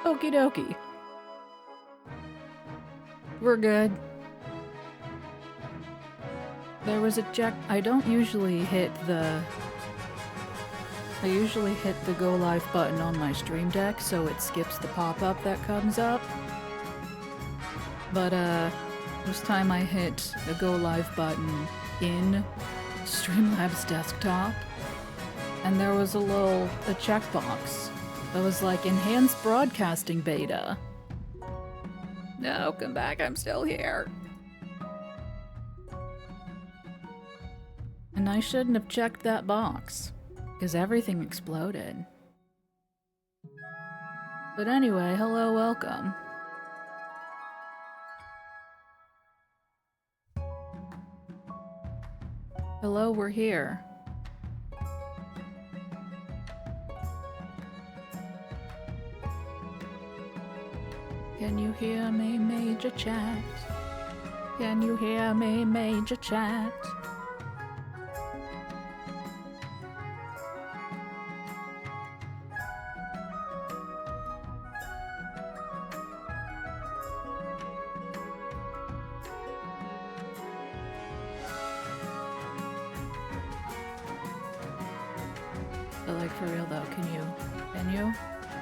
Okie dokie. We're good. There was a check. I don't usually hit the... I usually hit the go live button on my stream deck, so it skips the pop-up that comes up. But, this time I hit the go live button in Streamlabs desktop, and there was a checkbox that was like enhanced broadcasting beta. No, come back, I'm still here. And I shouldn't have checked that box, because everything exploded. But anyway, hello, welcome. Hello, we're here. Can you hear me, Major Chat? Can you hear me, Major Chat? But like for real though,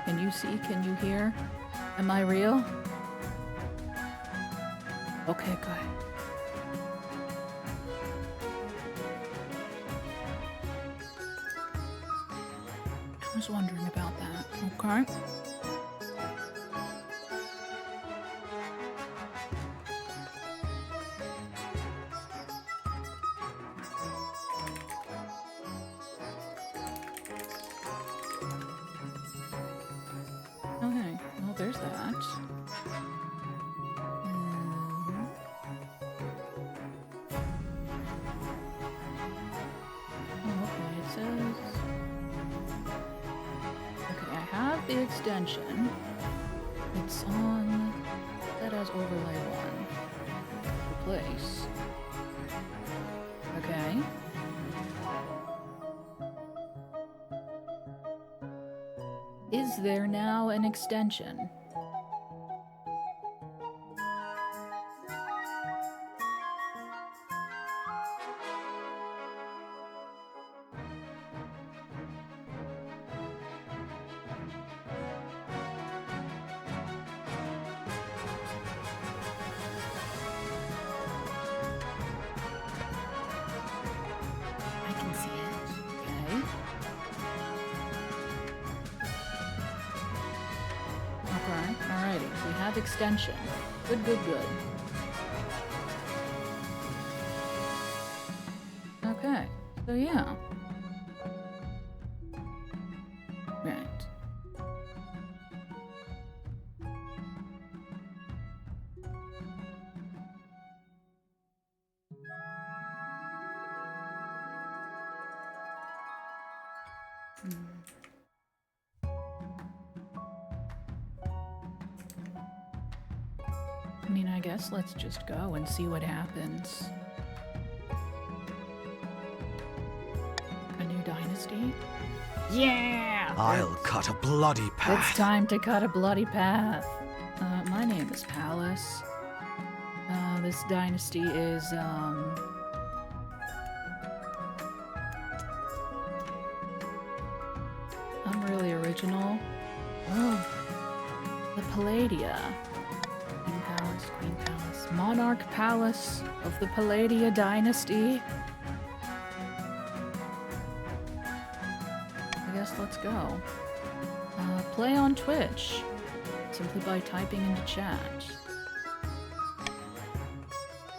can you see, can you hear? Am I real? Okay, good. I was wondering about that. Okay. Okay, well there's that. The extension, it's on, that has overlay 1, replace, okay, is there now an extension? Extension. Good, good, good. Okay, so yeah. Right. I mean, I guess let's just go and see what happens. A new dynasty? Yeah! I'll cut a bloody path. It's time to cut a bloody path. My name is Palace. This dynasty is, I'm really original. Oh, the Palladia. Queen Palace. Monarch Palace of the Palladia Dynasty. I guess let's go. Play on Twitch. Simply by typing into chat.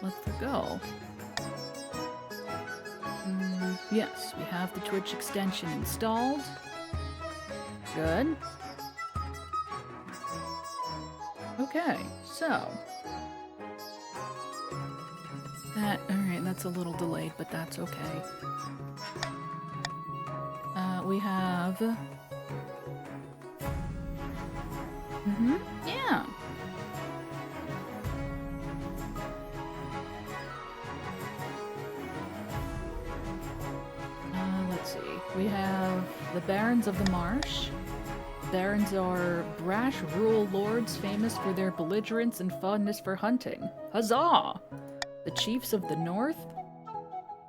Let's go. Yes, we have the Twitch extension installed. Good. Okay, so... alright, that's a little delayed, but that's okay. We have... yeah! Let's see. We have the Barons of the Marsh. Barons are brash rural lords famous for their belligerence and fondness for hunting. Huzzah! The chiefs of the north?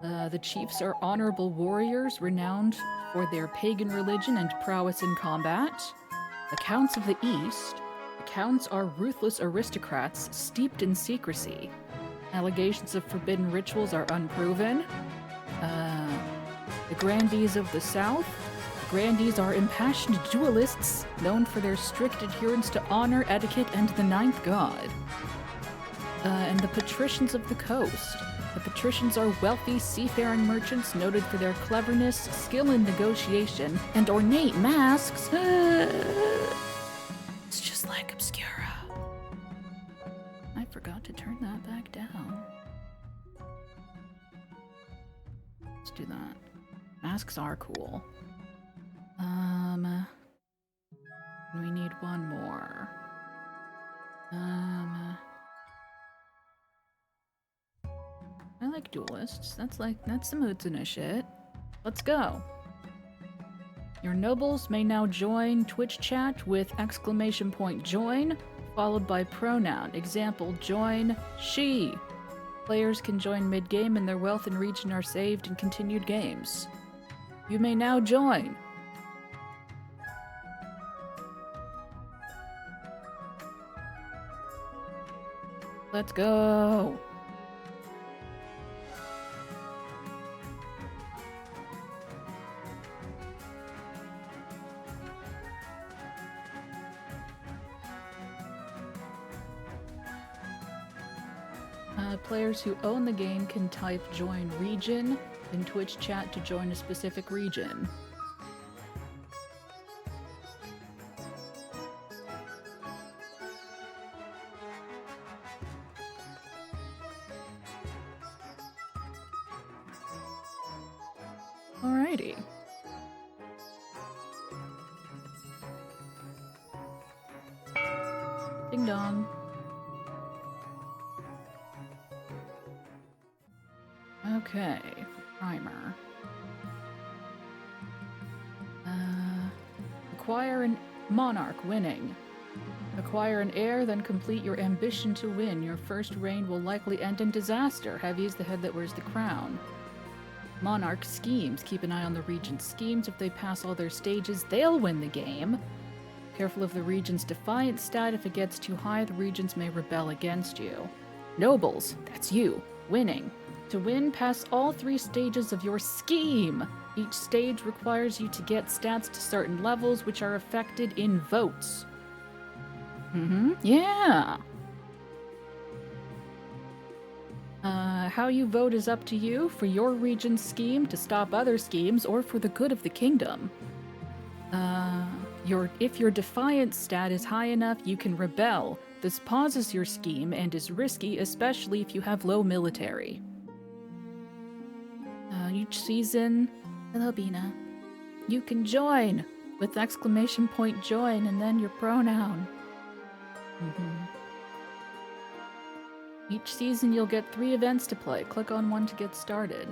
The chiefs are honorable warriors renowned for their pagan religion and prowess in combat. The counts of the east? The counts are ruthless aristocrats steeped in secrecy. Allegations of forbidden rituals are unproven. The grandees of the south? Grandees are impassioned duelists known for their strict adherence to honor, etiquette, and the ninth god. And the patricians of the coast. The patricians are wealthy, seafaring merchants noted for their cleverness, skill in negotiation, and ornate masks. It's just like Obscura. I forgot to turn that back down. Let's do that. Masks are cool. We need one more. I like duelists. That's some Utsuna shit. Let's go. Your nobles may now join Twitch chat with !join, followed by pronoun. Example, join she. Players can join mid-game and their wealth and region are saved in continued games. You may now join. Let's go. Players who own the game can type join region in Twitch chat to join a specific region. Alrighty. Ding dong. Okay, primer. Acquire an monarch, winning. Acquire an heir, then complete your ambition to win. Your first reign will likely end in disaster. Heavy is the head that wears the crown. Monarch schemes. Keep an eye on the regent's schemes. If they pass all their stages, they'll win the game. Careful of the regent's defiant stat. If it gets too high, the regents may rebel against you. Nobles, that's you, winning. To win, pass all 3 stages of your scheme. Each stage requires you to get stats to certain levels, which are affected in votes. Yeah. How you vote is up to you, for your region's scheme, to stop other schemes, or for the good of the kingdom. If your defiance stat is high enough, you can rebel. This pauses your scheme and is risky, especially if you have low military. Each season, hello Bina, you can join with !join and then your pronoun. Each season you'll get 3 events to play. Click on one to get started.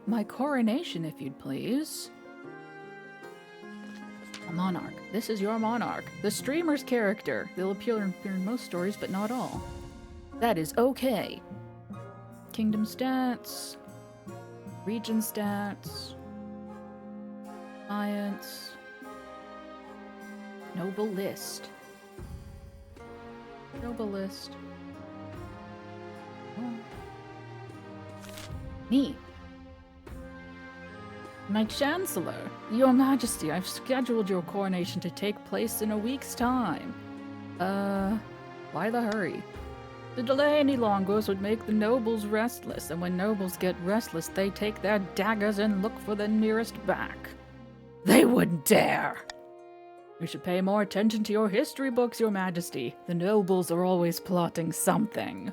My coronation, if you'd please. A monarch. This is your monarch. The streamer's character. They'll appear in most stories, but not all. That is okay. Kingdom stats. Region stats. Alliance. Noble list. Noble list. Oh. Me. My Chancellor, Your Majesty, I've scheduled your coronation to take place in a week's time. Why the hurry? To delay any longer would make the nobles restless, and when nobles get restless, they take their daggers and look for the nearest back. They wouldn't dare! You should pay more attention to your history books, Your Majesty. The nobles are always plotting something.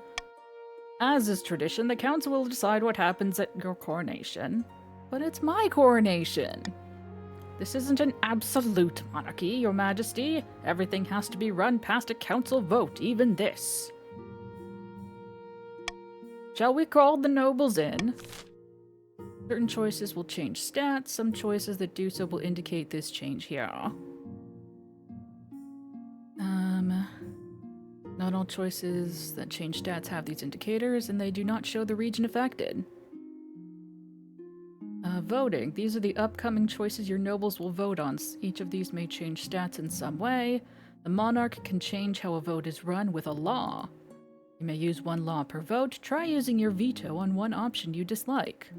As is tradition, the council will decide what happens at your coronation. But it's my coronation. This isn't an absolute monarchy, Your Majesty. Everything has to be run past a council vote, even this. Shall we call the nobles in? Certain choices will change stats. Some choices that do so will indicate this change here. Not all choices that change stats have these indicators, and they do not show the region affected. Voting. These are the upcoming choices your nobles will vote on. Each of these may change stats in some way. The monarch can change how a vote is run with a law. You may use one law per vote. Try using your veto on one option you dislike.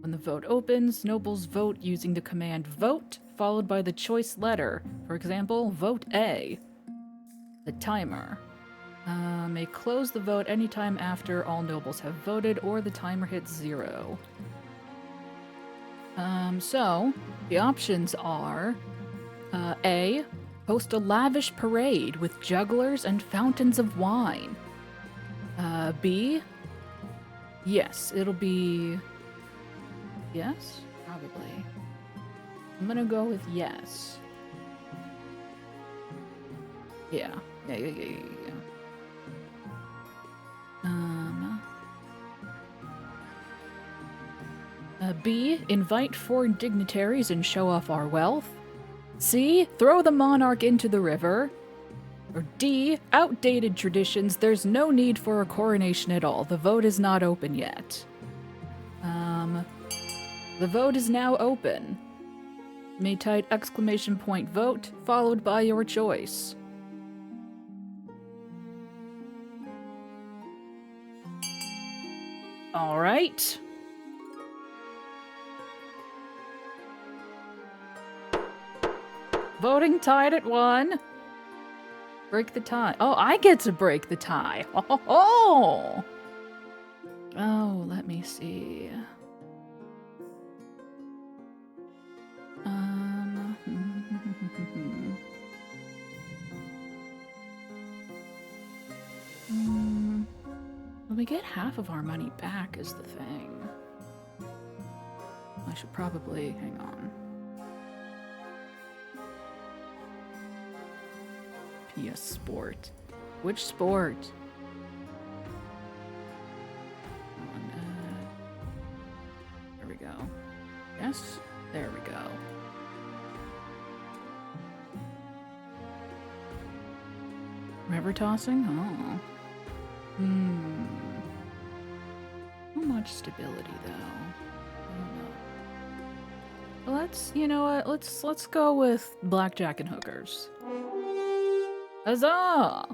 When the vote opens, nobles vote using the command vote, followed by the choice letter. For example, vote A. The timer. May close the vote anytime after all nobles have voted or the timer hits 0. So, the options are A. Host a lavish parade with jugglers and fountains of wine. B. Yes, it'll be... Yes? Probably. I'm gonna go with yes. Yeah. Yeah. B. Invite foreign dignitaries and show off our wealth. C. Throw the monarch into the river. Or D. Outdated traditions. There's no need for a coronation at all. The vote is not open yet. The vote is now open. May type exclamation point vote, followed by your choice. All right. Voting tied at 1. Break the tie. Oh, I get to break the tie. Oh, let me see. We get half of our money back is the thing. I should probably hang on. PS Sport. Which sport? There we go. Yes? There we go. River tossing? Oh. How much stability, though? I don't know. Let's, you know what? Let's go with blackjack and hookers. Huzzah!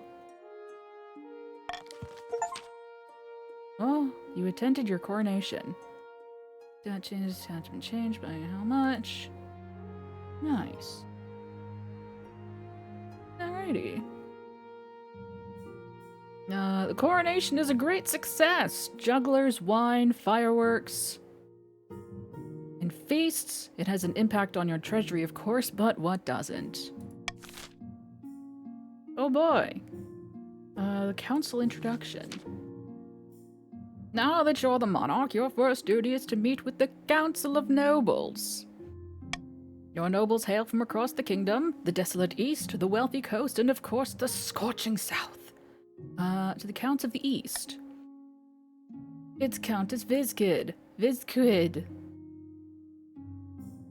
Oh, you attended your coronation. Attachment has been changed by how much? Nice. Alrighty. The coronation is a great success. Jugglers, wine, fireworks, and feasts. It has an impact on your treasury, of course, but what doesn't? Oh boy. The council introduction. Now that you're the monarch, your first duty is to meet with the Council of Nobles. Your nobles hail from across the kingdom, the desolate east, the wealthy coast, and of course the scorching south. To the Counts of the East. It's Countess Vizquid.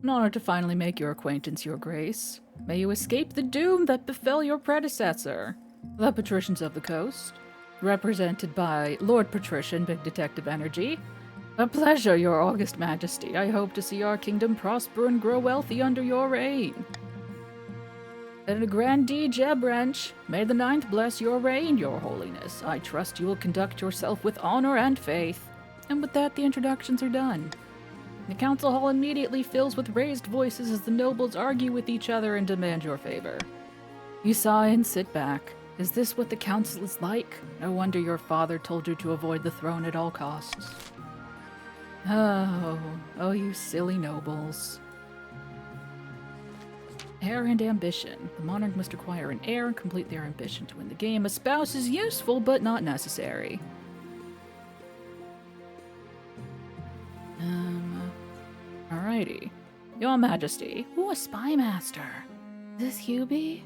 An honor to finally make your acquaintance, Your Grace. May you escape the doom that befell your predecessor. The Patricians of the Coast, represented by Lord Patrician, Big Detective Energy. A pleasure, Your August Majesty. I hope to see our kingdom prosper and grow wealthy under your reign. And a Grandee Jebrench, may the 9th bless your reign, Your Holiness. I trust you will conduct yourself with honor and faith. And with that, the introductions are done. The council hall immediately fills with raised voices as the nobles argue with each other and demand your favor. You sigh and sit back. Is this what the council is like? No wonder your father told you to avoid the throne at all costs. Oh, you silly nobles. Heir and ambition. The monarch must acquire an heir and complete their ambition to win the game. A spouse is useful, but not necessary. Alrighty. Your Majesty. Ooh, a spy master. Is this Hubie?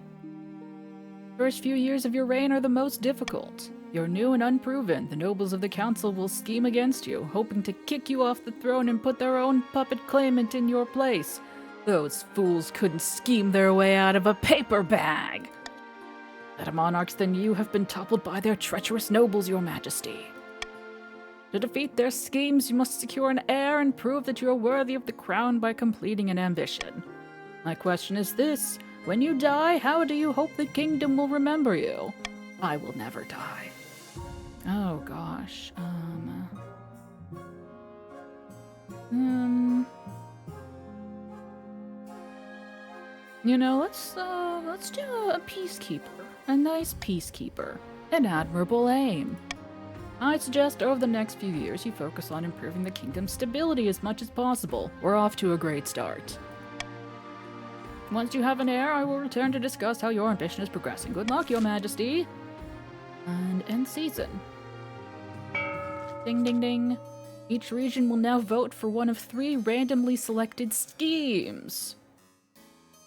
First few years of your reign are the most difficult. You're new and unproven. The nobles of the council will scheme against you, hoping to kick you off the throne and put their own puppet claimant in your place. Those fools couldn't scheme their way out of a paper bag. Better monarchs than you have been toppled by their treacherous nobles, your majesty. To defeat their schemes, you must secure an heir and prove that you are worthy of the crown by completing an ambition. My question is this: when you die, how do you hope the kingdom will remember you? I will never die. Oh gosh. You know, let's do a peacekeeper. A nice peacekeeper. An admirable aim. I suggest over the next few years you focus on improving the kingdom's stability as much as possible. We're off to a great start. Once you have an heir, I will return to discuss how your ambition is progressing. Good luck, your majesty. And end season. Ding ding ding. Each region will now vote for one of 3 randomly selected schemes.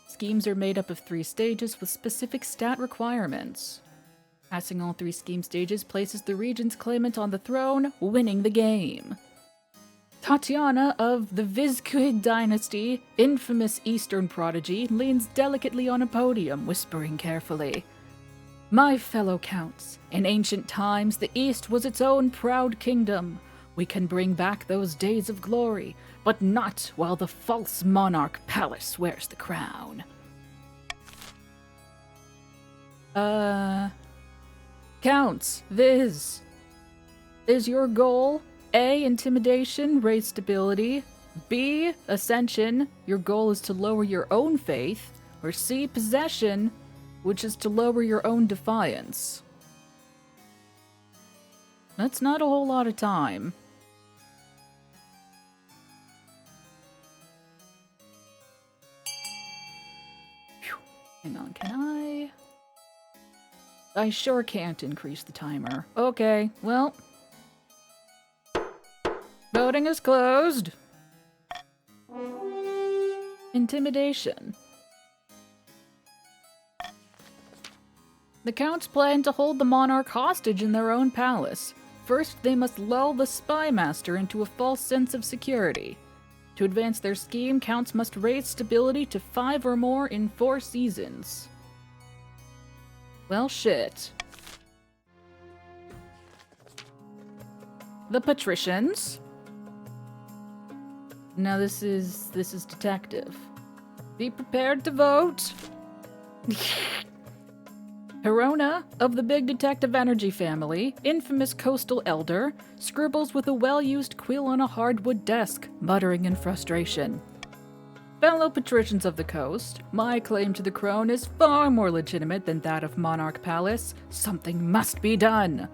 Schemes are made up of 3 stages with specific stat requirements. Passing all 3 scheme stages places the region's claimant on the throne, winning the game. Tatiana of the Vizquid dynasty, infamous Eastern prodigy, leans delicately on a podium, whispering carefully. My fellow counts, in ancient times the East was its own proud kingdom. We can bring back those days of glory, but not while the false monarch palace wears the crown. Counts, Viz. Is your goal A, intimidation, raise stability, B, ascension, your goal is to lower your own faith, or C, possession, which is to lower your own defiance? That's not a whole lot of time. Whew. Hang on, can I? I sure can't increase the timer. Okay, well. Voting is closed. Intimidation. The counts plan to hold the monarch hostage in their own palace. First, they must lull the spy master into a false sense of security. To advance their scheme, counts must raise stability to 5 or more in 4 seasons. Well, shit. The patricians. Now this is detective. Be prepared to vote. Herona, of the Big Detective Energy family, infamous coastal elder, scribbles with a well-used quill on a hardwood desk, muttering in frustration. Fellow patricians of the coast, my claim to the crown is far more legitimate than that of Monarch Palace. Something must be done.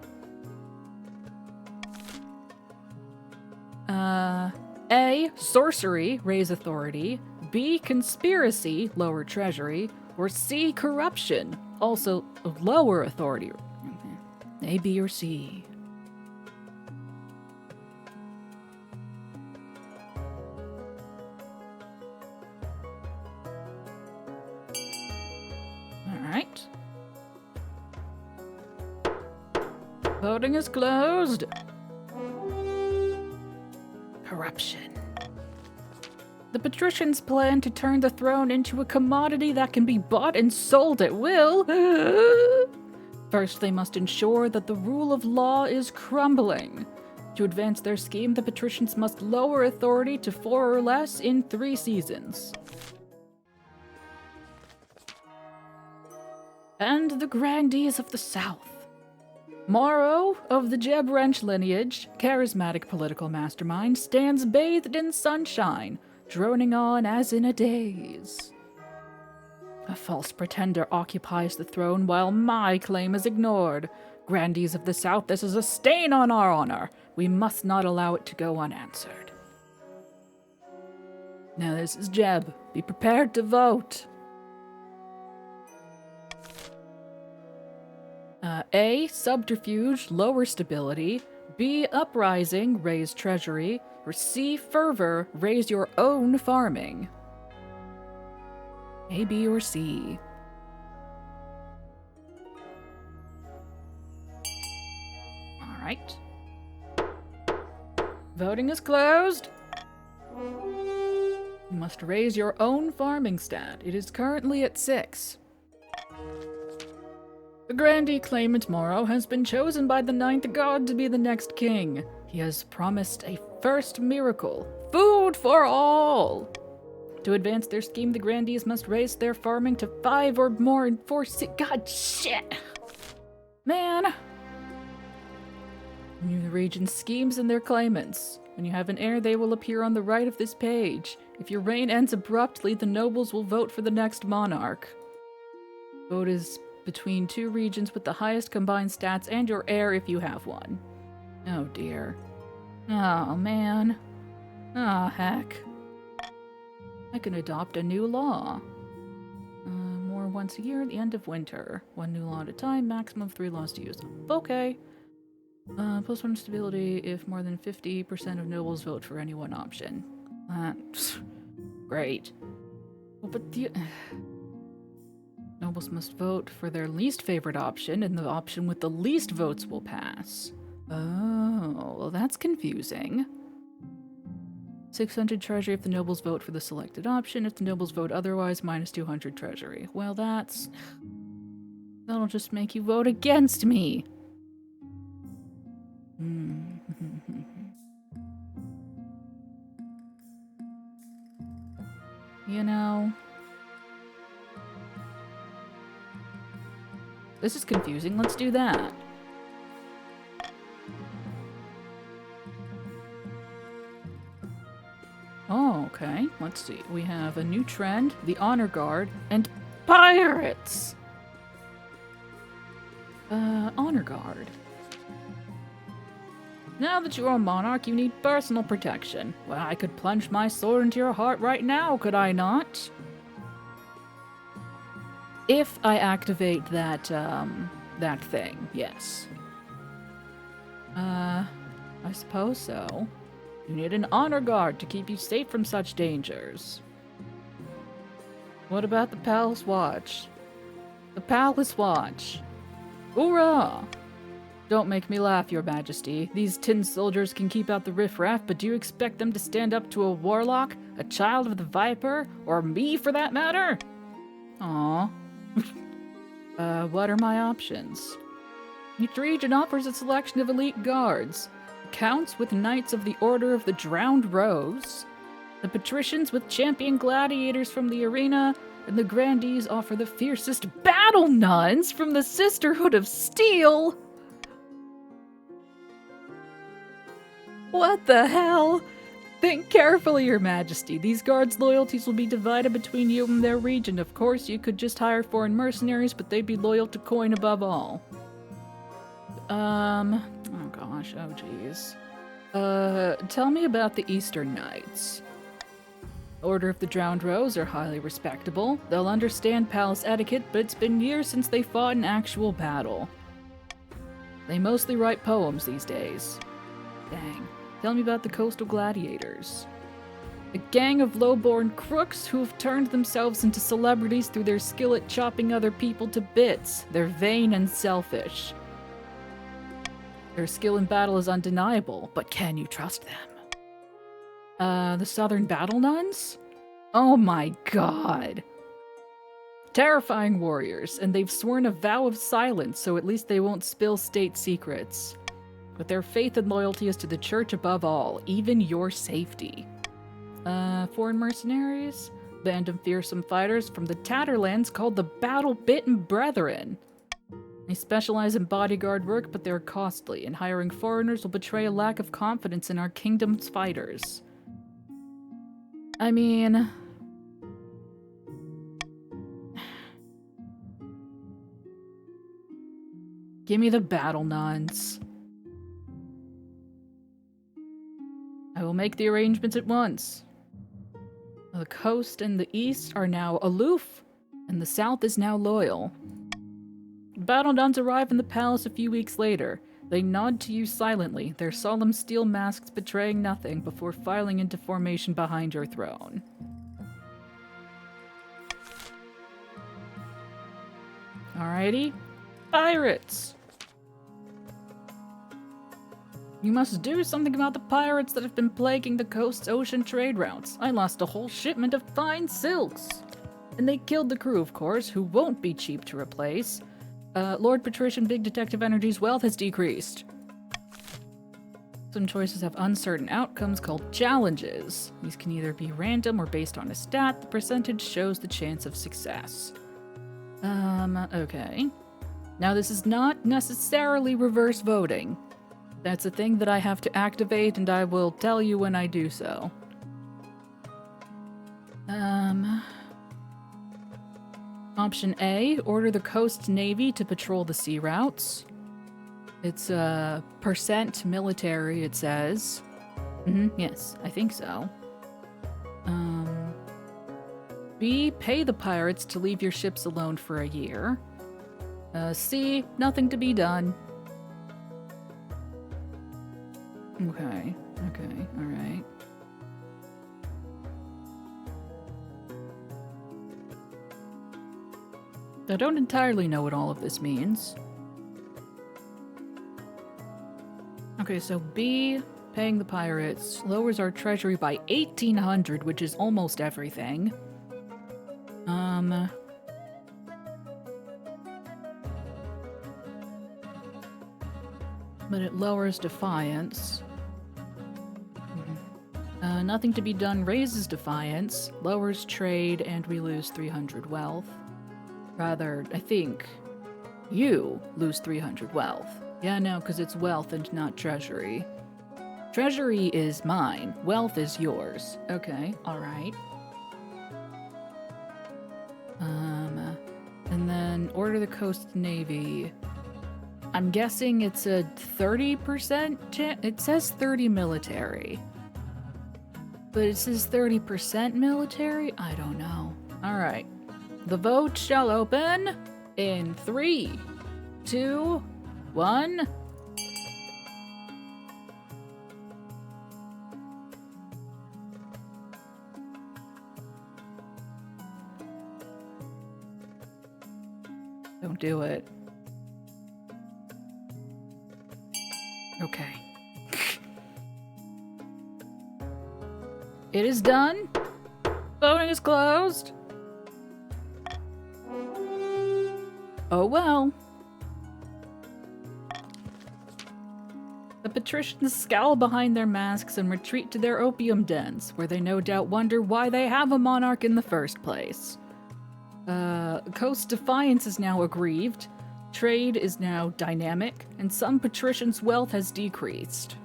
A, sorcery, raise authority, B, conspiracy, lower treasury, or C, corruption, also lower authority. A, B, or C. Alright. Voting is closed. Corruption. The patricians plan to turn the throne into a commodity that can be bought and sold at will. First, they must ensure that the rule of law is crumbling. To advance their scheme, the patricians must lower authority to 4 or less in 3 seasons. And the grandees of the South. Morrow, of the Jeb Wrench lineage, charismatic political mastermind, stands bathed in sunshine, droning on as in a daze. A false pretender occupies the throne while my claim is ignored. Grandees of the South, this is a stain on our honor. We must not allow it to go unanswered. Now this is Jeb. Be prepared to vote. A, subterfuge, lower stability. B, uprising, raise treasury. Or C, fervor, raise your own farming. A, B, or C. Alright. Voting is closed. You must raise your own farming stat. It is currently at 6. The grandee claimant Moro has been chosen by the ninth god to be the next king. He has promised a first miracle. Food for all! To advance their scheme, the grandees must raise their farming to 5 or more in 4 God, shit! Man! Renew the region's schemes and their claimants. When you have an heir, they will appear on the right of this page. If your reign ends abruptly, the nobles will vote for the next monarch. Vote is between 2 regions with the highest combined stats and your heir if you have one. Oh dear. Oh man. Oh heck. I can adopt a new law. More once a year at the end of winter. 1 new law at a time, maximum of 3 laws to use. Okay. Plus 1 stability if more than 50% of nobles vote for any one option. Great. Well, but the nobles must vote for their least favorite option, and the option with the least votes will pass. Oh, well that's confusing. 600 treasury if the nobles vote for the selected option. If the nobles vote otherwise, minus 200 treasury. Well, that'll just make you vote against me. You know, this is confusing. Let's do that. Oh, okay. Let's see. We have a new trend, the Honor Guard, and pirates! Honor Guard. Now that you're a monarch, you need personal protection. Well, I could plunge my sword into your heart right now, could I not? If I activate that thing, yes. I suppose so. You need an honor guard to keep you safe from such dangers. What about the Palace Watch? The Palace Watch. Hoorah! Don't make me laugh, Your Majesty. These tin soldiers can keep out the riffraff, but do you expect them to stand up to a warlock, a child of the Viper, or me for that matter? Aww. What are my options? Each region offers a selection of elite guards. Counts with Knights of the Order of the Drowned Rose. The Patricians with champion gladiators from the arena, and the Grandees offer the fiercest battle nuns from the Sisterhood of Steel. What the hell? Think carefully, Your Majesty. These guards' loyalties will be divided between you and their region. Of course, you could just hire foreign mercenaries, but they'd be loyal to coin above all. Oh gosh, oh geez. Tell me about the Eastern Knights. Order of the Drowned Rose are highly respectable. They'll understand palace etiquette, but it's been years since they fought in actual battle. They mostly write poems these days. Dang. Tell me about the Coastal Gladiators. A gang of low-born crooks who have turned themselves into celebrities through their skill at chopping other people to bits. They're vain and selfish. Their skill in battle is undeniable, but can you trust them? The Southern Battle Nuns? Oh my god. Terrifying warriors, and they've sworn a vow of silence, so at least they won't spill state secrets. But their faith and loyalty is to the church above all, even your safety. Foreign mercenaries? Band of fearsome fighters from the Tatterlands called the Battle-Bitten Brethren. They specialize in bodyguard work, but they're costly, and hiring foreigners will betray a lack of confidence in our kingdom's fighters. I mean... give me the battle nuns. I will make the arrangements at once. The coast and the east are now aloof, and the south is now loyal. The battle nuns arrive in the palace a few weeks later. They nod to you silently, their solemn steel masks betraying nothing, before filing into formation behind your throne. Alrighty. Pirates! You must do something about the pirates that have been plaguing the coast's ocean trade routes. I lost a whole shipment of fine silks. And they killed the crew, of course, who won't be cheap to replace. Lord Patrician Big Detective Energy's wealth has decreased. Some choices have uncertain outcomes called challenges. These can either be random or based on a stat. The percentage shows the chance of success. Okay. Now this is not necessarily reverse voting. That's a thing that I have to activate, and I will tell you when I do so. Option A, order the coast navy to patrol the sea routes. It's percent military, it says. Yes, I think so. B, pay the pirates to leave your ships alone for a year. C, nothing to be done. Okay, alright. I don't entirely know what all of this means. Okay, so B, paying the pirates, lowers our treasury by 1,800, which is almost everything. But it lowers defiance. Nothing to be done raises defiance, lowers trade, and we lose 300 wealth. Rather, I think you lose 300 wealth. Yeah, no, because it's wealth and not treasury. Treasury is mine. Wealth is yours. Okay, alright. And then order the coast navy. I'm guessing it's a 30% it says 30 military. But it says 30% military? I don't know. Alright. The vote shall open in 3, 2, 1. Don't do it. Okay. It is done. Voting is closed. Oh well. The patricians scowl behind their masks and retreat to their opium dens, where they no doubt wonder why they have a monarch in the first place. Coast defiance is now aggrieved, trade is now dynamic, and some patricians' wealth has decreased.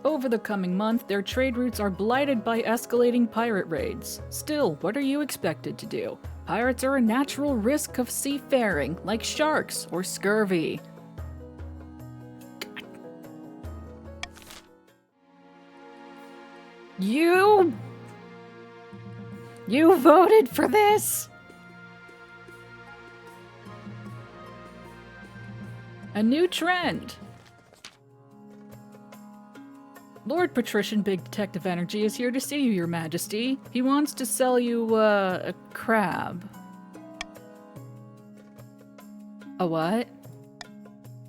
Over the coming month, their trade routes are blighted by escalating pirate raids. Still, what are you expected to do? Pirates are a natural risk of seafaring, like sharks or scurvy. You voted for this? A new trend. Lord Patrician Big Detective Energy is here to see you, Your Majesty. He wants to sell you, a crab. A what?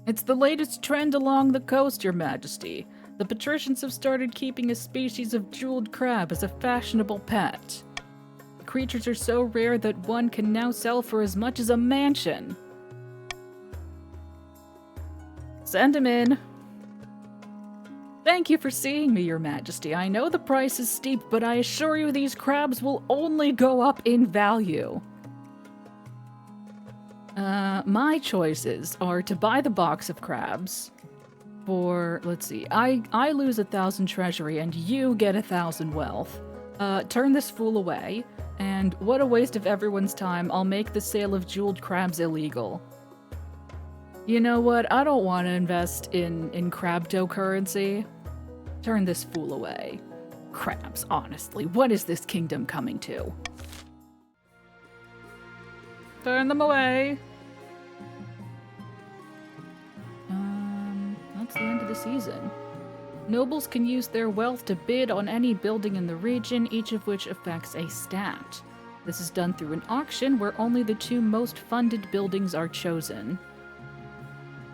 It's the latest trend along the coast, Your Majesty. The patricians have started keeping a species of jeweled crab as a fashionable pet. The creatures are so rare that one can now sell for as much as a mansion. Send him in. Thank you for seeing me, Your Majesty. I know the price is steep, but I assure you these crabs will only go up in value. My choices are to buy the box of crabs for, let's see, I lose 1,000 treasury and you get 1,000 wealth. Turn this fool away, and what a waste of everyone's time, I'll make the sale of jeweled crabs illegal. You know what, I don't want to invest in crabtocurrency. Turn this fool away. Crabs, honestly, what is this kingdom coming to? Turn them away. That's the end of the season. Nobles can use their wealth to bid on any building in the region, each of which affects a stat. This is done through an auction where only the 2 most funded buildings are chosen.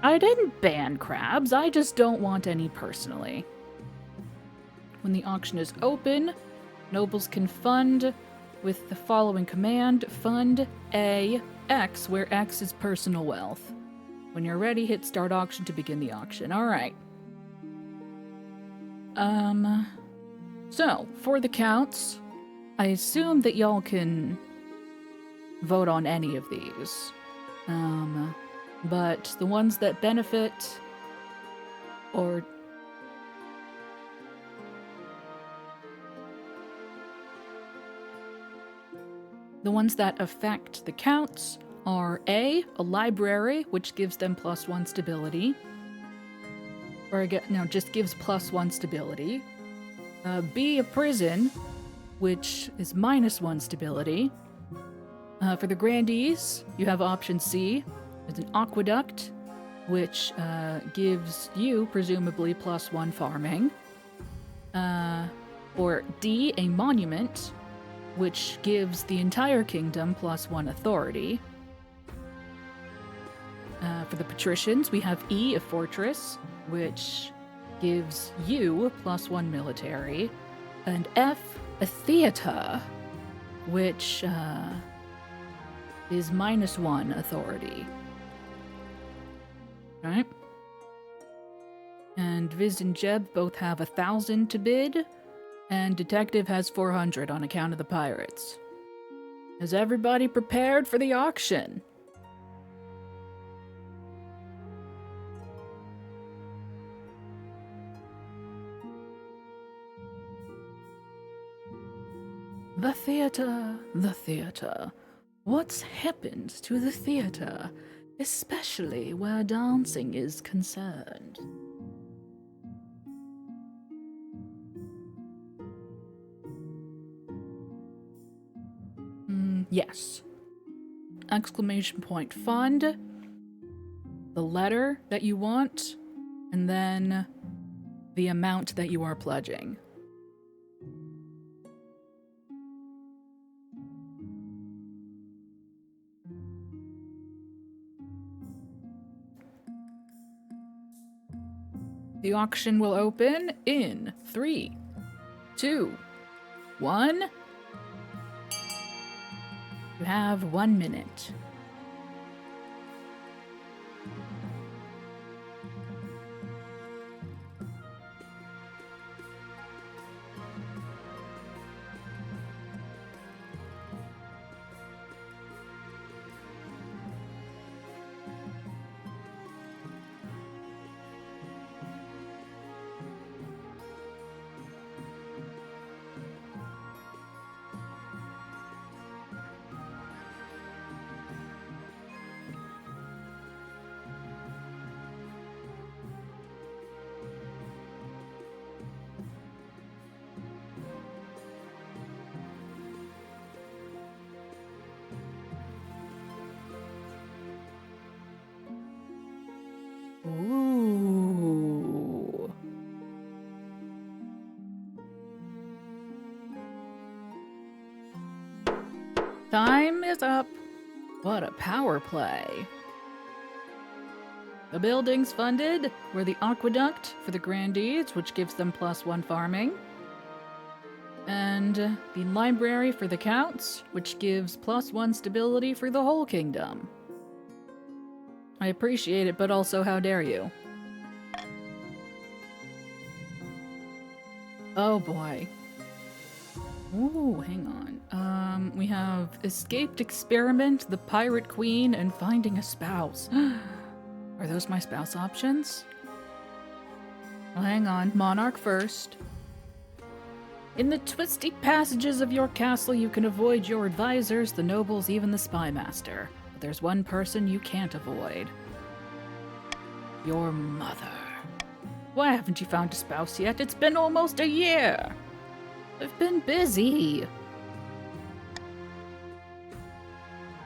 I didn't ban crabs, I just don't want any personally. When the auction is open, nobles can fund with the following command: fund A X, where X is personal wealth. When you're ready, hit start auction to begin the auction. Alright. So, for the counts, I assume that y'all can vote on any of these. But the ones that benefit or the ones that affect the counts are A, a library, which gives them +1 stability. Or again, no, just gives +1 stability. B, a prison, which is -1 stability. For the grandees, you have option C. It's an aqueduct, which gives you, presumably, +1 farming. Or D, a monument, which gives the entire kingdom +1 authority. For the patricians, we have E, a fortress, which gives you +1 military. And F, a theater, which is -1 authority. Right? And Viz and Jeb both have 1,000 to bid, and Detective has 400 on account of the pirates. Is everybody prepared for the auction? The theater, the theater. What's happened to the theater, especially where dancing is concerned? Yes. Exclamation point fund, the letter that you want, and then the amount that you are pledging. The auction will open in 3, 2, 1. You have 1 minute. Ooh. Time is up. What a power play. The buildings funded were the aqueduct for the grandees, which gives them +1 farming. And the library for the counts, which gives +1 stability for the whole kingdom. I appreciate it, but also how dare you? Oh boy. Ooh, hang on. We have Escaped Experiment, The Pirate Queen, and Finding a Spouse. Are those my spouse options? Well, hang on. Monarch first. In the twisty passages of your castle, you can avoid your advisors, the nobles, even the spymaster. But there's one person you can't avoid. Your mother. Why haven't you found a spouse yet? It's been almost a year! I've been busy.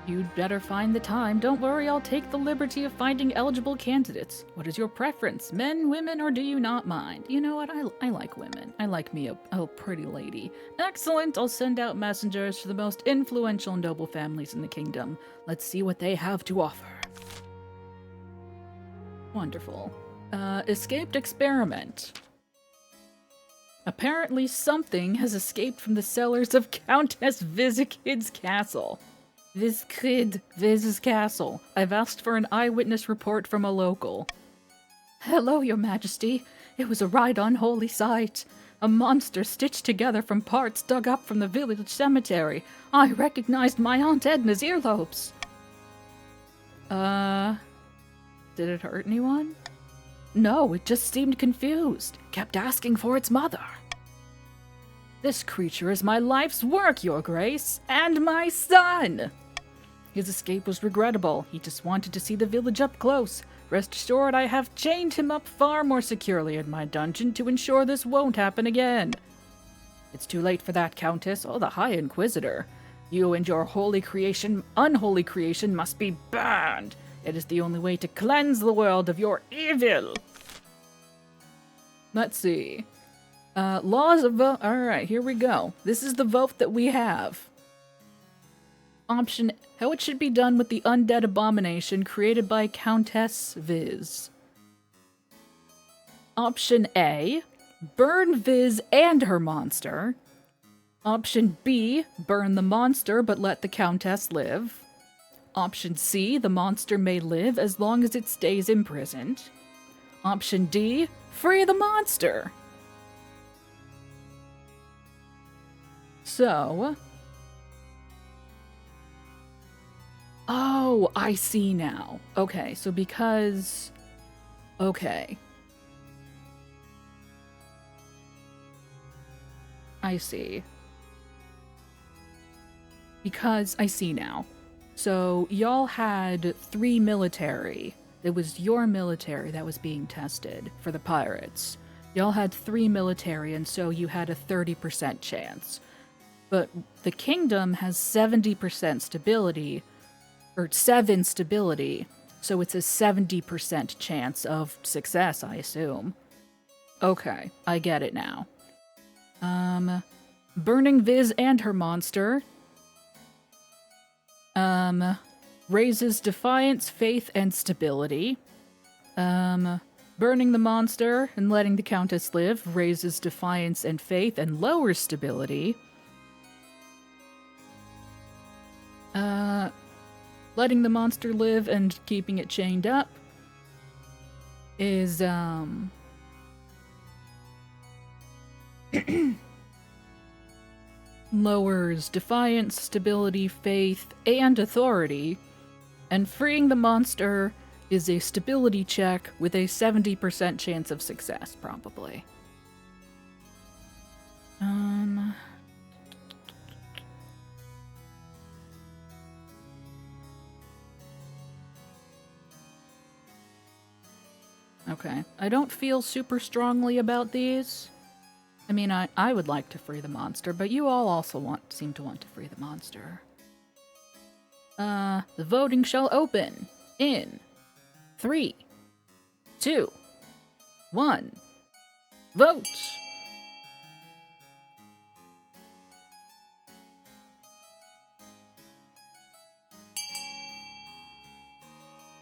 You'd better find the time. Don't worry, I'll take the liberty of finding eligible candidates. What is your preference? Men, women, or do you not mind? You know what? I like women. I like me a pretty lady. Excellent! I'll send out messengers to the most influential noble families in the kingdom. Let's see what they have to offer. Wonderful. Escaped experiment. Apparently something has escaped from the cellars of Countess Vizikid's castle. Viz's castle. I've asked for an eyewitness report from a local. Hello, your majesty. It was a right unholy sight. A monster stitched together from parts dug up from the village cemetery. I recognized my Aunt Edna's earlobes. Did it hurt anyone? No, it just seemed confused. Kept asking for its mother. This creature is my life's work, your grace, and my son! His escape was regrettable. He just wanted to see the village up close. Rest assured, I have chained him up far more securely in my dungeon to ensure this won't happen again. It's too late for that, Countess. Oh, the High Inquisitor. You and your unholy creation must be burned. It is the only way to cleanse the world of your evil. Let's see. Laws of vote. Alright, here we go. This is the vote that we have. Option: how it should be done with the undead abomination created by Countess Viz. Option A: burn Viz and her monster. Option B: burn the monster but let the Countess live. Option C: the monster may live as long as it stays imprisoned. Option D: free the monster. So... oh, I see now. Okay, so because... okay. I see. Because I see now. So, y'all had 3 military. It was your military that was being tested for the pirates. Y'all had 3 military, and so you had a 30% chance. But the kingdom has 70% stability, or 7 stability, so it's a 70% chance of success, I assume. Okay, I get it now. Burning Viz and her monster. Raises defiance, faith, and stability. Burning the monster and letting the Countess live raises defiance and faith and lowers stability. Letting the monster live and keeping it chained up is, lowers defiance, stability, faith, and authority, and freeing the monster is a stability check with a 70% chance of success, probably. Okay, I don't feel super strongly about these. I mean, I would like to free the monster, but you all also seem to want to free the monster. The voting shall open in 3, 2, 1. Vote!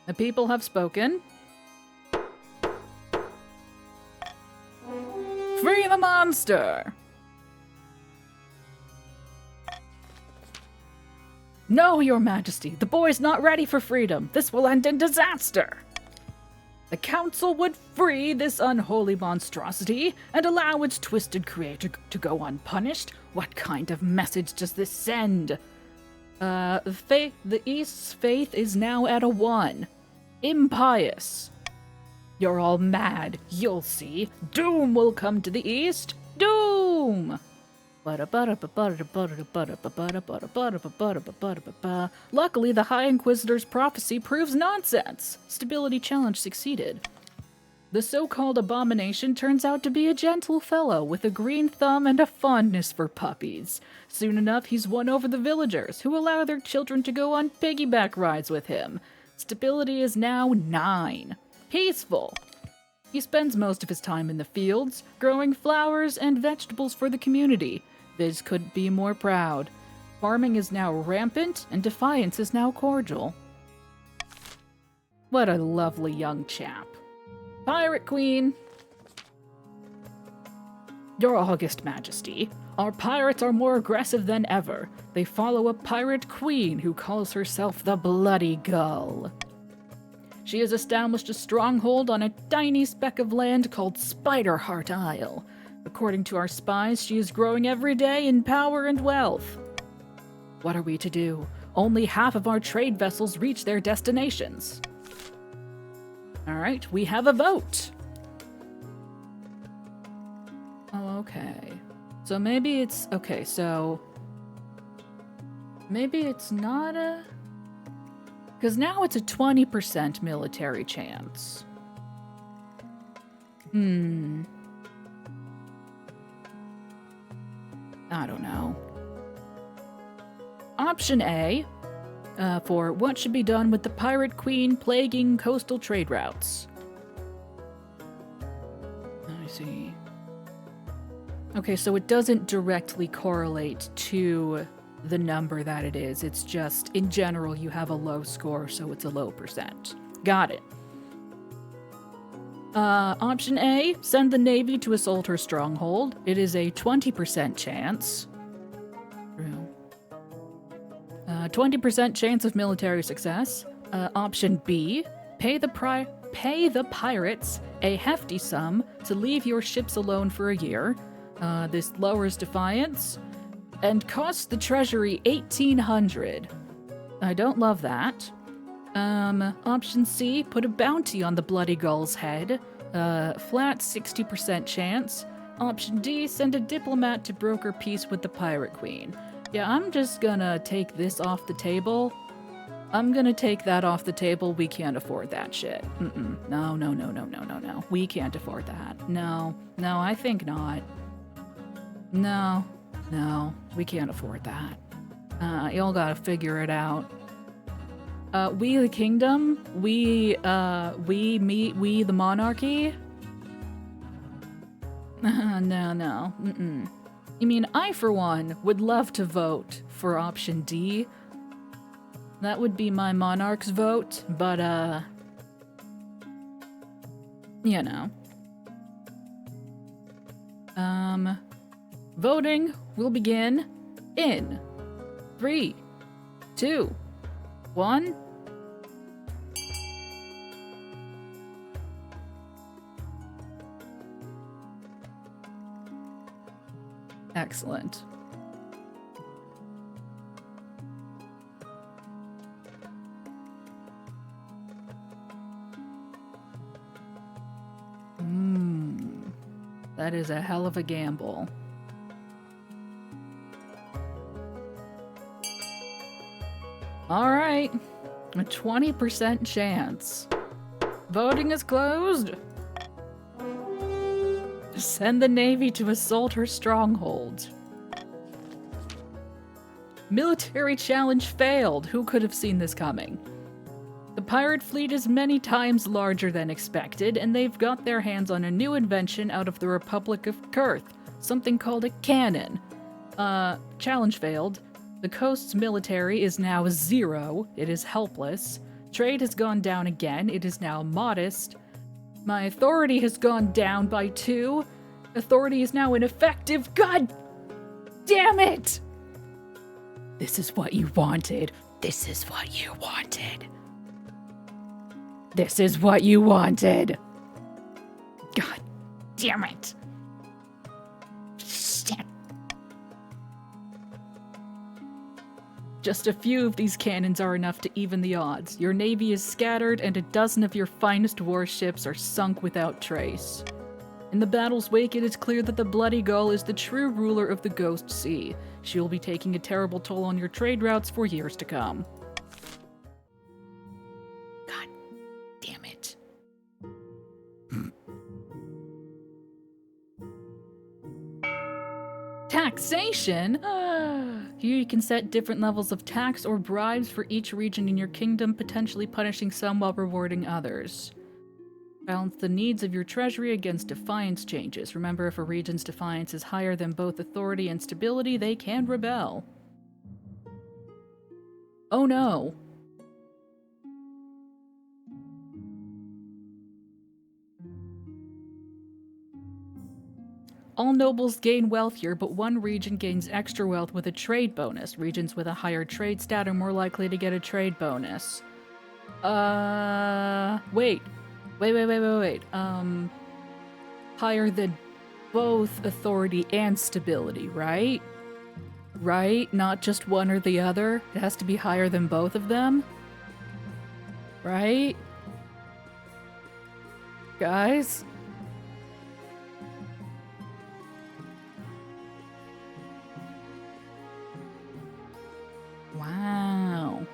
The people have spoken. Free the monster! No, your majesty, the boy's not ready for freedom. This will end in disaster. The council would free this unholy monstrosity and allow its twisted creator to go unpunished. What kind of message does this send? The East's faith is now at a 1. Impious. You're all mad. You'll see. Doom will come to the East. Doom! Luckily, the High Inquisitor's prophecy proves nonsense. Stability challenge succeeded. The so-called abomination turns out to be a gentle fellow with a green thumb and a fondness for puppies. Soon enough, he's won over the villagers, who allow their children to go on piggyback rides with him. Stability is now 9. Peaceful. He spends most of his time in the fields, growing flowers and vegetables for the community. Viz couldn't be more proud. Farming is now rampant, and defiance is now cordial. What a lovely young chap. Pirate Queen. Your August Majesty, our pirates are more aggressive than ever. They follow a pirate queen who calls herself the Bloody Gull. She has established a stronghold on a tiny speck of land called Spiderheart Isle. According to our spies, she is growing every day in power and wealth. What are we to do? Only half of our trade vessels reach their destinations. Alright, we have a vote. Oh, okay. So maybe it's... Okay, so... Maybe it's not a... Because now it's a 20% military chance. I don't know. Option A, for what should be done with the Pirate Queen plaguing coastal trade routes. I see. Okay, so it doesn't directly correlate to the number that it is. It's just, in general, you have a low score, so it's a low percent. Got it. Option A, send the Navy to assault her stronghold. It is a 20% chance. 20% chance of military success. Option B, pay the pirates a hefty sum to leave your ships alone for a year. This lowers defiance and costs the treasury 1,800. I don't love that. Option C, put a bounty on the Bloody Gull's head. Flat 60% chance. Option D, send a diplomat to broker peace with the Pirate Queen. Yeah, I'm just gonna take this off the table. I'm gonna take that off the table. We can't afford that shit. No. We can't afford that. No, I think not. No, we can't afford that. Y'all gotta figure it out. We the kingdom, we the monarchy. No. You mean, I, for one, would love to vote for option D. That would be my monarch's vote, but, you know. Voting will begin in 3, 2, 1. Excellent. That is a hell of a gamble. All right, a 20% chance. Voting is closed. Send the Navy to assault her stronghold. Military challenge failed. Who could have seen this coming? The pirate fleet is many times larger than expected, and they've got their hands on a new invention out of the Republic of Kurth, something called a cannon. Challenge failed. The coast's military is now 0. It is helpless. Trade has gone down again. It is now modest. My authority has gone down by 2. Authority is now ineffective. God damn it! This is what you wanted. This is what you wanted. This is what you wanted. God damn it. Shit. Just a few of these cannons are enough to even the odds. Your navy is scattered, and a dozen of your finest warships are sunk without trace. In the battle's wake, it is clear that the Bloody Gull is the true ruler of the Ghost Sea. She will be taking a terrible toll on your trade routes for years to come. God damn it. Taxation? Here you can set different levels of tax or bribes for each region in your kingdom, potentially punishing some while rewarding others. Balance the needs of your treasury against defiance changes. Remember, if a region's defiance is higher than both authority and stability, they can rebel. Oh no. All nobles gain wealthier, but one region gains extra wealth with a trade bonus. Regions with a higher trade stat are more likely to get a trade bonus. Wait. Higher than both authority and stability, right? Right? Not just one or the other. It has to be higher than both of them. Right? Guys? Wow.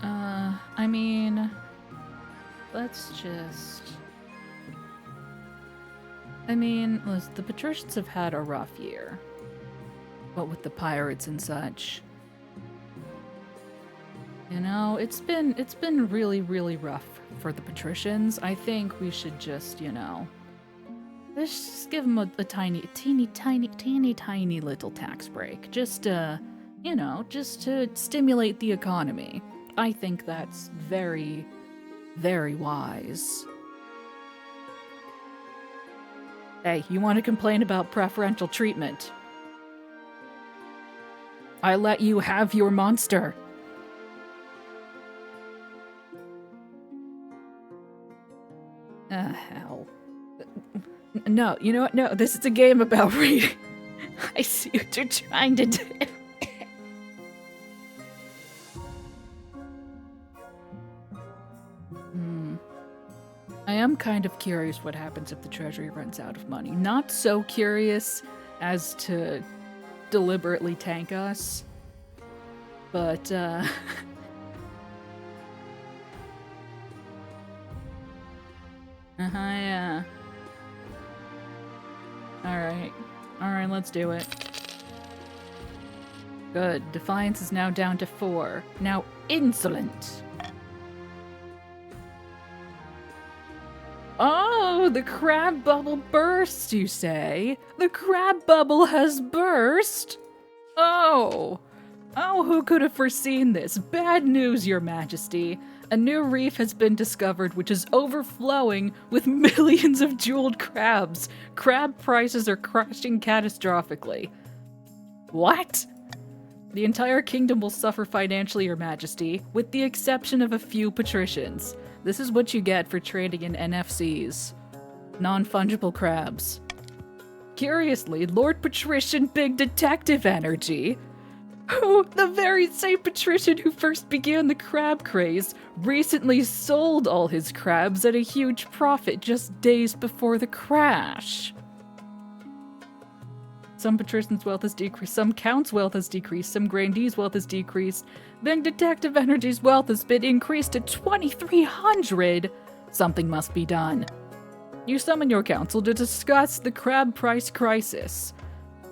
I mean, let's just... listen, the patricians have had a rough year. What with the pirates and such. You know, it's been really, really rough for the patricians. I think we should just, you know, let's just give them a teeny little tax break. Just, you know, just to stimulate the economy. I think that's very, very wise. Hey, you want to complain about preferential treatment? I let you have your monster. Hell. No, you know what? No, this is a game about reading. I see what you're trying to do. I am kind of curious what happens if the treasury runs out of money. Not so curious as to deliberately tank us, but, yeah. Alright, let's do it. Good. Defiance is now down to 4. Now, insolent! Oh, the crab bubble bursts, you say? The crab bubble has burst? Oh, who could have foreseen this? Bad news, Your Majesty. A new reef has been discovered which is overflowing with millions of jeweled crabs. Crab prices are crashing catastrophically. What? The entire kingdom will suffer financially, Your Majesty, with the exception of a few patricians. This is what you get for trading in NFCs. Non-fungible crabs. Curiously, Lord Patrician Big Detective Energy, who, the very same patrician who first began the crab craze, recently sold all his crabs at a huge profit just days before the crash. Some patricians' wealth has decreased, some counts' wealth has decreased, some grandees' wealth has decreased. Then Detective Energy's wealth has been increased to 2,300. Something must be done. You summon your council to discuss the crab price crisis.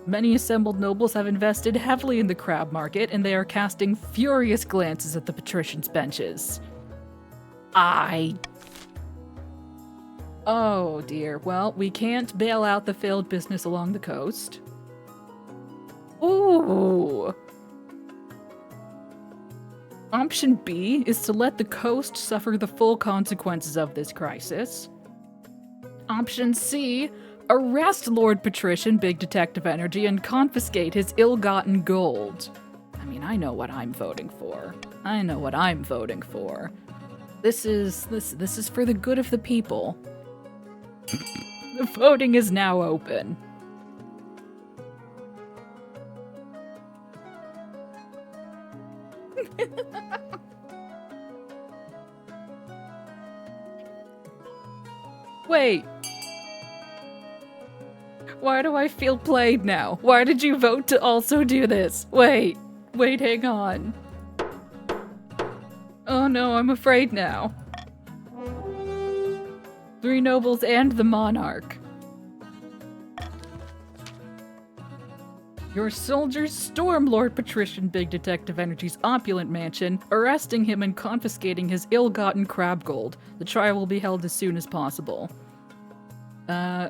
Many assembled nobles have invested heavily in the crab market, and they are casting furious glances at the patricians' benches. Oh dear. Well, we can't bail out the failed business along the coast. Ooh. Option B is to let the coast suffer the full consequences of this crisis. Option C, arrest Lord Patrician Big Detective Energy and confiscate his ill-gotten gold. I mean, I know what I'm voting for. This is for the good of the people. The voting is now open. Wait. Why do I feel played now? Why did you vote to also do this? Wait, hang on. Oh no, I'm afraid now. 3 nobles and the monarch. Your soldiers storm Lord Patrician Big Detective Energy's opulent mansion, arresting him and confiscating his ill-gotten crab gold. The trial will be held as soon as possible.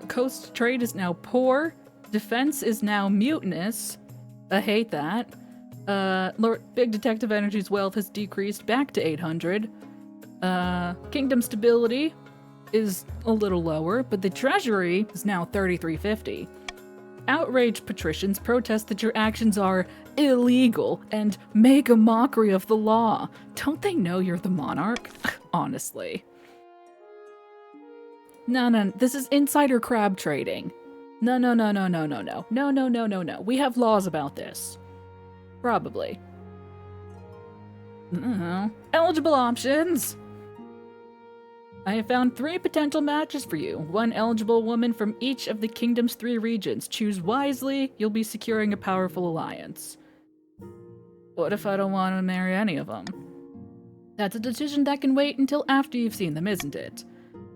Coast trade is now poor. Defense is now mutinous. I hate that. Lord Big Detective Energy's wealth has decreased back to 800. Kingdom stability. is a little lower, but the treasury is now 3350. Outraged patricians protest that your actions are illegal and make a mockery of the law. Don't they know you're the monarch? Honestly. No, this is insider crab trading. No. No. We have laws about this. Probably. Eligible options! I have found 3 potential matches for you. 1 eligible woman from each of the kingdom's 3 regions. Choose wisely, you'll be securing a powerful alliance. What if I don't want to marry any of them? That's a decision that can wait until after you've seen them, isn't it?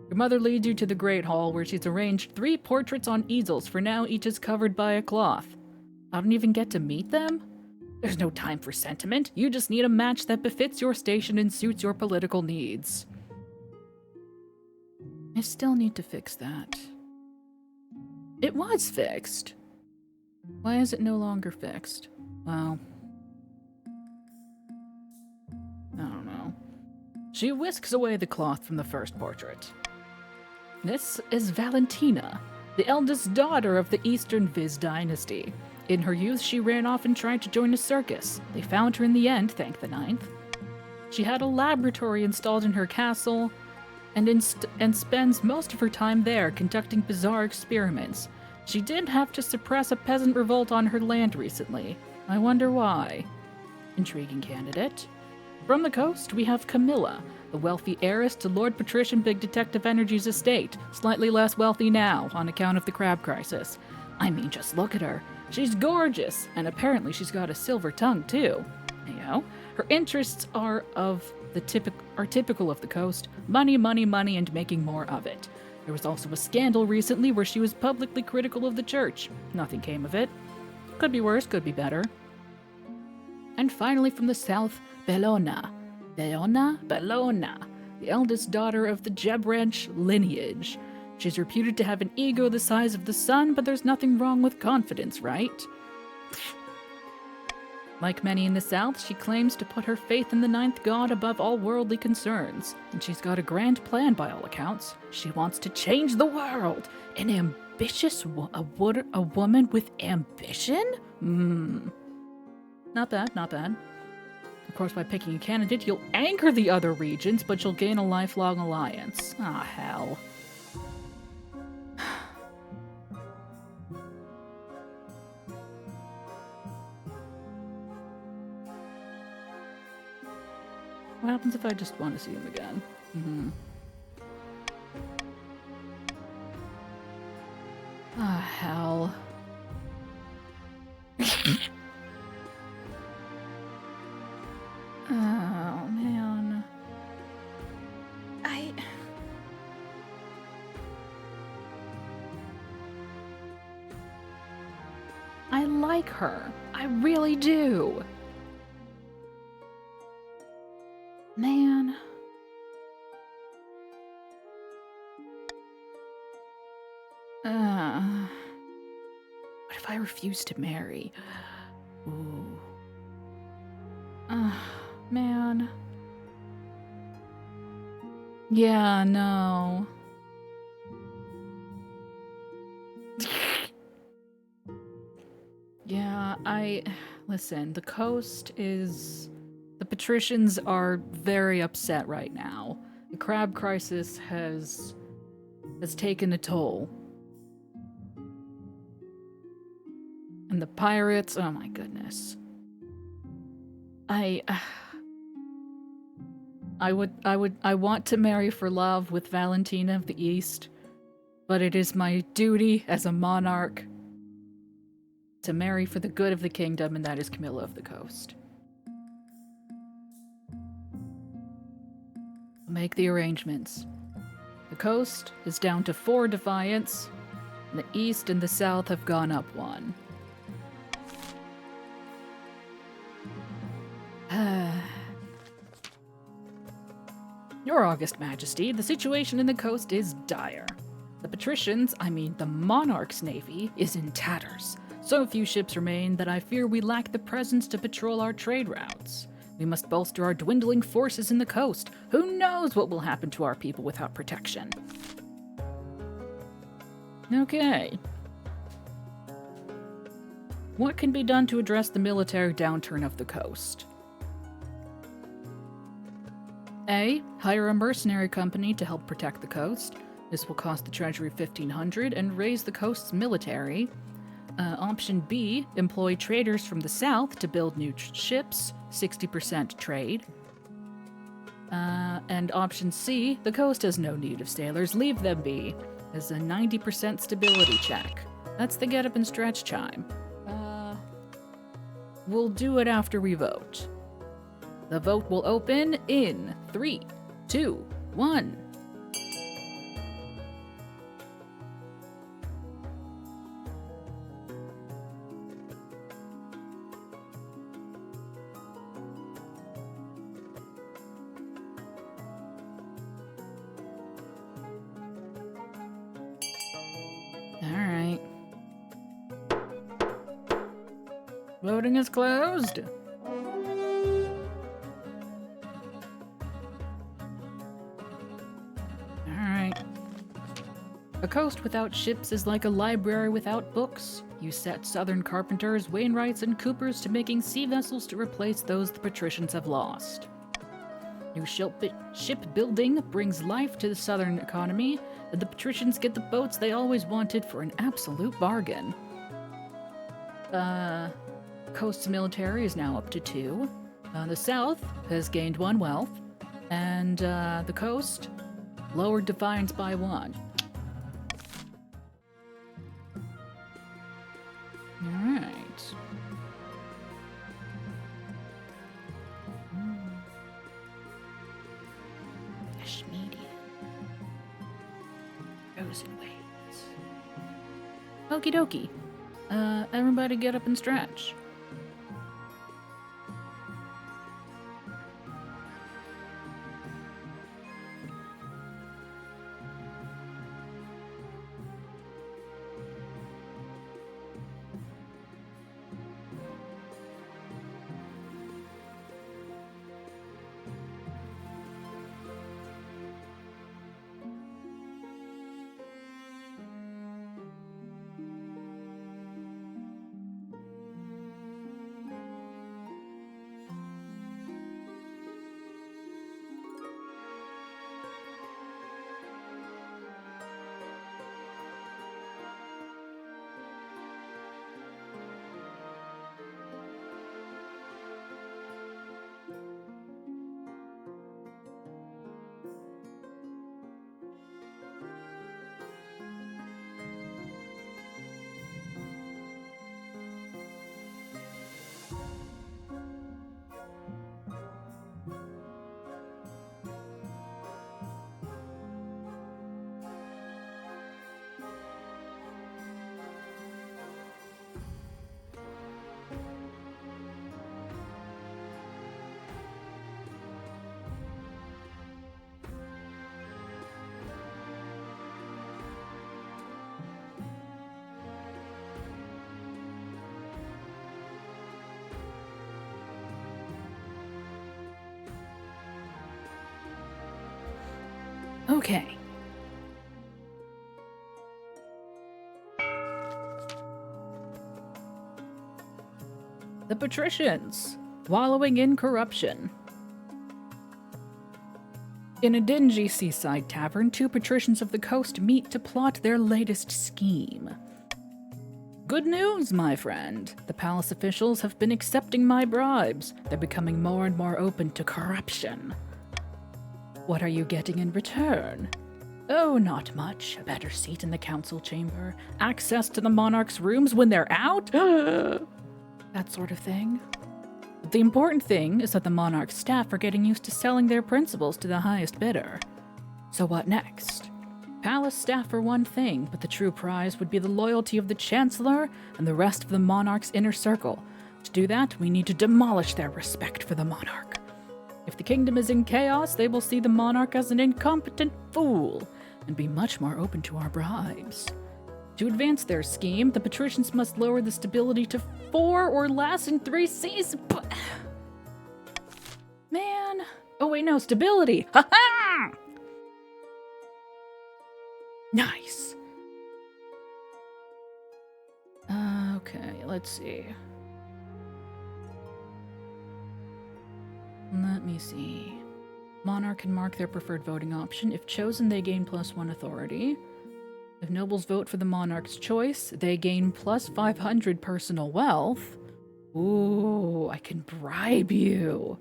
Your mother leads you to the Great Hall, where she's arranged 3 portraits on easels. For now, each is covered by a cloth. I don't even get to meet them? There's no time for sentiment. You just need a match that befits your station and suits your political needs. I still need to fix that. It was fixed. Why is it no longer fixed? Well, I don't know. She whisks away the cloth from the first portrait. This is Valentina, the eldest daughter of the Eastern Viz dynasty. In her youth, she ran off and tried to join a circus. They found her in the end, thank the Ninth. She had a laboratory installed in her castle, and spends most of her time there conducting bizarre experiments. She did have to suppress a peasant revolt on her land recently. I wonder why. Intriguing candidate. From the coast, we have Camilla, the wealthy heiress to Lord Patrician Big Detective Energy's estate, slightly less wealthy now on account of the crab crisis. I mean, just look at her. She's gorgeous, and apparently she's got a silver tongue, too. You know, her interests are typical of the coast. Money, and making more of it. There was also a scandal recently where she was publicly critical of the church. Nothing came of it. Could be worse, could be better. And finally from the south, Bellona, the eldest daughter of the Jebranch lineage. She's reputed to have an ego the size of the sun, but there's nothing wrong with confidence, right? Like many in the South, she claims to put her faith in the Ninth God above all worldly concerns. And she's got a grand plan by all accounts. She wants to change the world. An ambitious a woman with ambition? Not bad. Of course, by picking a candidate, you'll anger the other regions, but you'll gain a lifelong alliance. Ah, hell. What happens if I just want to see him again? Ah, hell. Oh, man. I like her. I really do. Man. What if I refuse to marry? Ooh. Man. Yeah, no. Yeah, listen, the coast is... The patricians are very upset right now. The crab crisis has taken a toll. And the pirates, oh my goodness. I want to marry for love with Valentina of the East, but it is my duty as a monarch to marry for the good of the kingdom, and that is Camilla of the Coast. Make the arrangements. The coast is down to 4 defiance, and the east and the south have gone up 1. Your August Majesty, the situation in the coast is dire. The patricians, the monarch's navy, is in tatters. So few ships remain that I fear we lack the presence to patrol our trade routes. We must bolster our dwindling forces in the coast. Who knows what will happen to our people without protection? Okay. What can be done to address the military downturn of the coast? A. Hire a mercenary company to help protect the coast. This will cost the treasury $1,500 and raise the coast's military. Option B. Employ traders from the south to build new ships, 60% trade. And option C. The coast has no need of sailors, leave them be. As a 90% stability check. That's the get up and stretch chime. We'll do it after we vote. The vote will open in 3, 2, 1. Alright. Voting is closed. Alright. A coast without ships is like a library without books. You set Southern carpenters, Wainwrights, and Coopers to making sea vessels to replace those the patricians have lost. New shipbuilding brings life to the Southern economy, and the patricians get the boats they always wanted for an absolute bargain. Coast's military is now up to 2. The South has gained 1 wealth, and the coast lowered defiance by 1. Alright. Fish medium. Frozen waves. Okie dokie. Everybody get up and stretch. Okay. The patricians, wallowing in corruption. In a dingy seaside tavern, 2 patricians of the coast meet to plot their latest scheme. Good news, my friend. The palace officials have been accepting my bribes. They're becoming more and more open to corruption. What are you getting in return? Oh, not much. A better seat in the council chamber. Access to the monarch's rooms when they're out? That sort of thing. The important thing is that the monarch's staff are getting used to selling their principles to the highest bidder. So what next? Palace staff are one thing, but the true prize would be the loyalty of the chancellor and the rest of the monarch's inner circle. To do that, we need to demolish their respect for the monarch. If the kingdom is in chaos, they will see the monarch as an incompetent fool and be much more open to our bribes. To advance their scheme, the patricians must lower the stability to 4 or less in 3 seasons. Man. Oh wait, no, stability. Ha-ha! Nice. let's see. Let me see. Monarch can mark their preferred voting option. If chosen, they gain +1 authority. If nobles vote for the monarch's choice, they gain +500 personal wealth. Ooh, I can bribe you.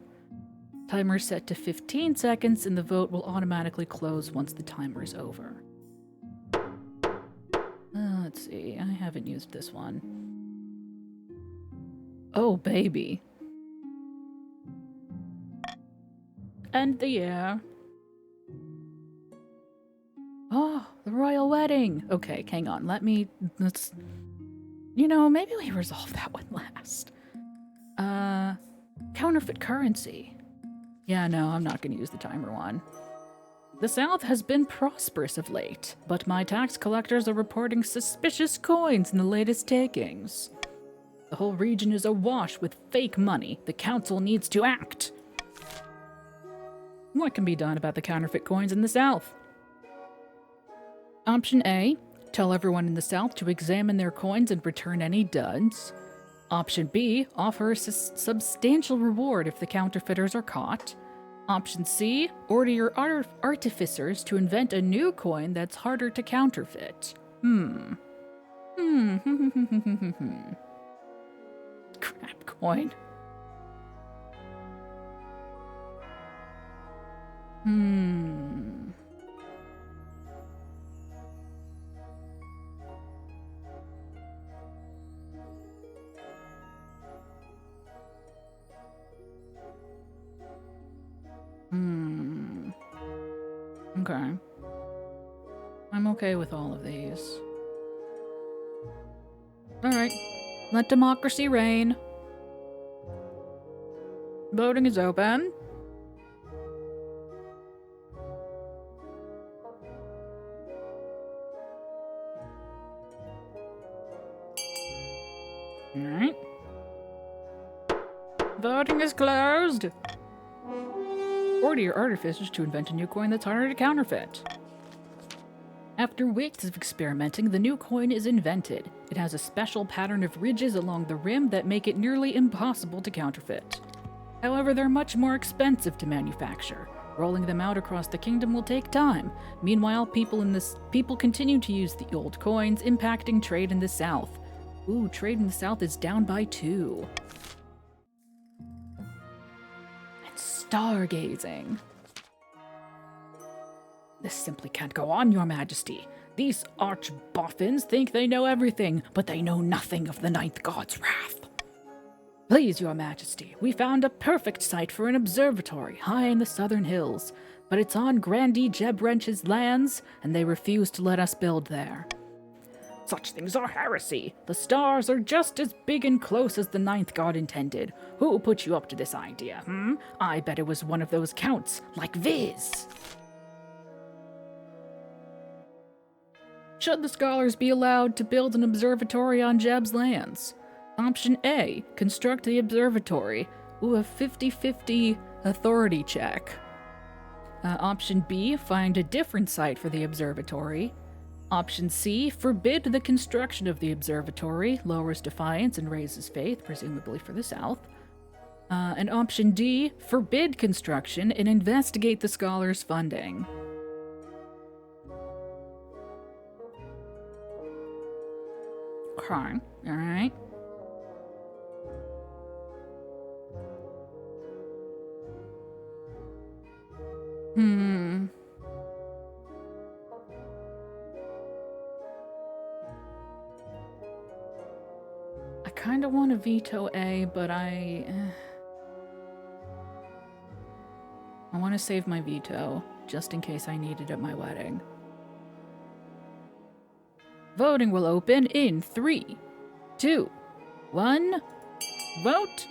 Timer set to 15 seconds, and the vote will automatically close once the timer is over. Let's see, I haven't used this one. Oh, baby. End the year. Oh, the royal wedding. Okay, hang on. Let's... You know, maybe we resolve that one last. Counterfeit currency. Yeah, no, I'm not going to use the timer one. The South has been prosperous of late, but my tax collectors are reporting suspicious coins in the latest takings. The whole region is awash with fake money. The council needs to act. What can be done about the counterfeit coins in the South? Option A, tell everyone in the South to examine their coins and return any duds. Option B, offer a substantial reward if the counterfeiters are caught. Option C, order your artificers to invent a new coin that's harder to counterfeit. Crap coin. Okay. I'm okay with all of these. Alright. Let democracy reign. Voting is open. Alright. Voting is closed. Order your artificers to invent a new coin that's harder to counterfeit. After weeks of experimenting, the new coin is invented. It has a special pattern of ridges along the rim that make it nearly impossible to counterfeit. However, they're much more expensive to manufacture. Rolling them out across the kingdom will take time. Meanwhile, people continue to use the old coins, impacting trade in the South. Ooh, trade in the South is down by 2. Stargazing. This simply can't go on, Your Majesty. These arch-boffins think they know everything, but they know nothing of the Ninth God's wrath. Please, Your Majesty, we found a perfect site for an observatory high in the southern hills, but it's on Grandee Jebwrench's lands, and they refuse to let us build there. Such things are heresy. The stars are just as big and close as the Ninth God intended. Who put you up to this idea, I bet it was one of those counts, like Viz. Should the scholars be allowed to build an observatory on Jeb's lands? Option A, construct the observatory. Ooh, a 50-50 authority check. Option B, find a different site for the observatory. Option C, forbid the construction of the observatory, lowers defiance and raises faith, presumably for the South. And Option D, forbid construction and investigate the scholars' funding. Okay, alright. I kind of want to veto A, but I want to save my veto, just in case I need it at my wedding. Voting will open in 3, 2, 1. Vote!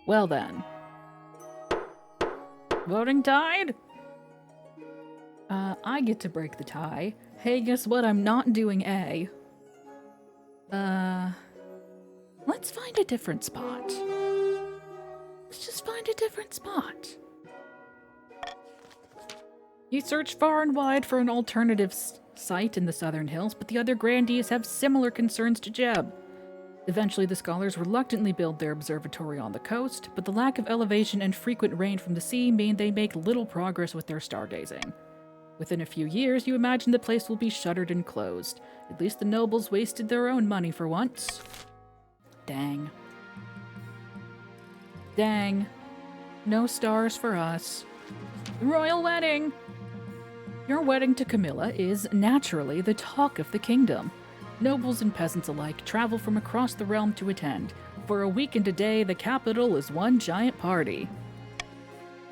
Well then. I get to break the tie. Hey, guess what? I'm not doing A. Let's find a different spot. Let's just find a different spot. You search far and wide for an alternative site in the Southern Hills, but the other grandees have similar concerns to Jeb. Eventually, the scholars reluctantly build their observatory on the coast, but the lack of elevation and frequent rain from the sea mean they make little progress with their stargazing. Within a few years, you imagine the place will be shuttered and closed. At least the nobles wasted their own money for once. Dang. Dang. No stars for us. Royal wedding! Your wedding to Camilla is, naturally, the talk of the kingdom. Nobles and peasants alike travel from across the realm to attend. For a week and a day, the capital is one giant party.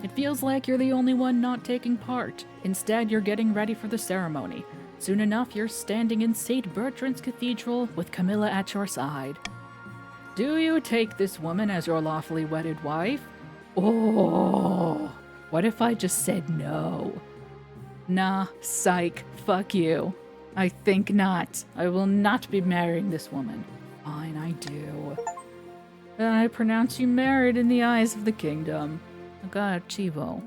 It feels like you're the only one not taking part. Instead, you're getting ready for the ceremony. Soon enough, you're standing in St. Bertrand's Cathedral with Camilla at your side. Do you take this woman as your lawfully wedded wife? Oh, what if I just said no? Nah, psych, fuck you. I think not. I will not be marrying this woman. Fine, I do. Then I pronounce you married in the eyes of the kingdom. Chivo.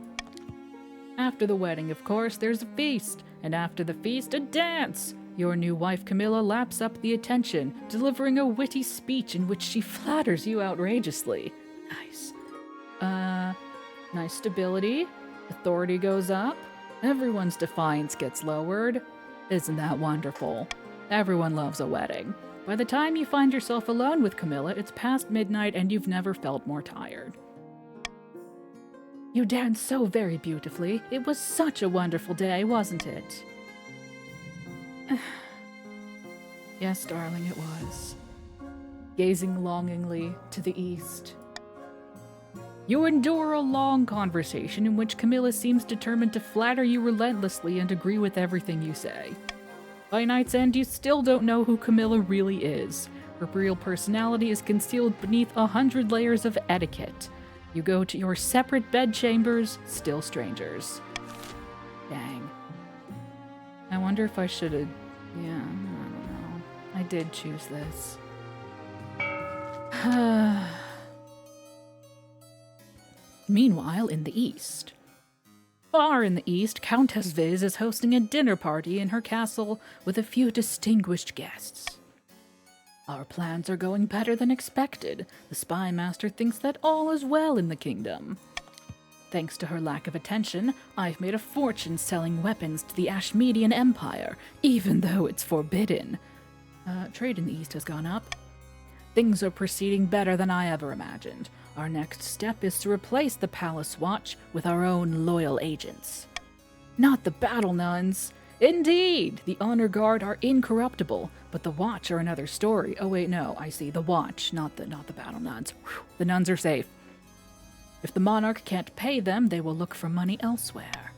After the wedding, of course, there's a feast, and after the feast, a dance. Your new wife Camilla laps up the attention, delivering a witty speech in which she flatters you outrageously. Nice. Nice stability. Authority goes up. Everyone's defiance gets lowered. Isn't that wonderful? Everyone loves a wedding. By the time you find yourself alone with Camilla, it's past midnight and you've never felt more tired. You danced so very beautifully. It was such a wonderful day, wasn't it? Yes, darling, it was. Gazing longingly to the east. You endure a long conversation in which Camilla seems determined to flatter you relentlessly and agree with everything you say. By night's end, you still don't know who Camilla really is. Her real personality is concealed beneath 100 layers of etiquette. You go to your separate bedchambers, still strangers. Dang. I wonder if I should've... Yeah, I don't know. I did choose this. Meanwhile, in the east. Far in the east, Countess Viz is hosting a dinner party in her castle with a few distinguished guests. Our plans are going better than expected. The spy master thinks that all is well in the kingdom. Thanks to her lack of attention, I've made a fortune selling weapons to the Ashmedian Empire, even though it's forbidden. Trade in the east has gone up. Things are proceeding better than I ever imagined. Our next step is to replace the Palace Watch with our own loyal agents. Not the battle nuns. Indeed, the Honor Guard are incorruptible, but the Watch are another story. Oh wait, no, I see. The Watch, not the battle nuns. Whew, the nuns are safe. If the monarch can't pay them, they will look for money elsewhere.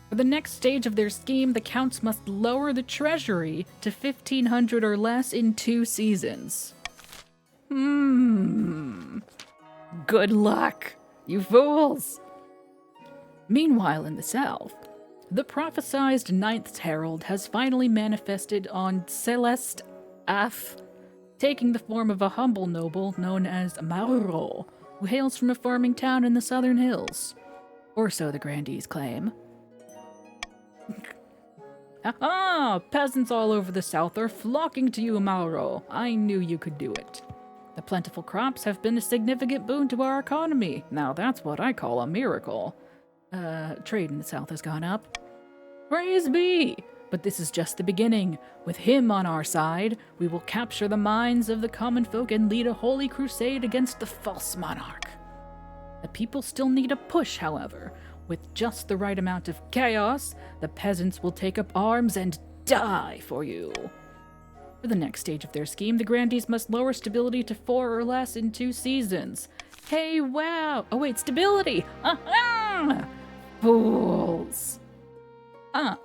For the next stage of their scheme, the counts must lower the treasury to 1,500 or less in 2 seasons. Good luck, you fools! Meanwhile, in the south, the prophesized Ninth Herald has finally manifested on Celeste Af, taking the form of a humble noble known as Mauro, who hails from a farming town in the Southern Hills. Or so the grandees claim. Aha! Peasants all over the south are flocking to you, Mauro. I knew you could do it. The plentiful crops have been a significant boon to our economy. Now that's what I call a miracle. Trade in the south has gone up. Praise be! But this is just the beginning. With him on our side, we will capture the minds of the common folk and lead a holy crusade against the false monarch. The people still need a push, however. With just the right amount of chaos, the peasants will take up arms and die for you. For the next stage of their scheme, the grandees must lower stability to 4 or less in 2 seasons. Hey, wow! Oh wait, stability! Aha! Fools! Oh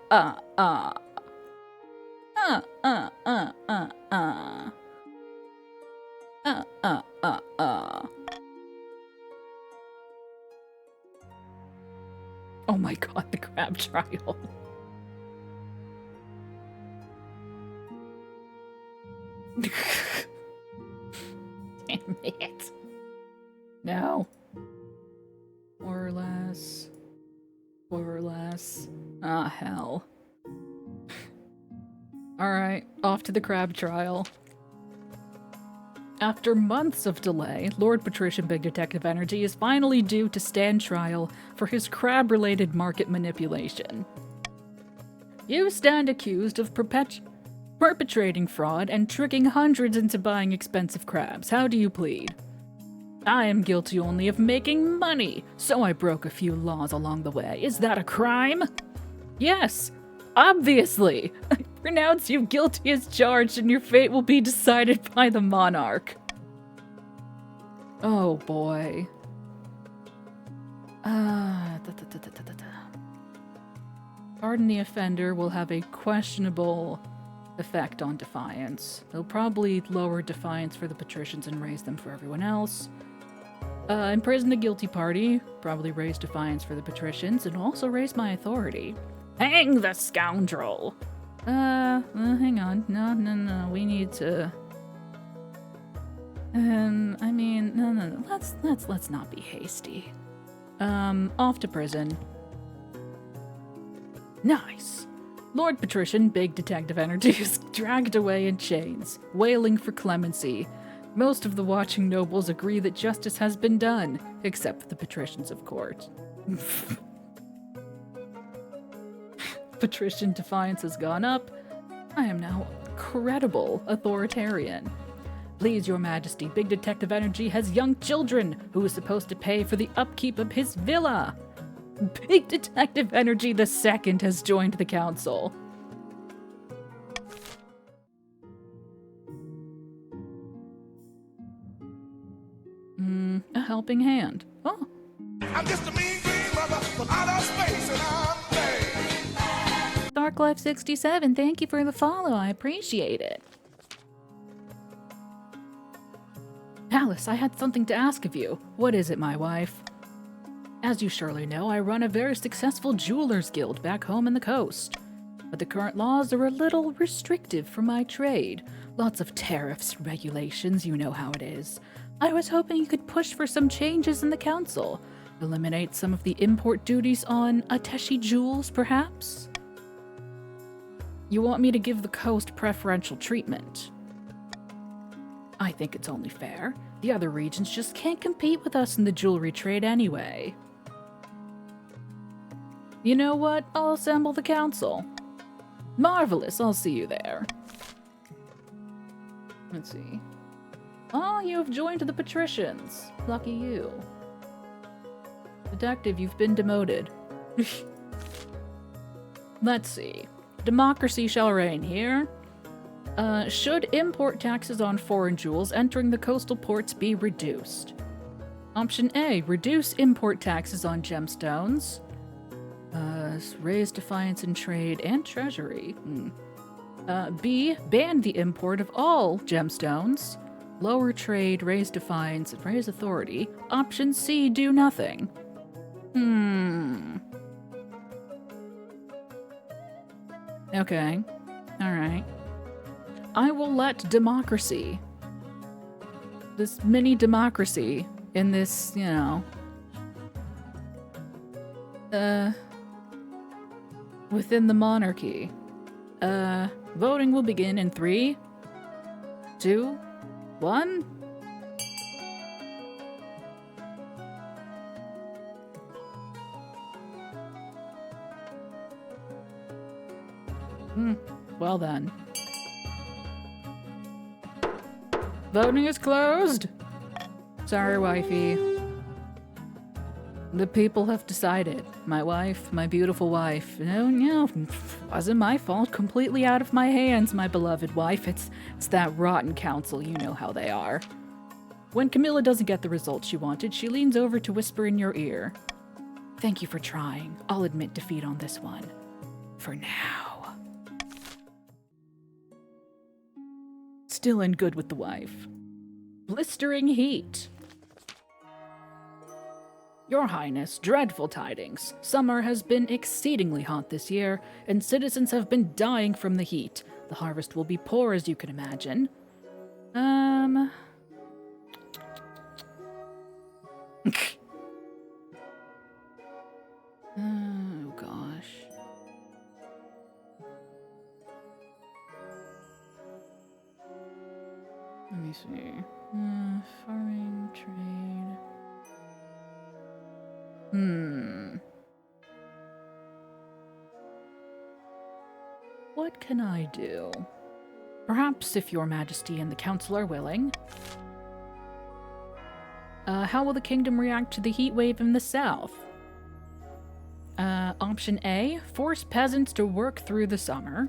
my god, the crab trial. Damn it. No. Or less. Or less. Ah, hell. Alright, off to the crab trial. After months of delay, Lord Patrician Big Detective Energy is finally due to stand trial for his crab-related market manipulation. You stand accused of perpetrating fraud and tricking hundreds into buying expensive crabs. How do you plead? I am guilty only of making money, so I broke a few laws along the way. Is that a crime? Yes, obviously. I pronounce you guilty as charged and your fate will be decided by the monarch. Oh boy. Pardon the offender will have a questionable effect on defiance. They'll probably lower defiance for the patricians and raise them for everyone else. Imprison the guilty party, probably raise defiance for the patricians, and also raise my authority. Hang the scoundrel! Hang on. No, we need to... I mean, no. Let's not be hasty. Off to prison. Nice. Lord Patrician, Big Detective Energy, is dragged away in chains, wailing for clemency. Most of the watching nobles agree that justice has been done, except for the patricians of court. Patrician defiance has gone up. I am now credible authoritarian. Please, Your Majesty, Big Detective Energy has young children who is supposed to pay for the upkeep of his villa. Big Detective Energy II has joined the council. A helping hand. Oh. I'm just a mean green brother from outer space and I'm paid. Darklife67, thank you for the follow. I appreciate it. Alice, I had something to ask of you. What is it, my wife? As you surely know, I run a very successful jewelers guild back home in the coast. But the current laws are a little restrictive for my trade. Lots of tariffs, regulations, you know how it is. I was hoping you could push for some changes in the council. Eliminate some of the import duties on Ateshi jewels, perhaps? You want me to give the coast preferential treatment? I think it's only fair. The other regions just can't compete with us in the jewelry trade anyway. You know what? I'll assemble the council. Marvelous, I'll see you there. Let's see. Oh, you have joined the patricians. Lucky you. Detective, you've been demoted. Let's see. Democracy shall reign here. Should import taxes on foreign jewels entering the coastal ports be reduced? Option A, reduce import taxes on gemstones. Raise defiance in trade and treasury. B, ban the import of all gemstones. Lower trade, raise defiance, and raise authority. Option C, do nothing. Okay. Alright. I will let democracy, this mini democracy in this, you know, within the monarchy. Voting will begin in 3, 2, 1. Well then. Voting is closed! Sorry, wifey. The people have decided. My wife, my beautiful wife. No, wasn't my fault. Completely out of my hands, my beloved wife. It's that rotten council. You know how they are. When Camilla doesn't get the result she wanted, she leans over to whisper in your ear. Thank you for trying. I'll admit defeat on this one. For now. Still in good with the wife. Blistering heat. Your Highness, dreadful tidings. Summer has been exceedingly hot this year, and citizens have been dying from the heat. The harvest will be poor, as you can imagine. Um. Oh gosh. Let me see. Farming, trade. What can I do? Perhaps, if your majesty and the council are willing. How will the kingdom react to the heat wave in the south? Option A, force peasants to work through the summer,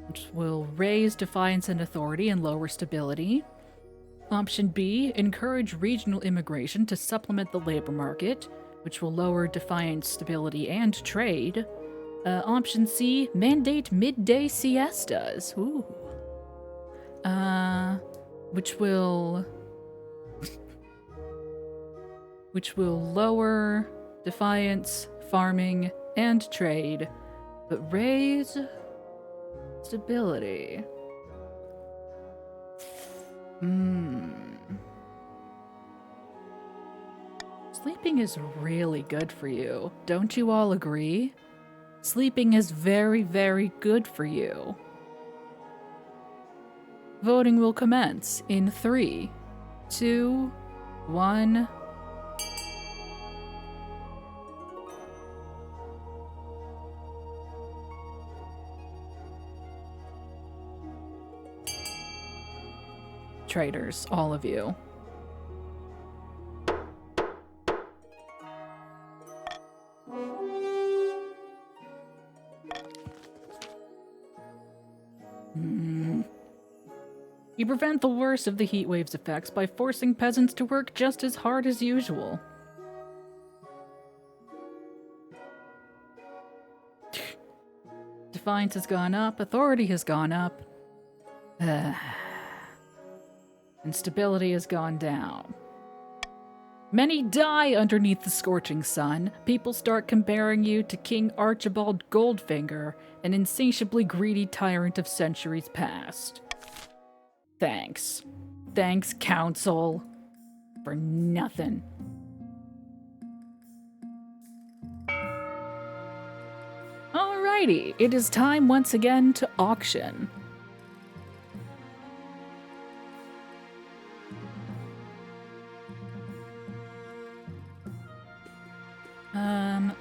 which will raise defiance and authority and lower stability. Option B, encourage regional immigration to supplement the labor market, which will lower defiance, stability, and trade. Option C, mandate midday siestas. Ooh. Which will lower defiance, farming, and trade, but raise stability. Sleeping is really good for you. Don't you all agree? Sleeping is very, very good for you. Voting will commence in 3, 2, 1. Traitors, all of you. You prevent the worst of the heat wave's effects by forcing peasants to work just as hard as usual. Defiance has gone up, authority has gone up, and stability has gone down. Many die underneath the scorching sun. People start comparing you to King Archibald Goldfinger, an insatiably greedy tyrant of centuries past. Thanks. Thanks, Council. For nothing. Alrighty, it is time once again to auction.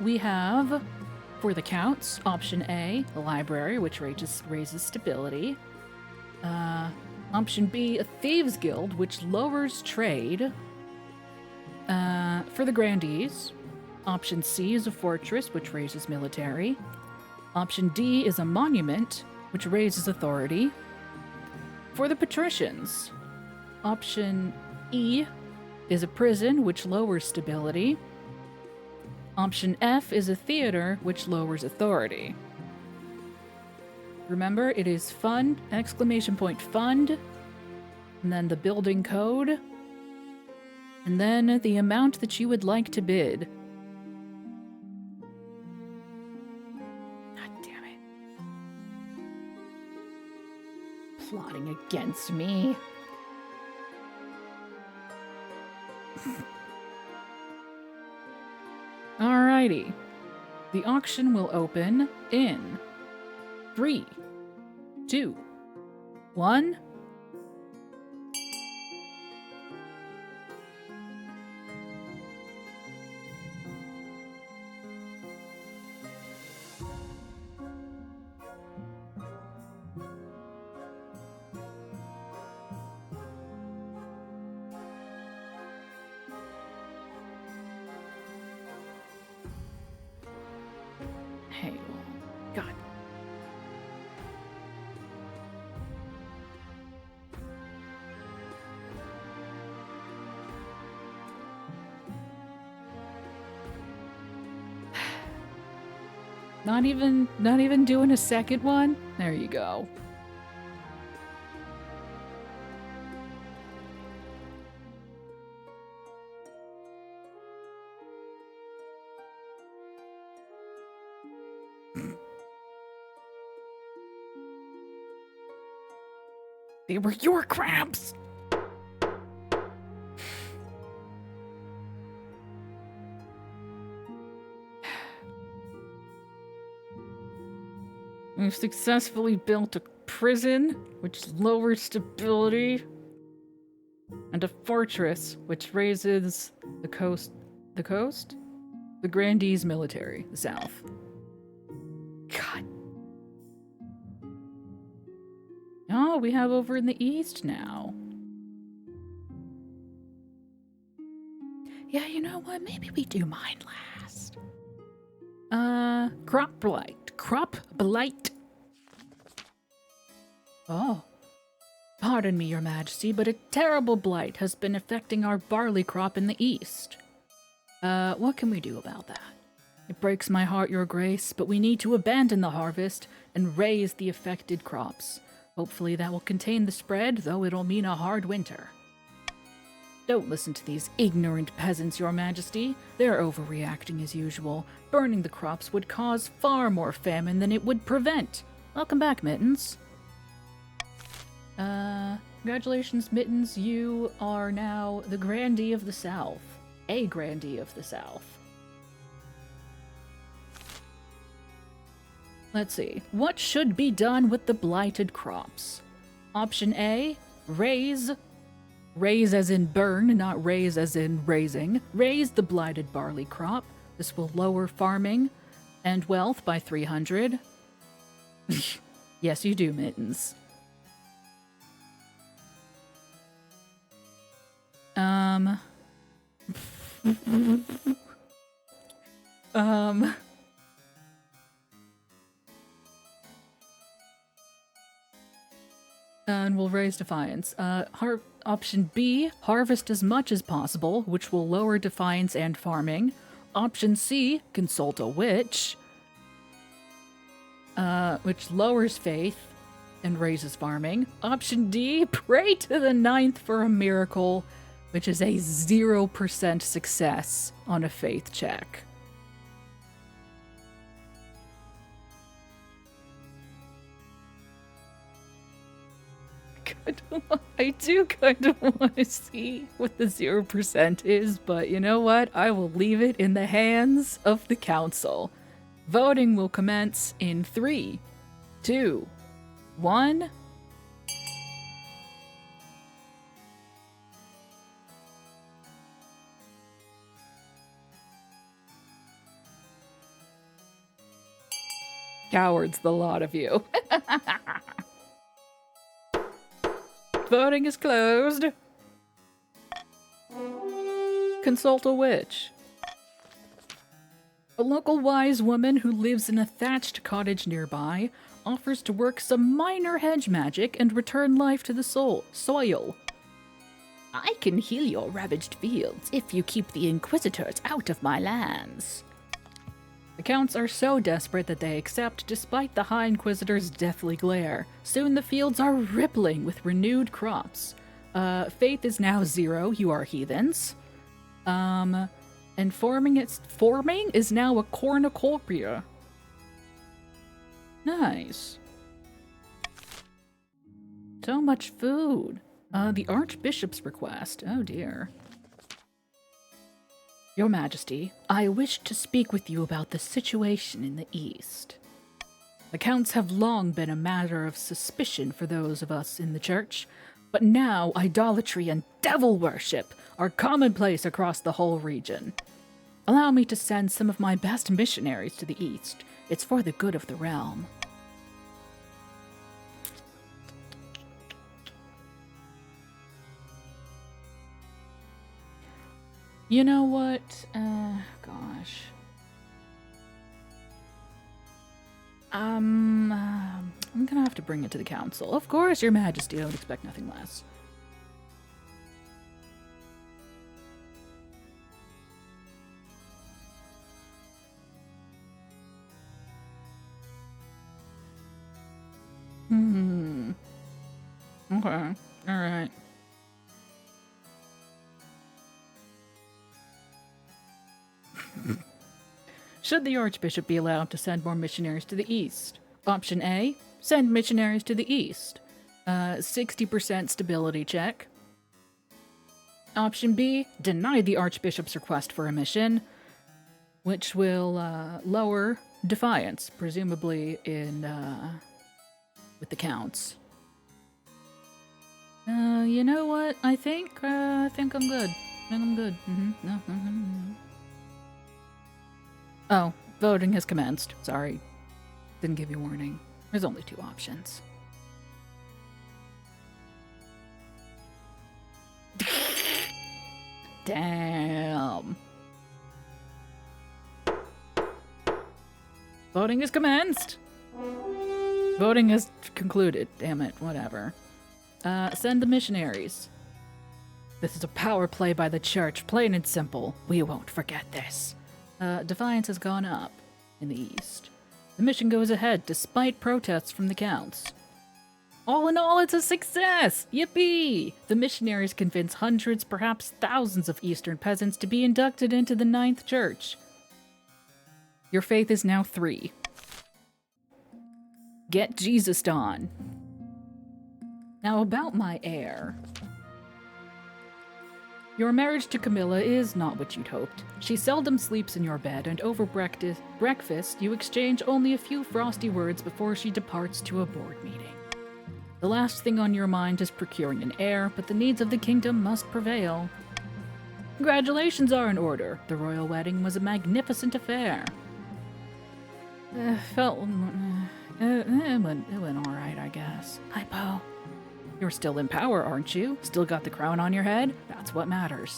We have, for the counts, option A, the library, which raises stability. Option B, a thieves guild, which lowers trade. For the grandees, option C is a fortress, which raises military. Option D is a monument, which raises authority. For the patricians, option E is a prison, which lowers stability. Option F is a theater, which lowers authority. Remember, it is fund, fund, and then the building code, and then the amount that you would like to bid. God damn it. Plotting against me. Alrighty. The auction will open in 3, 2, 1. Hey, God. Not even doing a second one? There you go. They were your crabs! We've successfully built a prison, which lowers stability, and a fortress, which raises the coast? The Grandee's military, the South. God. Oh, we have over in the East now. Yeah, you know what? Maybe we do mine last. Crop blight. Crop blight. Oh. Pardon me, Your Majesty, but a terrible blight has been affecting our barley crop in the east. What can we do about that? It breaks my heart, Your Grace, but we need to abandon the harvest and raise the affected crops. Hopefully that will contain the spread, though it'll mean a hard winter. Don't listen to these ignorant peasants, Your Majesty. They're overreacting as usual. Burning the crops would cause far more famine than it would prevent. Welcome back, Mittens. Congratulations, Mittens. You are now the Grandee of the South. A Grandee of the South. Let's see. What should be done with the blighted crops? Option A, raise. Raise as in burn, not raise as in raising. Raise the blighted barley crop. This will lower farming and wealth by 300. Yes, you do, Mittens. And we'll raise defiance. Option B, harvest as much as possible, which will lower defiance and farming. Option C, consult a witch, which lowers faith and raises farming. Option D, pray to the ninth for a miracle, which is a 0% success on a faith check. I do kind of want to see what the 0% is, but you know what? I will leave it in the hands of the council. Voting will commence in 3, 2, 1. Cowards, the lot of you. Voting is closed. Consult a witch. A local wise woman who lives in a thatched cottage nearby offers to work some minor hedge magic and return life to the soil. I can heal your ravaged fields if you keep the Inquisitors out of my lands. The Counts are so desperate that they accept despite the High Inquisitor's deathly glare. Soon the fields are rippling with renewed crops. Faith is now 0, you are heathens. And forming is now a cornucopia. Nice. So much food. The Archbishop's request. Oh dear. Your Majesty, I wish to speak with you about the situation in the East. The Counts have long been a matter of suspicion for those of us in the Church, but now idolatry and devil worship are commonplace across the whole region. Allow me to send some of my best missionaries to the East. It's for the good of the realm. You know what? Gosh. I'm gonna have to bring it to the council. Of course, Your Majesty, I would expect nothing less. Okay. Alright. Should the Archbishop be allowed to send more missionaries to the East? Option A, send missionaries to the East. 60% stability check. Option B, deny the Archbishop's request for a mission, which will lower defiance, presumably in with the counts. You know what? I think I'm good. I think I'm good. Oh, voting has commenced. Sorry. Didn't give you warning. There's only 2 options. Damn. Voting has commenced. Voting has concluded. Damn it, whatever. Send the missionaries. This is a power play by the church, plain and simple. We won't forget this. Defiance has gone up in the east. The mission goes ahead despite protests from the counts. All in all, it's a success! Yippee! The missionaries convince hundreds, perhaps thousands of Eastern peasants to be inducted into the 9th Church. Your faith is now 3. Get Jesus on. Now about my heir. Your marriage to Camilla is not what you'd hoped. She seldom sleeps in your bed, and over breakfast you exchange only a few frosty words before she departs to a board meeting. The last thing on your mind is procuring an heir, but the needs of the kingdom must prevail. Congratulations are in order. The royal wedding was a magnificent affair. It went alright, I guess. Hi, Poe. You're still in power, aren't you? Still got the crown on your head? That's what matters.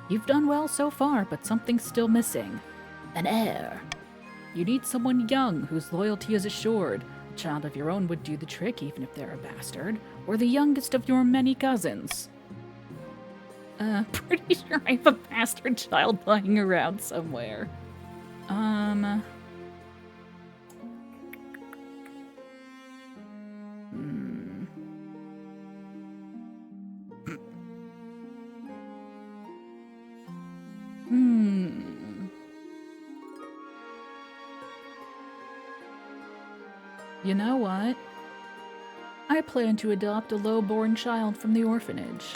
You've done well so far, but something's still missing. An heir. You need someone young, whose loyalty is assured. A child of your own would do the trick, even if they're a bastard. Or the youngest of your many cousins. Pretty sure I have a bastard child lying around somewhere. You know what? I plan to adopt a low-born child from the orphanage.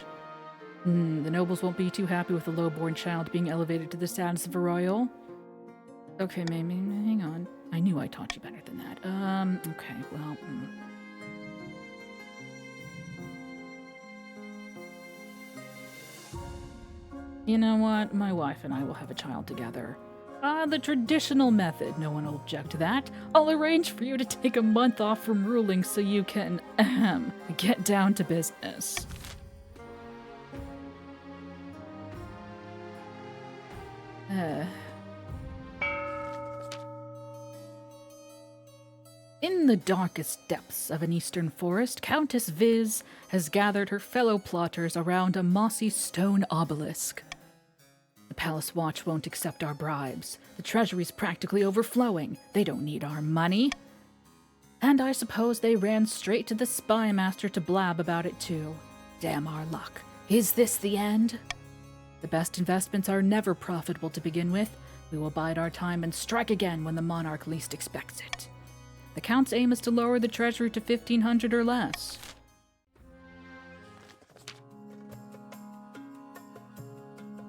The nobles won't be too happy with a low-born child being elevated to the status of a royal. Okay, maybe, hang on. I knew I taught you better than that. Okay, well... You know what? My wife and I will have a child together. The traditional method. No one will object to that. I'll arrange for you to take a month off from ruling so you can, get down to business. In the darkest depths of an eastern forest, Countess Viz has gathered her fellow plotters around a mossy stone obelisk. The Palace Watch won't accept our bribes. The treasury's practically overflowing. They don't need our money. And I suppose they ran straight to the spy master to blab about it too. Damn our luck. Is this the end? The best investments are never profitable to begin with. We will bide our time and strike again when the monarch least expects it. The Count's aim is to lower the treasury to 1,500 or less.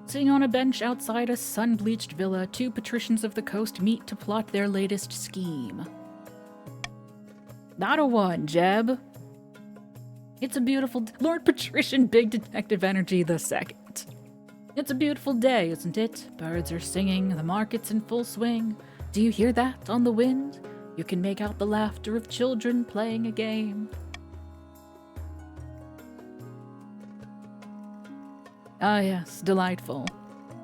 Sitting on a bench outside a sun-bleached villa, 2 patricians of the coast meet to plot their latest scheme. Not a one, Jeb. It's a beautiful... Lord Patrician Big Detective Energy the Second. It's a beautiful day, isn't it? Birds are singing, the market's in full swing. Do you hear that on the wind? You can make out the laughter of children playing a game. Ah yes, delightful.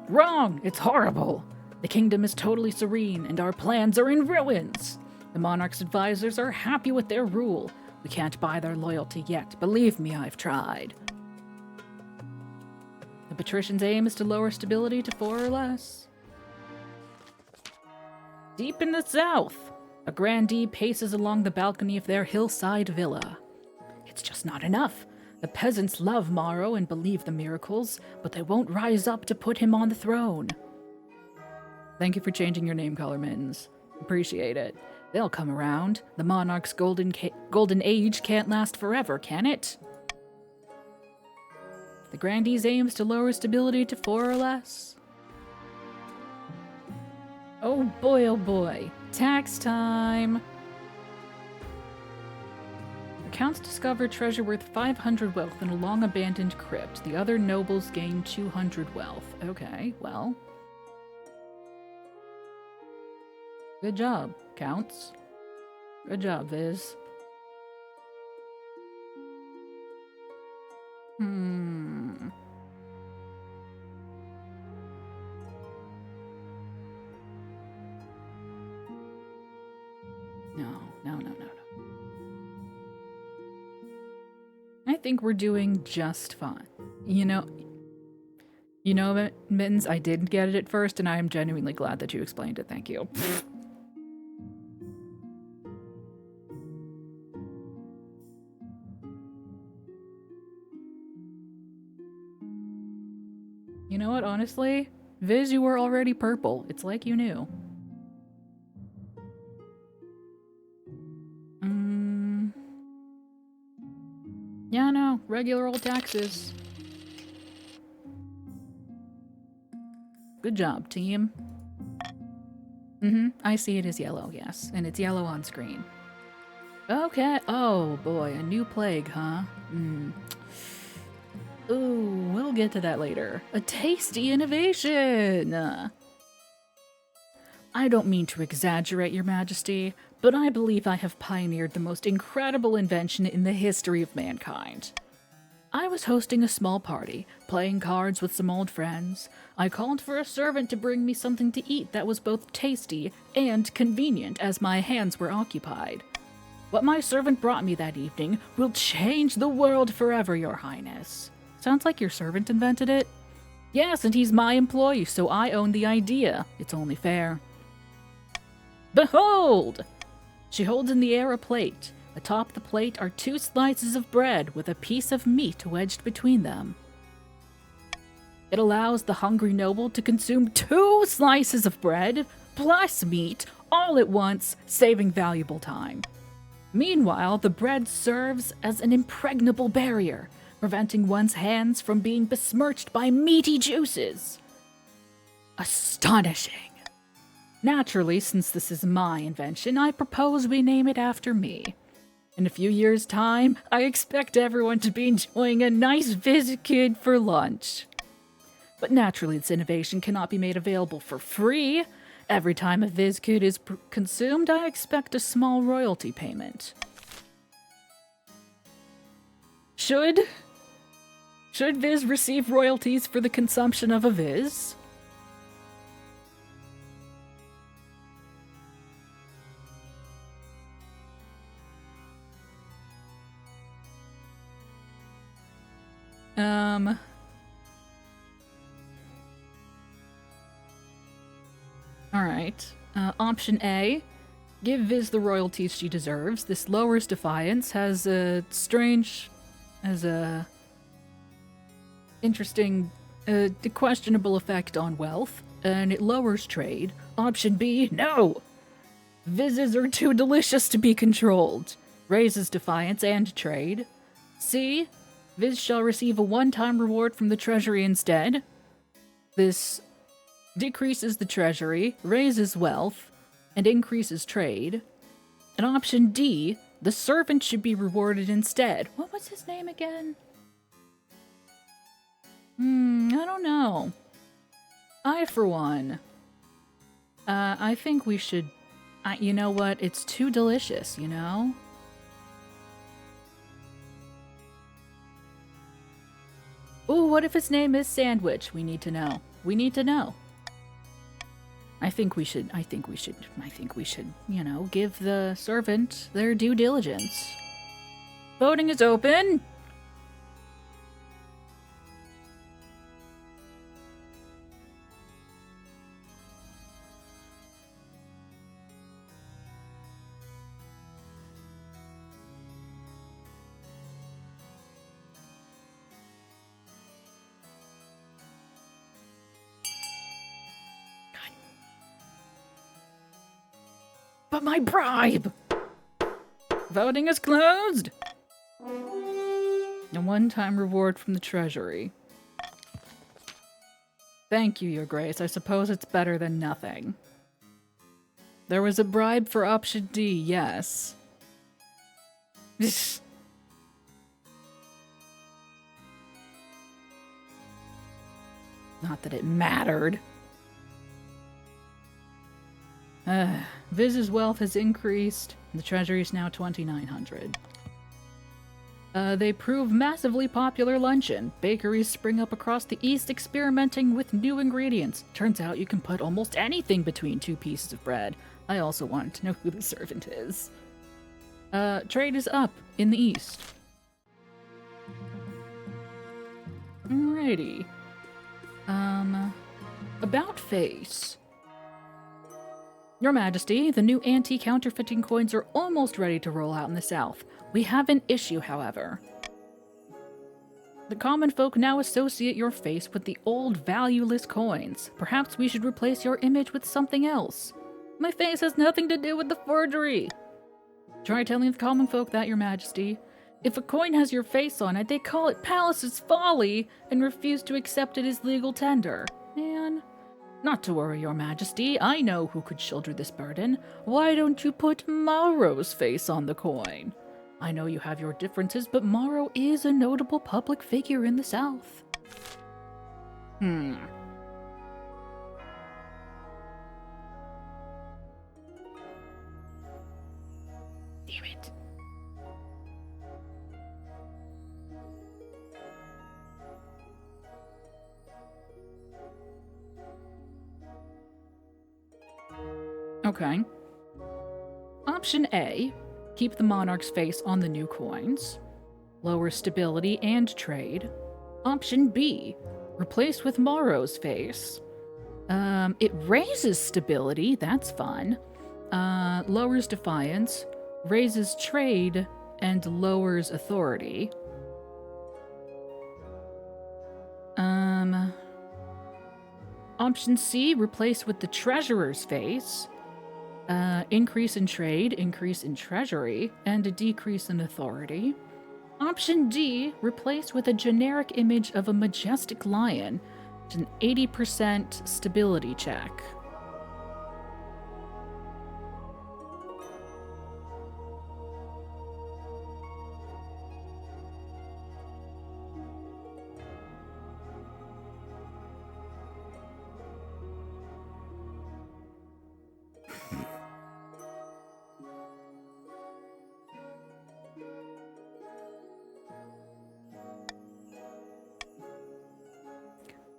Wrong! It's horrible! The kingdom is totally serene, and our plans are in ruins! The monarch's advisors are happy with their rule. We can't buy their loyalty yet. Believe me, I've tried. The patrician's aim is to lower stability to 4 or less. Deep in the south, a grandee paces along the balcony of their hillside villa. It's just not enough. The peasants love Morrow and believe the miracles, but they won't rise up to put him on the throne. Thank you for changing your name color, Mittens. Appreciate it. They'll come around. The monarch's golden age can't last forever, can it? The Grandees aims to lower stability to 4 or less. Oh boy, tax time! The Counts discover treasure worth 500 wealth in a long-abandoned crypt. The other nobles gain 200 wealth. Okay, well. Good job, Counts. Good job, Viz. No. I think we're doing just fine. You know, Mittens, I didn't get it at first, and I am genuinely glad that you explained it. Thank you. You know what, honestly? Viz, you were already purple. It's like you knew. Yeah, no. Regular old taxes. Good job, team. I see it as yellow, yes. And it's yellow on screen. Okay. Oh, boy. A new plague, huh? Ooh, we'll get to that later. A tasty innovation! I don't mean to exaggerate, Your Majesty, but I believe I have pioneered the most incredible invention in the history of mankind. I was hosting a small party, playing cards with some old friends. I called for a servant to bring me something to eat that was both tasty and convenient as my hands were occupied. What my servant brought me that evening will change the world forever, Your Highness. Sounds like your servant invented it. Yes, and he's my employee, so I own the idea. It's only fair. Behold! She holds in the air a plate. Atop the plate are 2 slices of bread with a piece of meat wedged between them. It allows the hungry noble to consume 2 slices of bread plus meat all at once, saving valuable time. Meanwhile, the bread serves as an impregnable barrier, preventing one's hands from being besmirched by meaty juices. Astonishing. Naturally, since this is my invention, I propose we name it after me. In a few years' time, I expect everyone to be enjoying a nice Viz Kid for lunch. But naturally, this innovation cannot be made available for free. Every time a Viz Kid is consumed, I expect a small royalty payment. Should Viz receive royalties for the consumption of a Viz? Alright. Option A. Give Viz the royalties she deserves. This lowers defiance, has a interesting, questionable effect on wealth, and it lowers trade. Option B. No! Vizes are too delicious to be controlled. Raises defiance and trade. C. Viz shall receive a one-time reward from the treasury instead. This decreases the treasury, raises wealth, and increases trade. And option D, the servant should be rewarded instead. What was his name again? I don't know. I, for one, I think we should... you know what? It's too delicious, you know? Ooh, what if his name is Sandwich? We need to know. We need to know. I think we should, you know, give the servant their due diligence. Voting is open! But my bribe! Voting is closed! A one-time reward from the treasury. Thank you, Your Grace. I suppose it's better than nothing. There was a bribe for option D, yes. Not that it mattered. Viz's wealth has increased. The treasury is now 2,900. They prove massively popular luncheon. Bakeries spring up across the east experimenting with new ingredients. Turns out you can put almost anything between two pieces of bread. I also want to know who the servant is. Trade is up in the east. Alrighty. About face. Your Majesty, the new anti-counterfeiting coins are almost ready to roll out in the south. We have an issue, however. The common folk now associate your face with the old, valueless coins. Perhaps we should replace your image with something else. My face has nothing to do with the forgery. Try telling the common folk that, Your Majesty. If a coin has your face on it, they call it Palace's folly and refuse to accept it as legal tender. Man. Not to worry, Your Majesty. I know who could shoulder this burden. Why don't you put Mauro's face on the coin? I know you have your differences, but Mauro is a notable public figure in the South. Damn it. Okay. Option A, keep the monarch's face on the new coins. Lower stability and trade. Option B, replace with Mauro's face. It raises stability, that's fun. Lowers defiance, raises trade, and lowers authority. Option C, replace with the treasurer's face. Increase in trade, increase in treasury, and a decrease in authority. Option D, replace with a generic image of a majestic lion. It's an 80% stability check.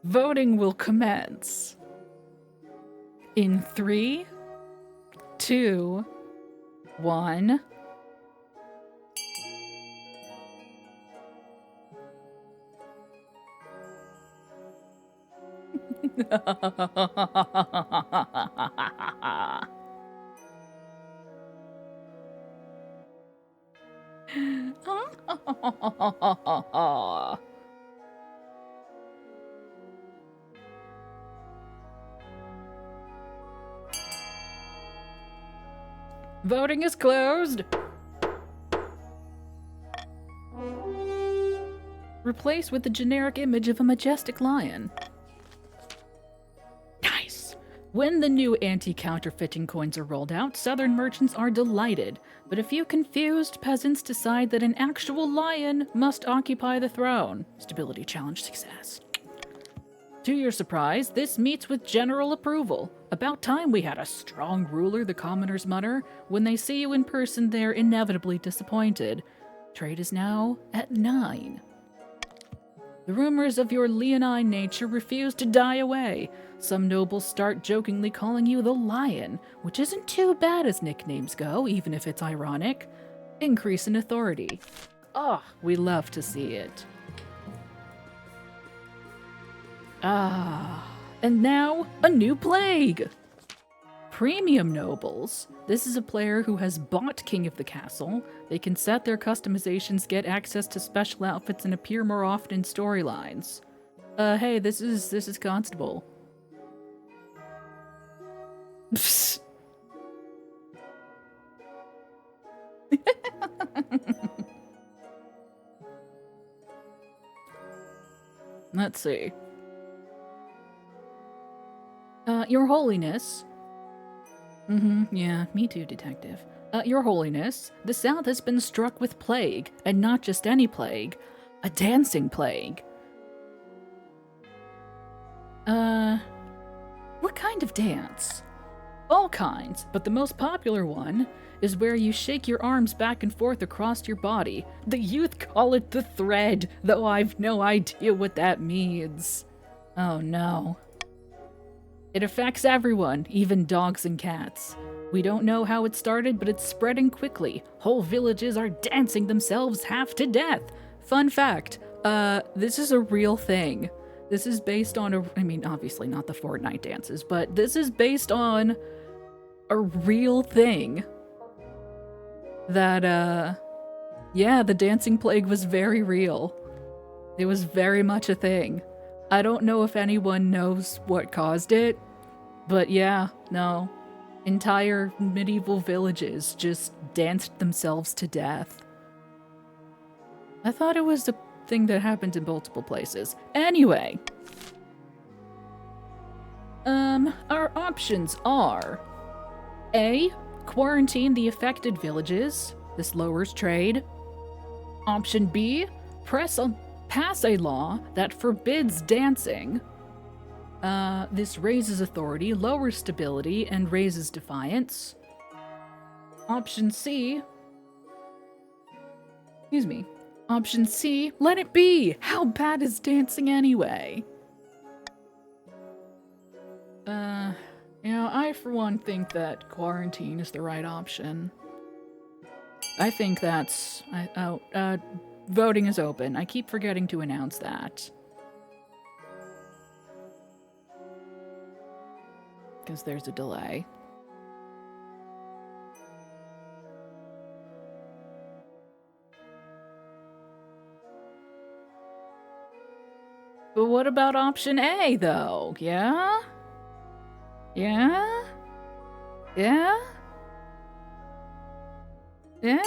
Voting will commence in 3, 2, 1. Voting is closed. Replace with the generic image of a majestic lion. Nice! When the new anti-counterfeiting coins are rolled out, southern merchants are delighted, but a few confused peasants decide that an actual lion must occupy the throne. Stability challenge success. To your surprise, this meets with general approval. About time we had a strong ruler, the commoners mutter. When they see you in person, they're inevitably disappointed. Trade is now at 9. The rumors of your leonine nature refuse to die away. Some nobles start jokingly calling you the Lion, which isn't too bad as nicknames go, even if it's ironic. Increase in authority. Ah, we love to see it. And now, a new plague! Premium nobles. This is a player who has bought King of the Castle. They can set their customizations, get access to special outfits, and appear more often in storylines. Hey, this is Constable. Psst. Let's see. Your Holiness. Yeah, me too, Detective. Your Holiness, the South has been struck with plague, and not just any plague, a dancing plague. What kind of dance? All kinds, but the most popular one is where you shake your arms back and forth across your body. The youth call it the thread, though I've no idea what that means. Oh no. It affects everyone, even dogs and cats. We don't know how it started, but it's spreading quickly. Whole villages are dancing themselves half to death. Fun fact, this is a real thing. This is based on I mean, obviously not the Fortnite dances, but this is based on a real thing. That, yeah, the dancing plague was very real. It was very much a thing. I don't know if anyone knows what caused it, but yeah, no. Entire medieval villages just danced themselves to death. I thought it was a thing that happened in multiple places. Anyway. Our options are A. Quarantine the affected villages. This lowers trade. Option B. Pass a law that forbids dancing. This raises authority, lowers stability, and raises defiance. Option C. Excuse me. Option C. Let it be! How bad is dancing anyway? You know, I for one think that quarantine is the right option. I think that's... voting is open. I keep forgetting to announce that. Because there's a delay. But what about option A, though? Yeah? Yeah? Yeah? Yeah?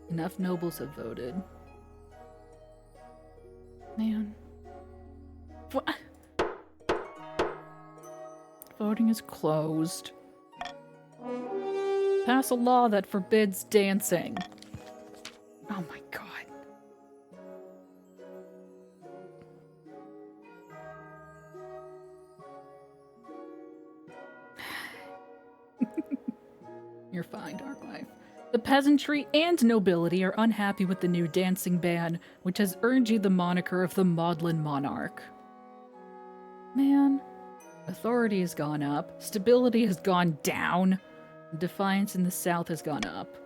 Enough nobles have voted. Man. What? Voting is closed. Pass a law that forbids dancing. Oh my god. You're fine, Dark Life. The peasantry and nobility are unhappy with the new dancing ban, which has earned you the moniker of the Maudlin Monarch. Man, authority has gone up, stability has gone down, defiance in the south has gone up.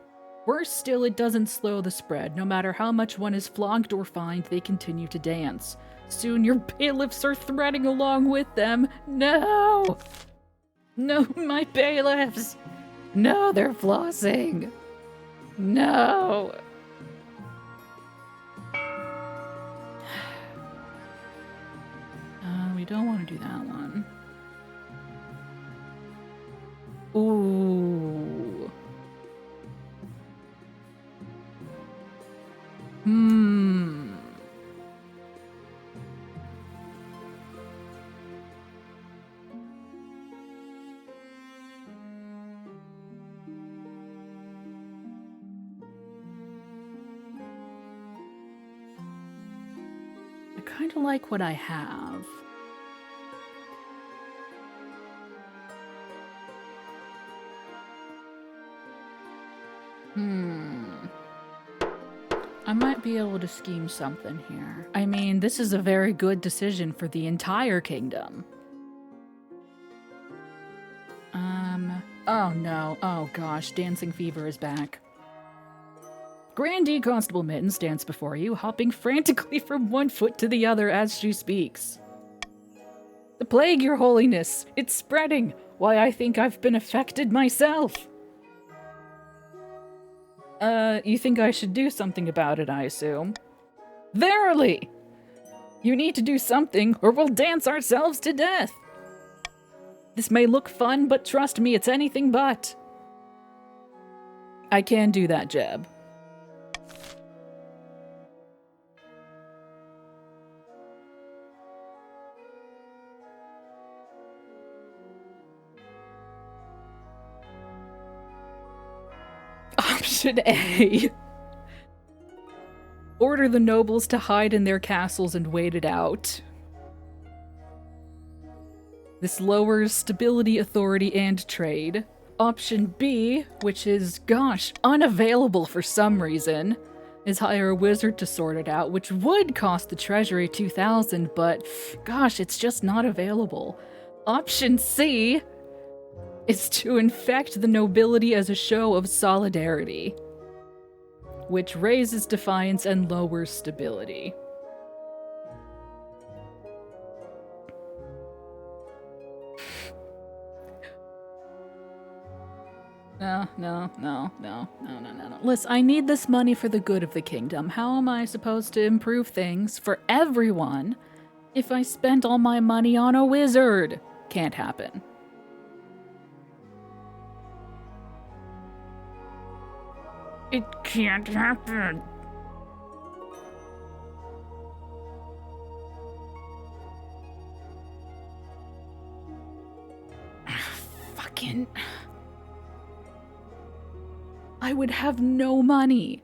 Worse still, it doesn't slow the spread. No matter how much one is flogged or fined, they continue to dance. Soon your bailiffs are threading along with them. No! No, my bailiffs! No, they're flossing! No! We don't want to do that one. Ooh. I kind of like what I have. I might be able to scheme something here. I mean, this is a very good decision for the entire kingdom. Oh no. Oh gosh, dancing fever is back. Grandee Constable Mitten stands before you, hopping frantically from one foot to the other as she speaks. The plague, Your Holiness! It's spreading! Why, I think I've been affected myself! You think I should do something about it, I assume? Verily! You need to do something, or we'll dance ourselves to death! This may look fun, but trust me, it's anything but. I can do that, Jeb. Option A. Order the nobles to hide in their castles and wait it out. This lowers stability, authority, and trade. Option B, which is, gosh, unavailable for some reason, is hire a wizard to sort it out, which would cost the treasury 2,000, but gosh, it's just not available. Option C is to infect the nobility as a show of solidarity, which raises defiance and lowers stability. No. Listen, I need this money for the good of the kingdom. How am I supposed to improve things for everyone if I spend all my money on a wizard? Can't happen. It can't happen. Fucking... I would have no money.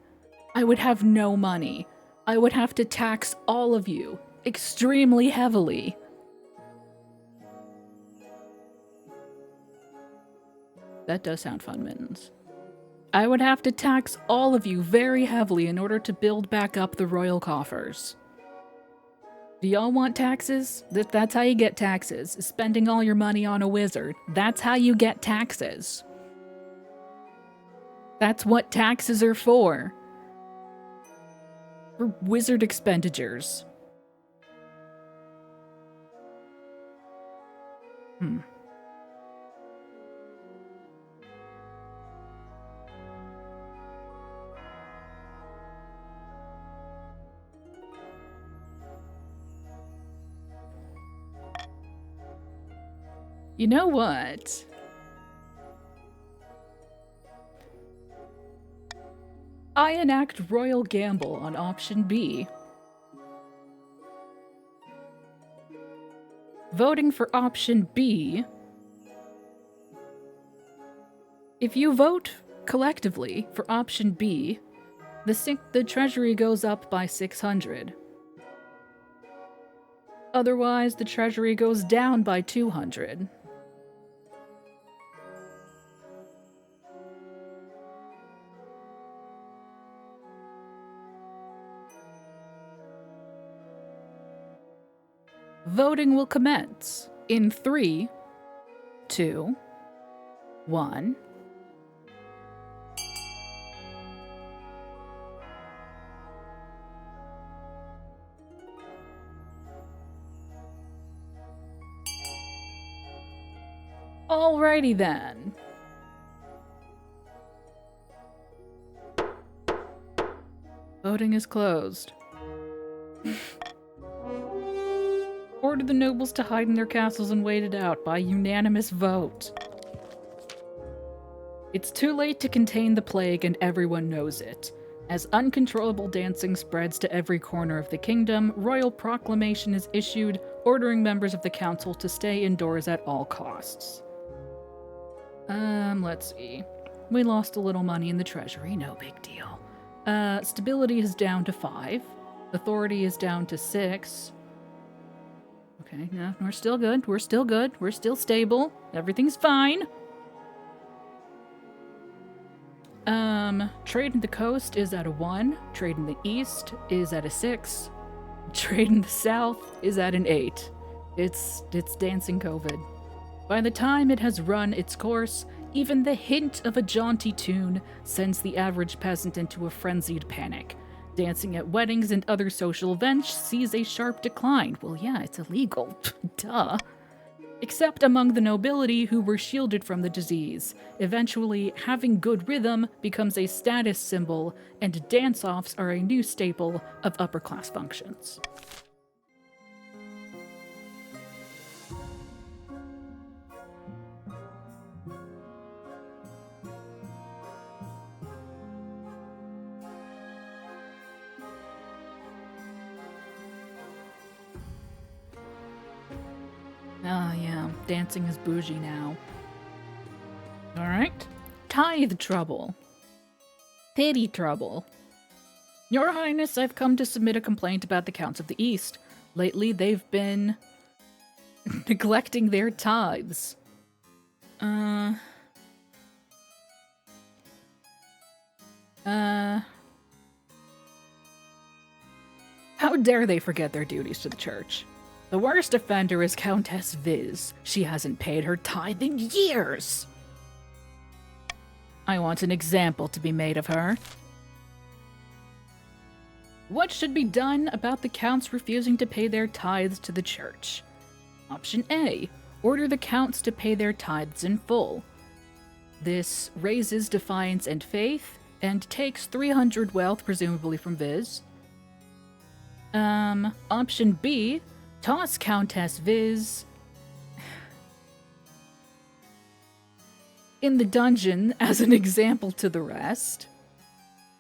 I would have to tax all of you extremely heavily. That does sound fun, Mittens. I would have to tax all of you very heavily in order to build back up the royal coffers. Do y'all want taxes? That's how you get taxes. Spending all your money on a wizard. That's how you get taxes. That's what taxes are for. For wizard expenditures. You know what? I enact Royal Gamble on option B. Voting for option B. If you vote collectively for option B, the treasury goes up by 600. Otherwise, the treasury goes down by 200. Voting will commence in 3, 2, 1. Alrighty then. Voting is closed. Order the nobles to hide in their castles and wait it out by unanimous vote. It's too late to contain the plague and everyone knows it. As uncontrollable dancing spreads to every corner of the kingdom, royal proclamation is issued ordering members of the council to stay indoors at all costs. Let's see. We lost a little money in the treasury, no big deal. Stability is down to 5. Authority is down to 6. Okay, no, we're still good. We're still stable. Everything's fine. Trade in the coast is at a 1. Trade in the east is at a 6. Trade in the south is at an 8. It's dancing COVID. By the time it has run its course, even the hint of a jaunty tune sends the average peasant into a frenzied panic. Dancing at weddings and other social events sees a sharp decline. Well, yeah, it's illegal. Duh. Except among the nobility who were shielded from the disease. Eventually, having good rhythm becomes a status symbol, and dance-offs are a new staple of upper-class functions. dancing as bougie now. Alright. Tithe trouble. Pity trouble. Your Highness, I've come to submit a complaint about the Counts of the East. Lately, they've been neglecting their tithes. How dare they forget their duties to the church? The worst offender is Countess Viz. She hasn't paid her tithe in years. I want an example to be made of her. What should be done about the counts refusing to pay their tithes to the church? Option A. Order the counts to pay their tithes in full. This raises defiance and faith, and takes 300 wealth, presumably from Viz. Option B. Toss Countess Viz in the dungeon as an example to the rest.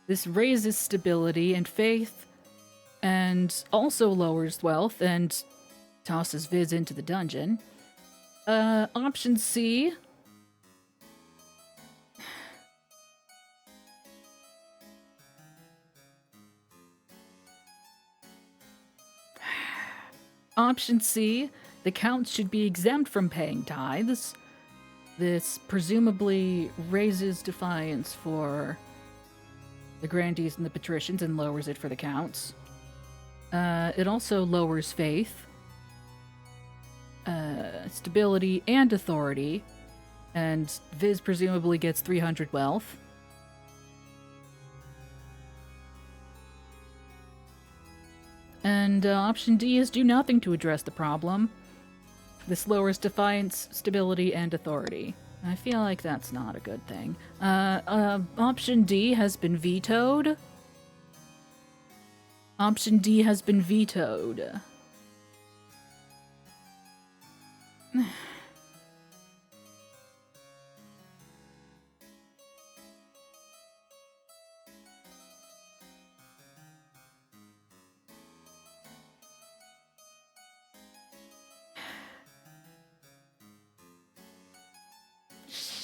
This raises stability and faith, and also lowers wealth, and tosses Viz into the dungeon. Option C. Option C. The counts should be exempt from paying tithes. This presumably raises defiance for the grandees and the patricians and lowers it for the counts. It also lowers faith, stability, and authority, and Viz presumably gets 300 wealth. And option D is do nothing to address the problem. This lowers defiance, stability, and authority. I feel like that's not a good thing. Option D has been vetoed. Option D has been vetoed.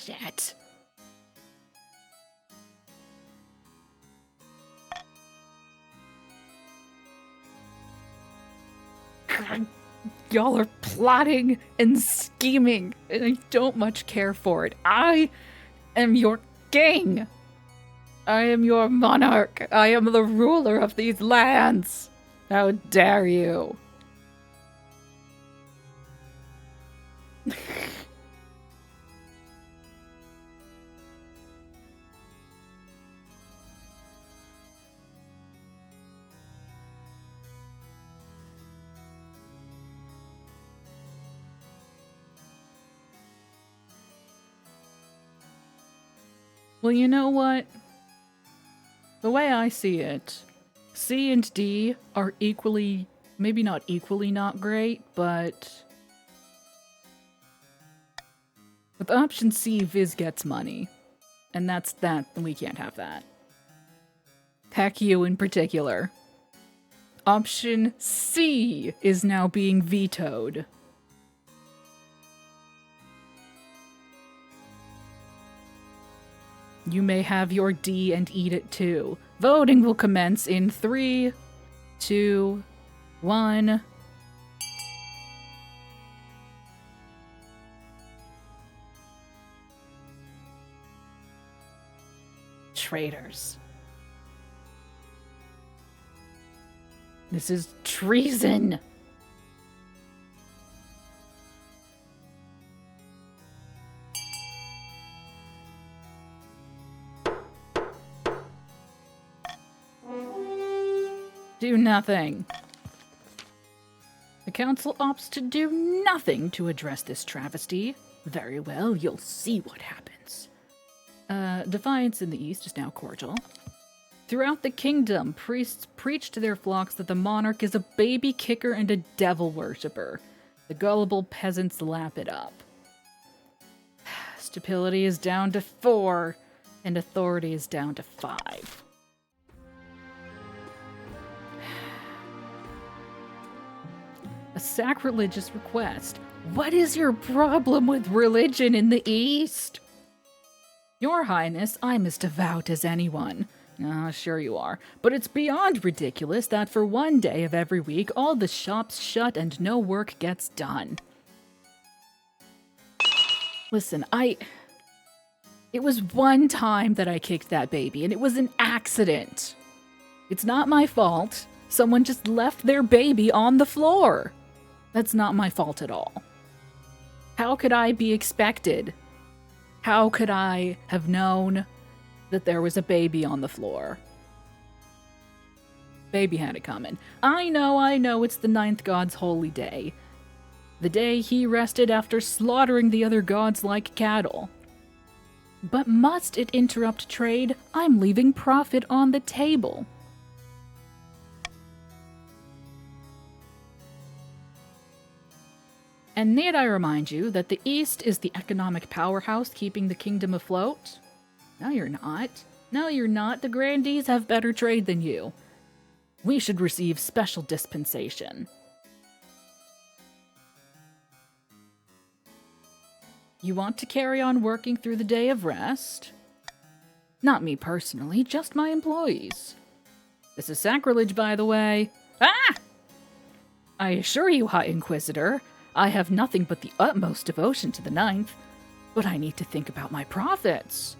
Shit. God, y'all are plotting and scheming, and I don't much care for it. I am your king. I am your monarch. I am the ruler of these lands. How dare you? Well, you know what? The way I see it, C and D are equally, maybe not equally not great, but with option C, Viz gets money. And that's that, and we can't have that. Heck you in particular. Option C is now being vetoed. You may have your D and eat it too. Voting will commence in 3, 2, 1. Traitors. This is treason. Do nothing. The council opts to do nothing to address this travesty. Very well, you'll see what happens. Defiance in the East is now cordial. Throughout the kingdom, priests preach to their flocks that the monarch is a baby kicker and a devil worshipper. The gullible peasants lap it up. Stability is down to 4, and authority is down to 5. A sacrilegious request. What is your problem with religion in the East? Your Highness, I'm as devout as anyone. Sure you are. But it's beyond ridiculous that for one day of every week, all the shops shut and no work gets done. Listen, It was one time that I kicked that baby, and it was an accident. It's not my fault. Someone just left their baby on the floor. That's not my fault at all. How could I be expected? How could I have known that there was a baby on the floor? Baby had it coming. I know, it's the 9th god's holy day. The day he rested after slaughtering the other gods like cattle. But must it interrupt trade? I'm leaving profit on the table. And need I remind you that the East is the economic powerhouse keeping the kingdom afloat? No, you're not. No, you're not. The grandees have better trade than you. We should receive special dispensation. You want to carry on working through the day of rest? Not me personally, just my employees. This is sacrilege, by the way. Ah! I assure you, High Inquisitor, I have nothing but the utmost devotion to the 9th, but I need to think about my profits.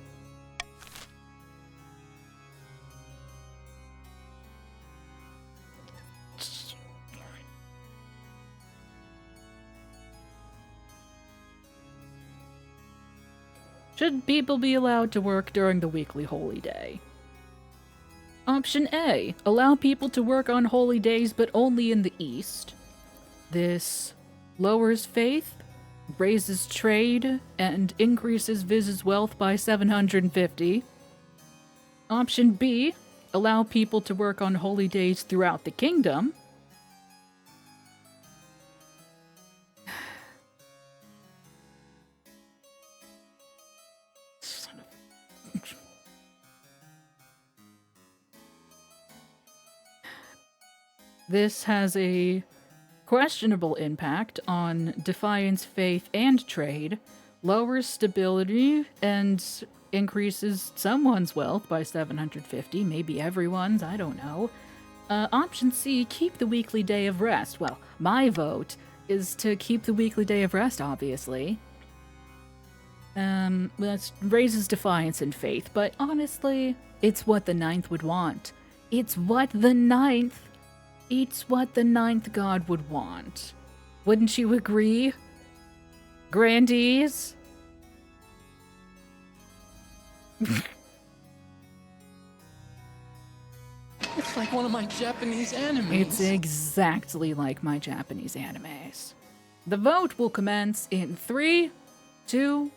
Should people be allowed to work during the weekly holy day? Option A. Allow people to work on holy days, but only in the East. This lowers faith, raises trade, and increases Viz's wealth by 750. Option B. Allow people to work on holy days throughout the kingdom. This has a questionable impact on Defiance, faith, and trade, lowers stability, and increases someone's wealth by 750, maybe everyone's, I don't know. Option C, keep the weekly day of rest. Well, my vote is to keep the weekly day of rest, obviously. That raises Defiance and faith, but honestly, it's what the 9th would want. It's what the 9th god would want. Wouldn't you agree? Grandees? It's like one of my Japanese animes. It's exactly like my Japanese animes. The vote will commence in 3, 2,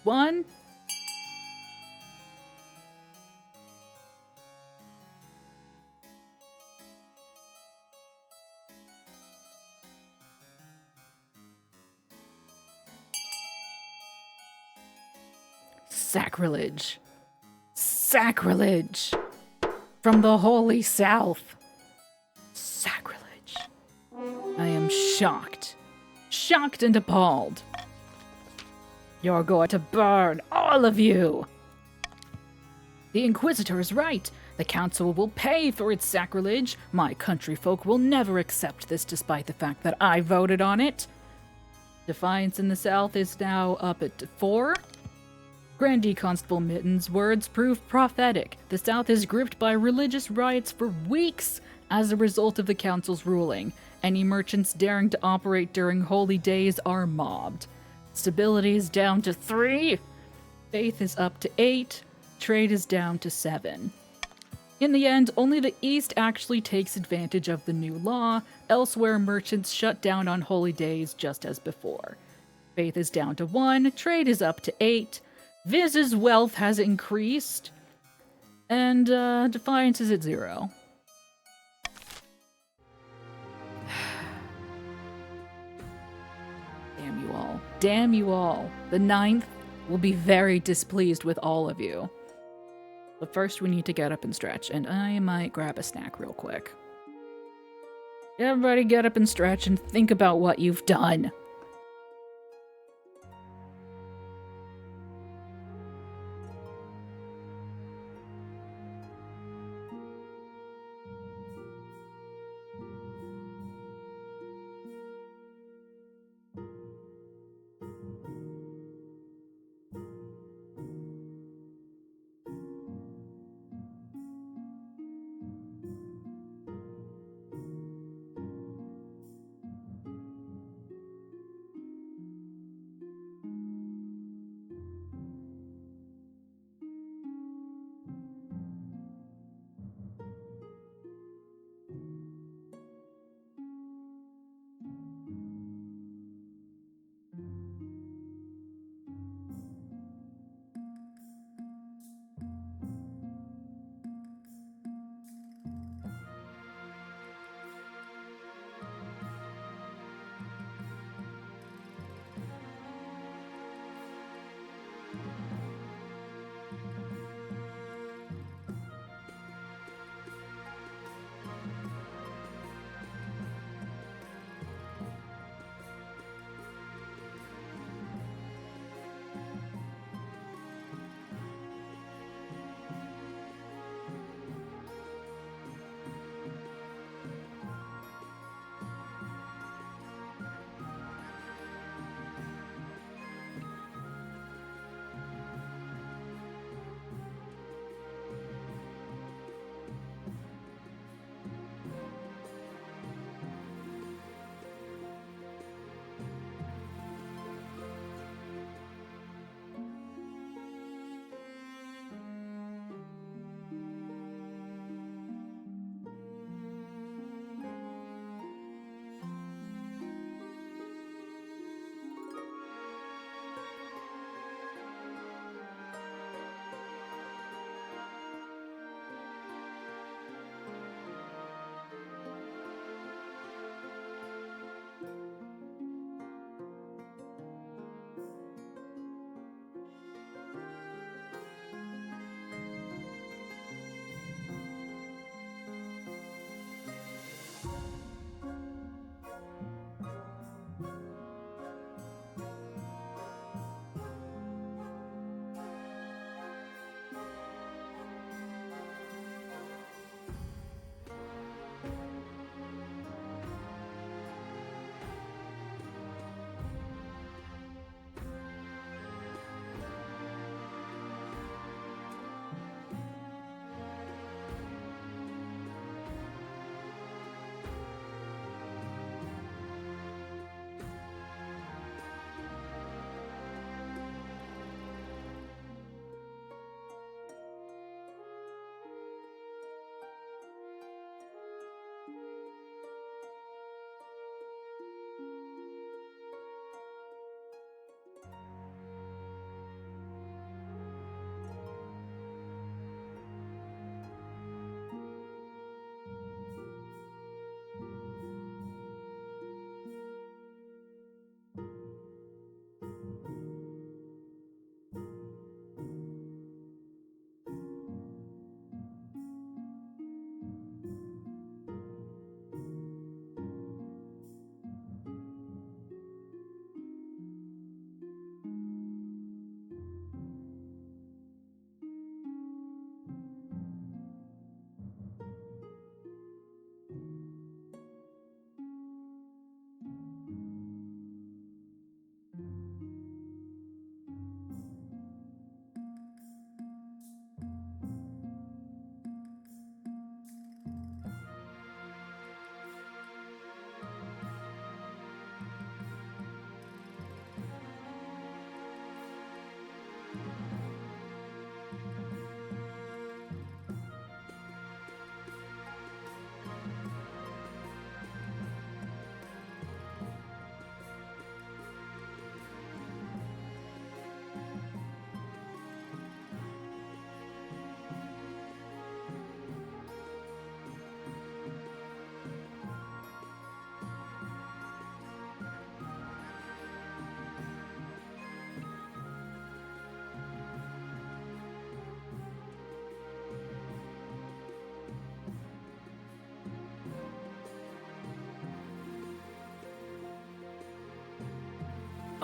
1. Sacrilege. Sacrilege. From the Holy South. Sacrilege. I am shocked. Shocked and appalled. You're going to burn, all of you. The Inquisitor is right. The Council will pay for its sacrilege. My countryfolk will never accept this despite the fact that I voted on it. Defiance in the South is now up at 4. Grandee Constable Mitten's words prove prophetic. The South is gripped by religious riots for weeks as a result of the Council's ruling. Any merchants daring to operate during holy days are mobbed. Stability is down to 3. Faith is up to 8. Trade is down to 7. In the end, only the East actually takes advantage of the new law. Elsewhere, merchants shut down on holy days just as before. Faith is down to 1. Trade is up to 8. Viz's wealth has increased, and Defiance is at 0. Damn you all. Damn you all. The 9th will be very displeased with all of you. But first we need to get up and stretch, and I might grab a snack real quick. Everybody get up and stretch and think about what you've done.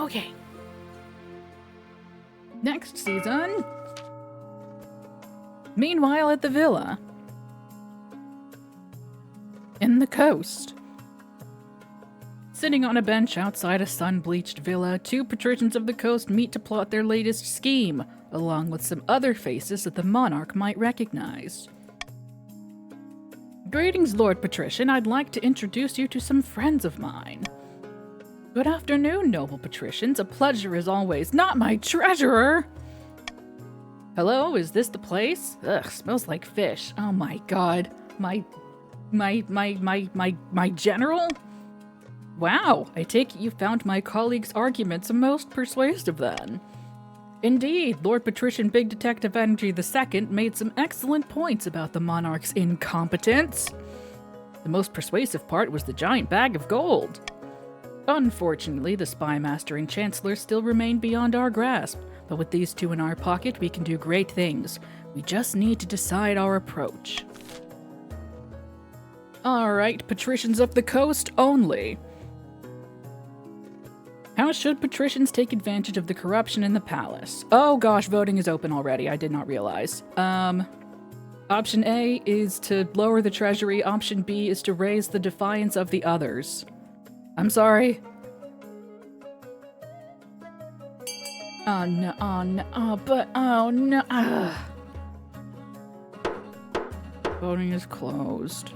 Okay. Next season. Meanwhile, at the villa. In the coast. Sitting on a bench outside a sun-bleached villa, two patricians of the coast meet to plot their latest scheme, along with some other faces that the monarch might recognize. Greetings, Lord Patrician. I'd like to introduce you to some friends of mine. Good afternoon, noble patricians. A pleasure as always. Not my treasurer! Hello, is this the place? Ugh, smells like fish. Oh my god. My general? Wow, I take it you found my colleague's arguments most persuasive then. Indeed, Lord Patrician Big Detective Energy II made some excellent points about the monarch's incompetence. The most persuasive part was the giant bag of gold. Unfortunately, the spymaster and chancellor still remain beyond our grasp, but with these two in our pocket, we can do great things. We just need to decide our approach. Alright, patricians of the coast only. How should patricians take advantage of the corruption in the palace? Oh gosh, voting is open already. I did not realize. Option A is to lower the treasury. Option B is to raise the defiance of the others. I'm sorry. Oh no, oh no, oh no. Voting is closed.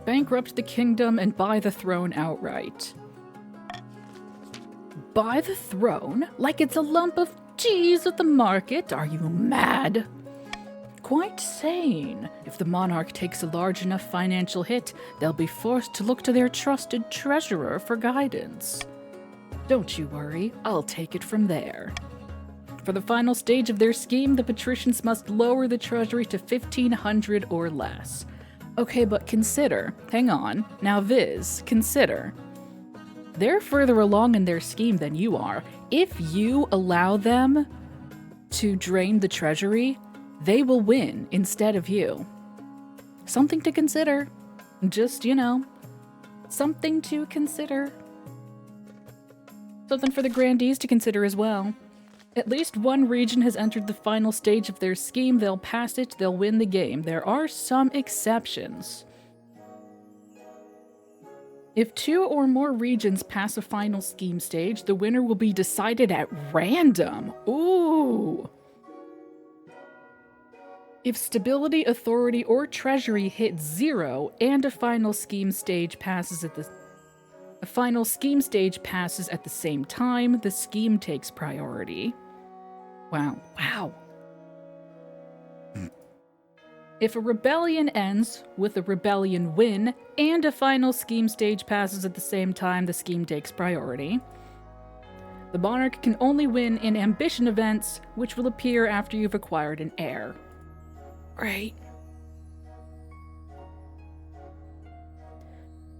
Bankrupt the kingdom and buy the throne outright. Buy the throne? Like it's a lump of cheese at the market? Are you mad? Quite sane. If the monarch takes a large enough financial hit, they'll be forced to look to their trusted treasurer for guidance. Don't you worry, I'll take it from there. For the final stage of their scheme, the patricians must lower the treasury to 1,500 or less. Okay, but consider, hang on, now Viz, consider. They're further along in their scheme than you are. If you allow them to drain the treasury, they will win instead of you. Something to consider. Just, you know, something to consider. Something for the grandees to consider as well. At least one region has entered the final stage of their scheme. They'll pass it, they'll win the game. There are some exceptions. If 2 or more regions pass a final scheme stage, the winner will be decided at random. Ooh! If stability, authority, or treasury hit 0 and a final scheme stage passes at the same time, the scheme takes priority. Wow. If a rebellion ends with a rebellion win and a final scheme stage passes at the same time, the scheme takes priority. The monarch can only win in ambition events, which will appear after you've acquired an heir. Right.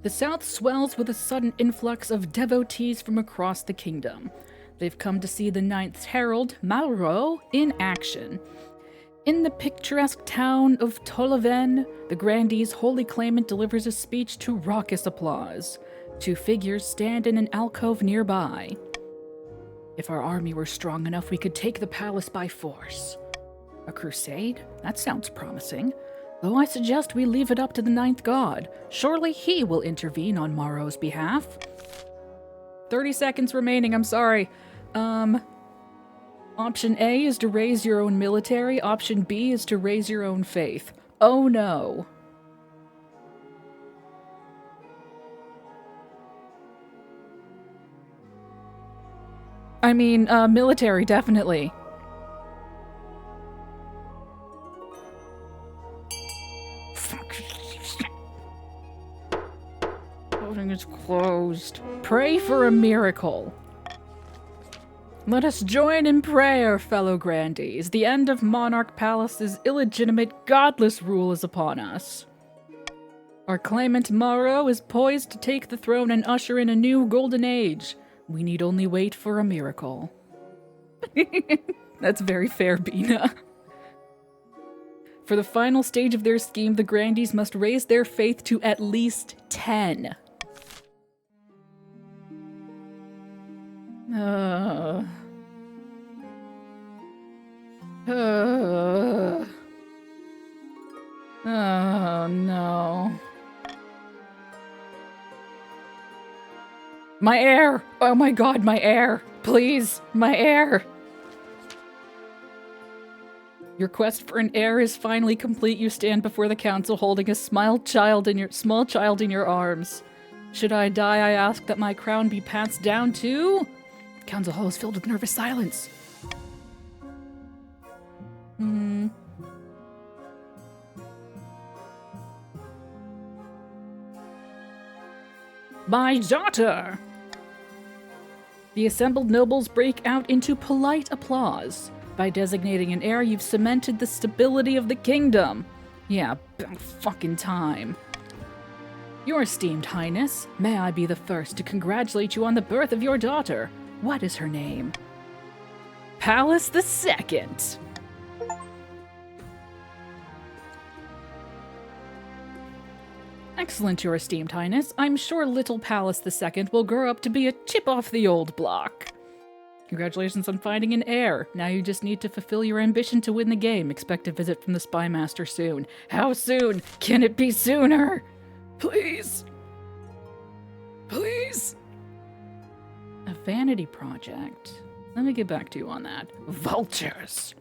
The south swells with a sudden influx of devotees from across the kingdom. They've come to see the Ninth Herald, Mauro, in action. In the picturesque town of Toloven, the grandee's holy claimant delivers a speech to raucous applause. 2 figures stand in an alcove nearby. If our army were strong enough, we could take the palace by force. A crusade? That sounds promising. Though I suggest we leave it up to the Ninth God. Surely he will intervene on Mauro's behalf. 30 seconds remaining, I'm sorry. Option A is to raise your own military. Option B is to raise your own faith. Oh no. I mean, military, definitely. Voting is closed. Pray for a miracle. Let us join in prayer, fellow grandees. The end of Monarch Palace's illegitimate, godless rule is upon us. Our claimant Mauro is poised to take the throne and usher in a new golden age. We need only wait for a miracle. That's very fair, Bina. For the final stage of their scheme, the grandees must raise their faith to at least 10. Uh, uh, oh no. My heir! Oh my god, my heir! Please, my heir! Your quest for an heir is finally complete. You stand before the council holding a small child in your arms. Should I die, I ask that my crown be passed down to... The council hall is filled with nervous silence. My daughter! The assembled nobles break out into polite applause. By designating an heir, you've cemented the stability of the kingdom. Yeah, about fucking time. Your esteemed highness, may I be the first to congratulate you on the birth of your daughter. What is her name? Pallas II. Excellent, your esteemed highness. I'm sure little Pallas II will grow up to be a chip off the old block. Congratulations on finding an heir. Now you just need to fulfill your ambition to win the game. Expect a visit from the Spy Master soon. How soon? Can it be sooner? Please. Please. A vanity project. Let me get back to you on that. Vultures.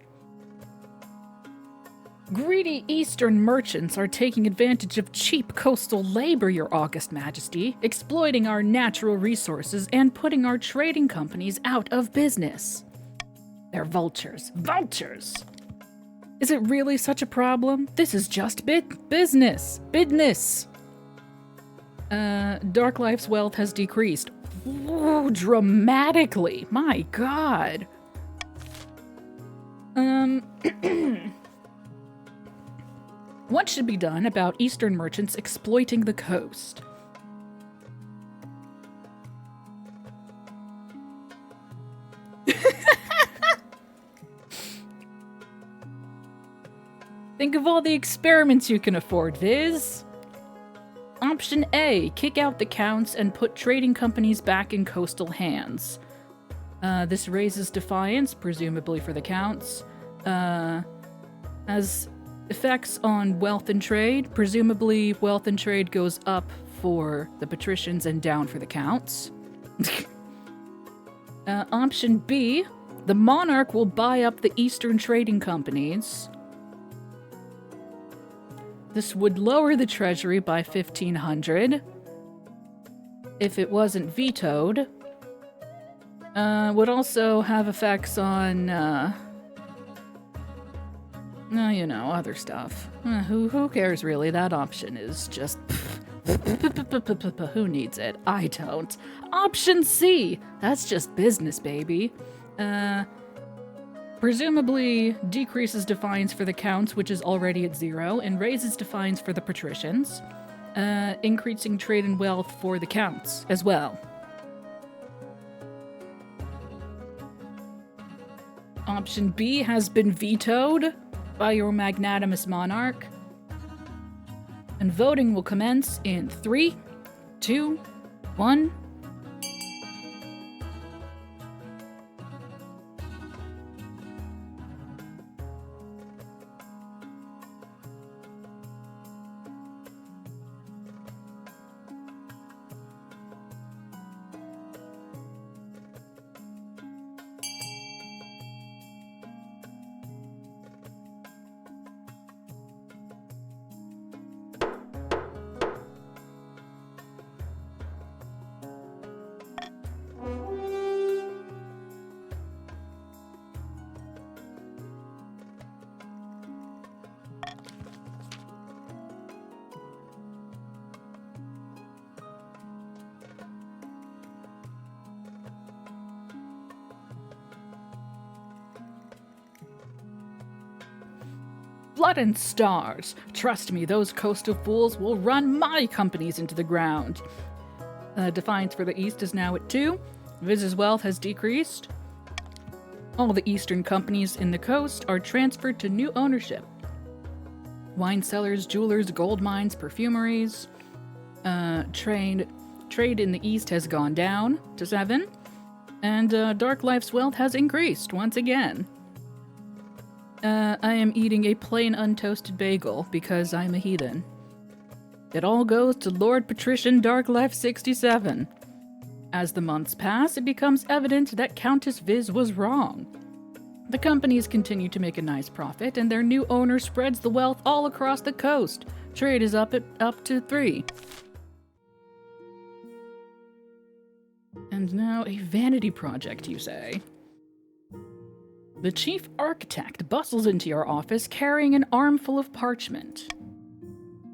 Greedy eastern merchants are taking advantage of cheap coastal labor, your august majesty, exploiting our natural resources and putting our trading companies out of business. They're vultures. Vultures! Is it really such a problem? This is just business. Business! Dark Life's wealth has decreased. Ooh, dramatically. My god. What should be done about Eastern merchants exploiting the coast? Think of all the experiments you can afford, Viz. Option A, kick out the counts and put trading companies back in coastal hands. This raises defiance, presumably for the counts. Has effects on wealth and trade. Presumably, wealth and trade goes up for the patricians and down for the counts. Option B, the monarch will buy up the eastern trading companies. This would lower the treasury by 1,500. If it wasn't vetoed. Would also have effects on, you know, other stuff. Who cares really? That option is just... Who needs it? I don't. Option C! That's just business, baby. Presumably decreases defiance for the counts, which is already at 0, and raises defiance for the patricians, increasing trade and wealth for the counts as well. Option B has been vetoed by your magnanimous monarch, and voting will commence in 3, 2, 1... Blood and stars. Trust me, those coastal fools will run my companies into the ground. Defiance for the east is now at 2. Viz's wealth has decreased. All the eastern companies in the coast are transferred to new ownership. Wine cellars, jewelers, gold mines, perfumeries. Trade in the east has gone down to 7. And Dark Life's wealth has increased once again. I am eating a plain untoasted bagel because I'm a heathen. It all goes to Lord Patrician Dark Life 67. As the months pass, it becomes evident that Countess Viz was wrong. The companies continue to make a nice profit, and their new owner spreads the wealth all across the coast. Trade is up to 3. And now a vanity project, you say? The chief architect bustles into your office carrying an armful of parchment.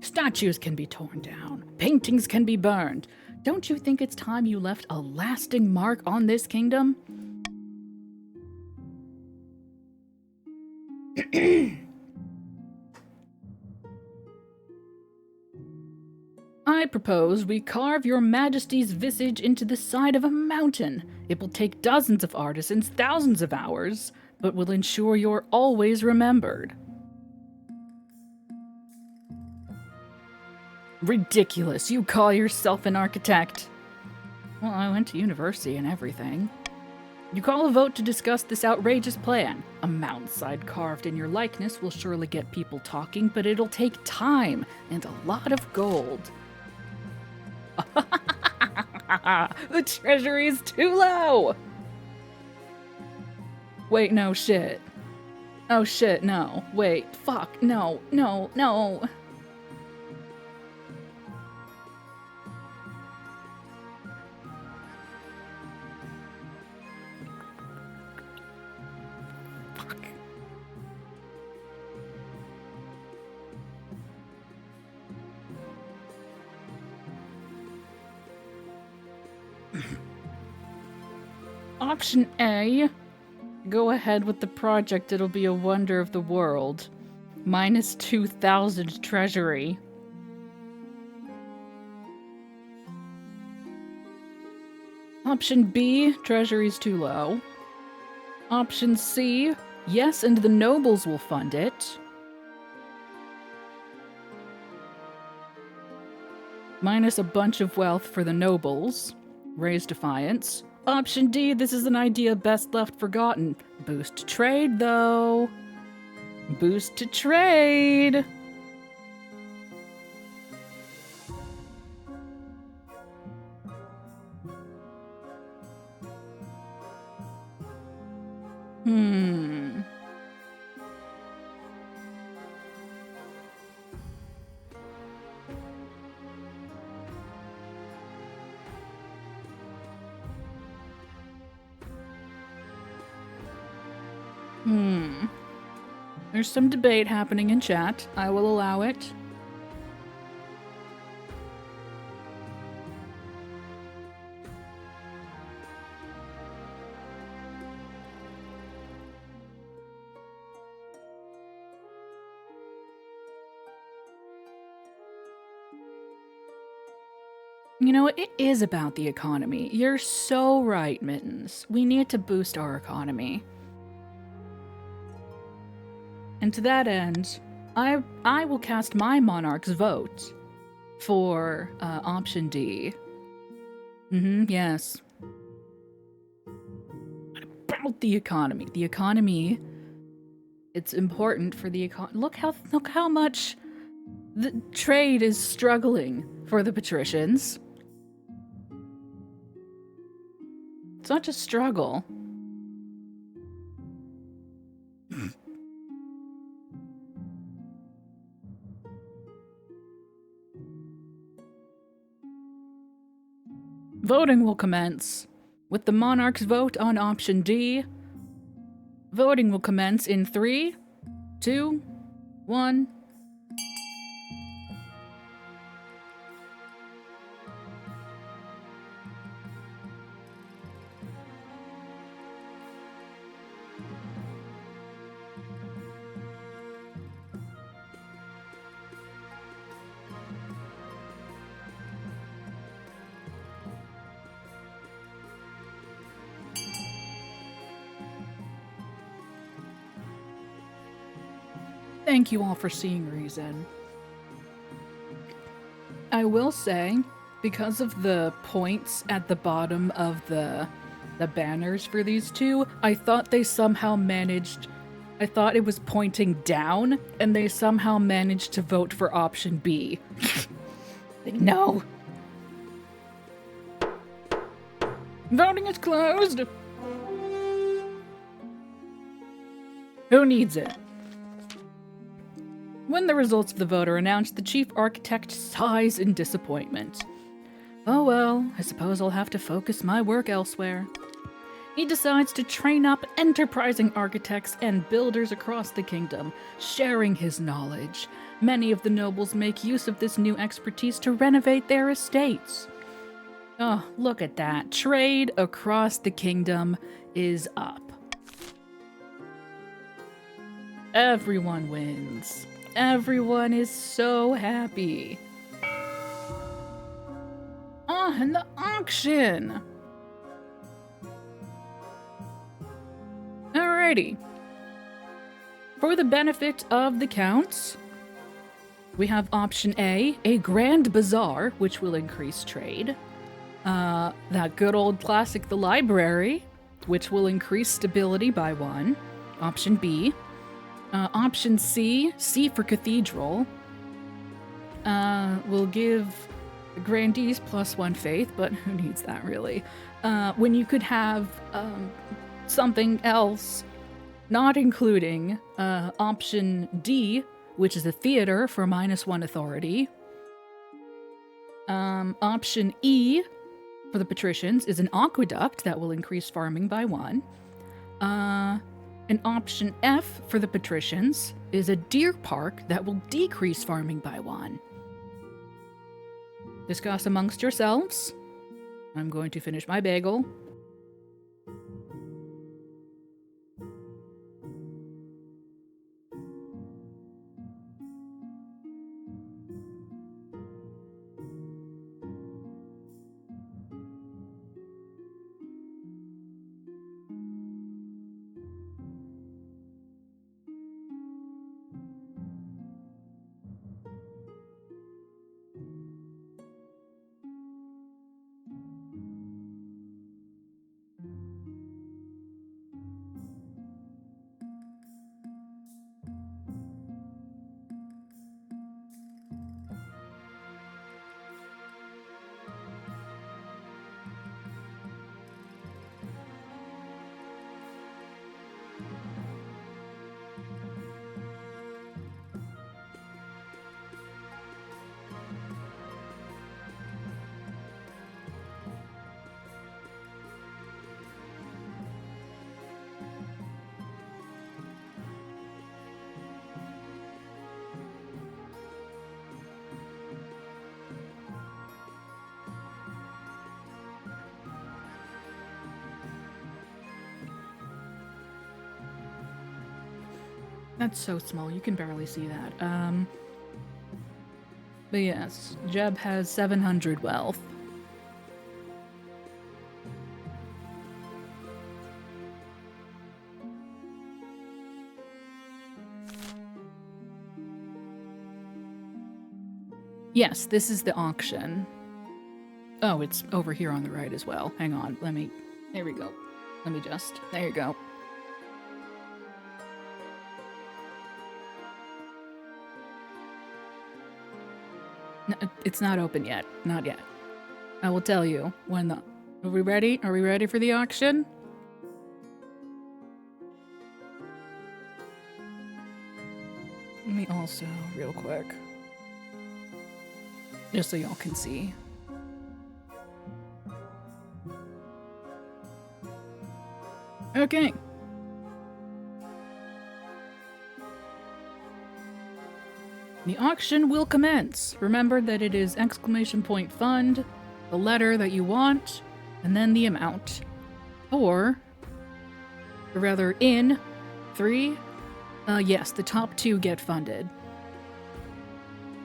Statues can be torn down. Paintings can be burned. Don't you think it's time you left a lasting mark on this kingdom? I propose we carve your majesty's visage into the side of a mountain. It will take dozens of artisans, thousands of hours, but will ensure you're always remembered. Ridiculous. You call yourself an architect. Well, I went to university and everything. You call a vote to discuss this outrageous plan. A mountainside carved in your likeness will surely get people talking, but it'll take time and a lot of gold. The treasury is too low! Wait, no, shit. Oh shit, no. Wait, fuck, no. Fuck. Option A. Go ahead with the project, it'll be a wonder of the world. Minus 2,000 treasury. Option B, treasury's too low. Option C, yes, and the nobles will fund it. Minus a bunch of wealth for the nobles. Raise defiance. Option D, this is an idea best left forgotten. Boost to trade, though. Boost to trade. There's some debate happening in chat. I will allow it. You know, it is about the economy. You're so right, Mittens. We need to boost our economy. And to that end, I will cast my monarch's vote for option D. Yes. What about the economy? The economy, it's important for the economy. Look how much the trade is struggling for the patricians. It's not just struggle. Voting will commence with the monarch's vote on option D. Voting will commence in 3, 2, 1. Thank you all for seeing reason. I will say, because of the points at the bottom of the the banners for these two, I thought they somehow managed... I thought it was pointing down, and they somehow managed to vote for option B. Like, no. Voting is closed! Who needs it? When the results of the vote are announced, the chief architect sighs in disappointment. Oh well, I suppose I'll have to focus my work elsewhere. He decides to train up enterprising architects and builders across the kingdom, sharing his knowledge. Many of the nobles make use of this new expertise to renovate their estates. Oh, look at that. Trade across the kingdom is up. Everyone wins. Everyone is so happy. Ah, and the auction! Alrighty. For the benefit of the counts, we have option A grand bazaar, which will increase trade. That good old classic, the library, which will increase stability by 1. Option B. Option C for cathedral, will give the grandees +1 faith, but who needs that really? When you could have something else, not including option D, which is a theater for -1 authority. Option E for the patricians is an aqueduct that will increase farming by 1. And option F for the patricians is a deer park that will decrease farming by 1. Discuss amongst yourselves. I'm going to finish my bagel. That's so small, you can barely see that. But yes, Jeb has 700 wealth. Yes, this is the auction. Oh, it's over here on the right as well. Hang on, there we go. There you go. No, it's not open yet. Not yet. I will tell you when the... Are we ready? Are we ready for the auction? Let me also, real quick, just so y'all can see. Okay. The auction will commence. Remember that it is !fund, the letter that you want, and then the amount. Or rather in 3, yes, the top 2 get funded.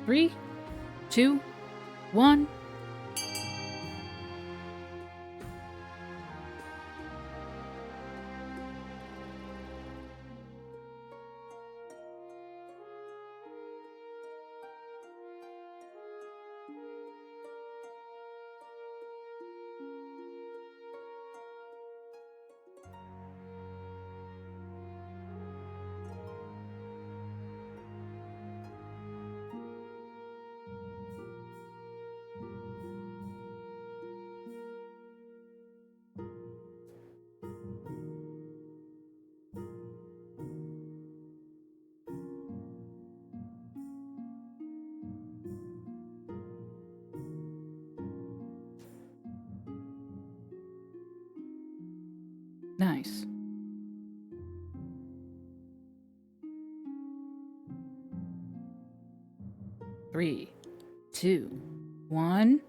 3, 2, 1. Nice. Three, two, one.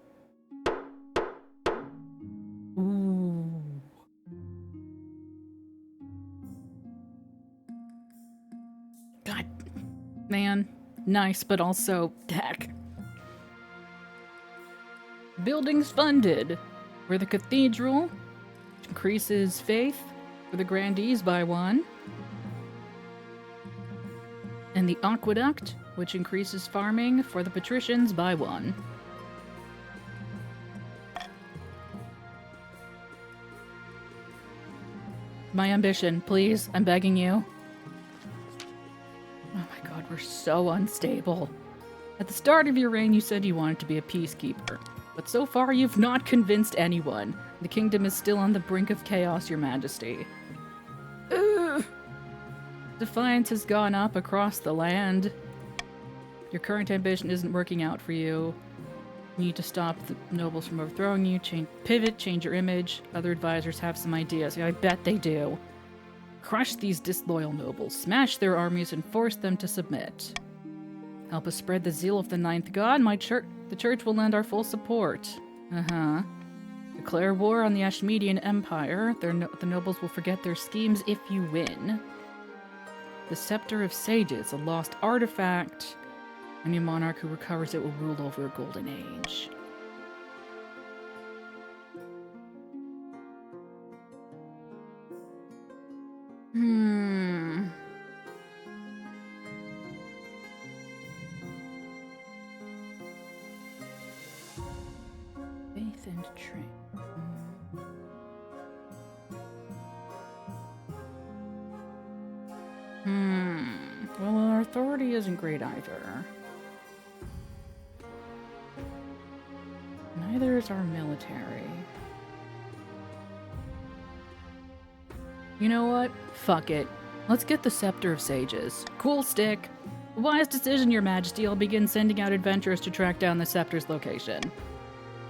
Ooh. God, man. Nice, but also, heck. Buildings funded. For the cathedral, which increases faith for the grandees by 1. And the aqueduct, which increases farming for the patricians by 1. My ambition, please. I'm begging you. Oh my god, we're so unstable. At the start of your reign, you said you wanted to be a peacekeeper. But so far, you've not convinced anyone. The kingdom is still on the brink of chaos, your majesty. Ugh. Defiance has gone up across the land. Your current ambition isn't working out for you. You need to stop the nobles from overthrowing you, pivot, change your image. Other advisors have some ideas. I bet they do. Crush these disloyal nobles, smash their armies, and force them to submit. Help us spread the zeal of the ninth god. The church will lend our full support. Uh-huh. Declare war on the Ashmedian Empire. The nobles will forget their schemes if you win. The Scepter of Sages, a lost artifact. Any monarch who recovers it will rule over a golden age. Faith and train. Well, our authority isn't great either. Neither is our military. You know what? Fuck it. Let's get the Scepter of Sages. Cool stick. Wise decision, your majesty. I'll begin sending out adventurers to track down the scepter's location.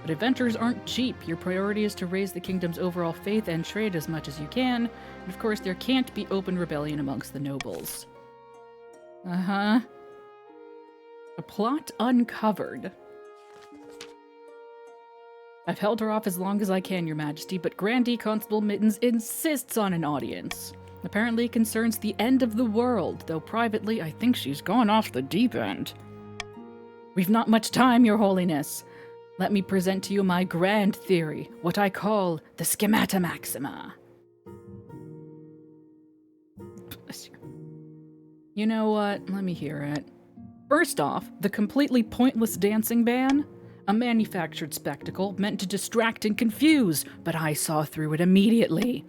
But adventurers aren't cheap. Your priority is to raise the kingdom's overall faith and trade as much as you can. And of course, there can't be open rebellion amongst the nobles. Uh-huh. A plot uncovered. I've held her off as long as I can, your majesty, but Grandee Constable Mittens insists on an audience. Apparently it concerns the end of the world, though privately I think she's gone off the deep end. We've not much time, your holiness. Let me present to you my grand theory, what I call the Schemata Maxima. You know what? Let me hear it. First off, the completely pointless dancing ban? A manufactured spectacle meant to distract and confuse, but I saw through it immediately.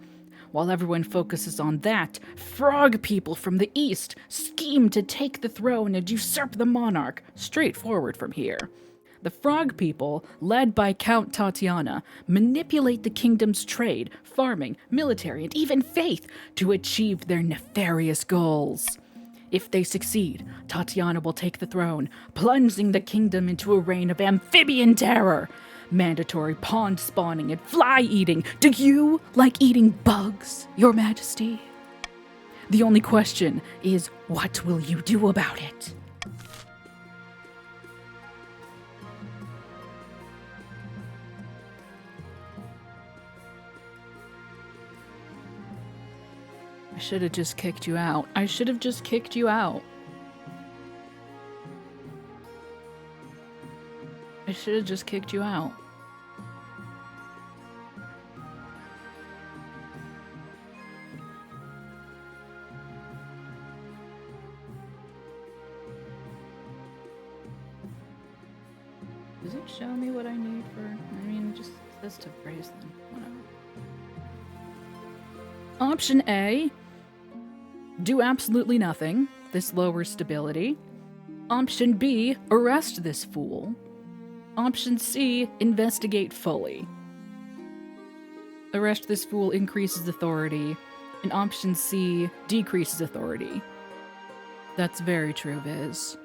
While everyone focuses on that, frog people from the east scheme to take the throne and usurp the monarch, straightforward from here. The frog people, led by Count Tatiana, manipulate the kingdom's trade, farming, military, and even faith to achieve their nefarious goals. If they succeed, Tatiana will take the throne, plunging the kingdom into a reign of amphibian terror. Mandatory pond spawning and fly eating. Do you like eating bugs, your majesty? The only question is, what will you do about it? I should have just kicked you out. I should have just kicked you out. I should have just kicked you out. Does it show me what I need for... I mean, it just says to raise them. Whatever. Option A. Do absolutely nothing. This lowers stability. Option B. Arrest this fool. Option C. Investigate fully. Arrest this fool increases authority. And option C. Decreases authority. That's very true, Viz.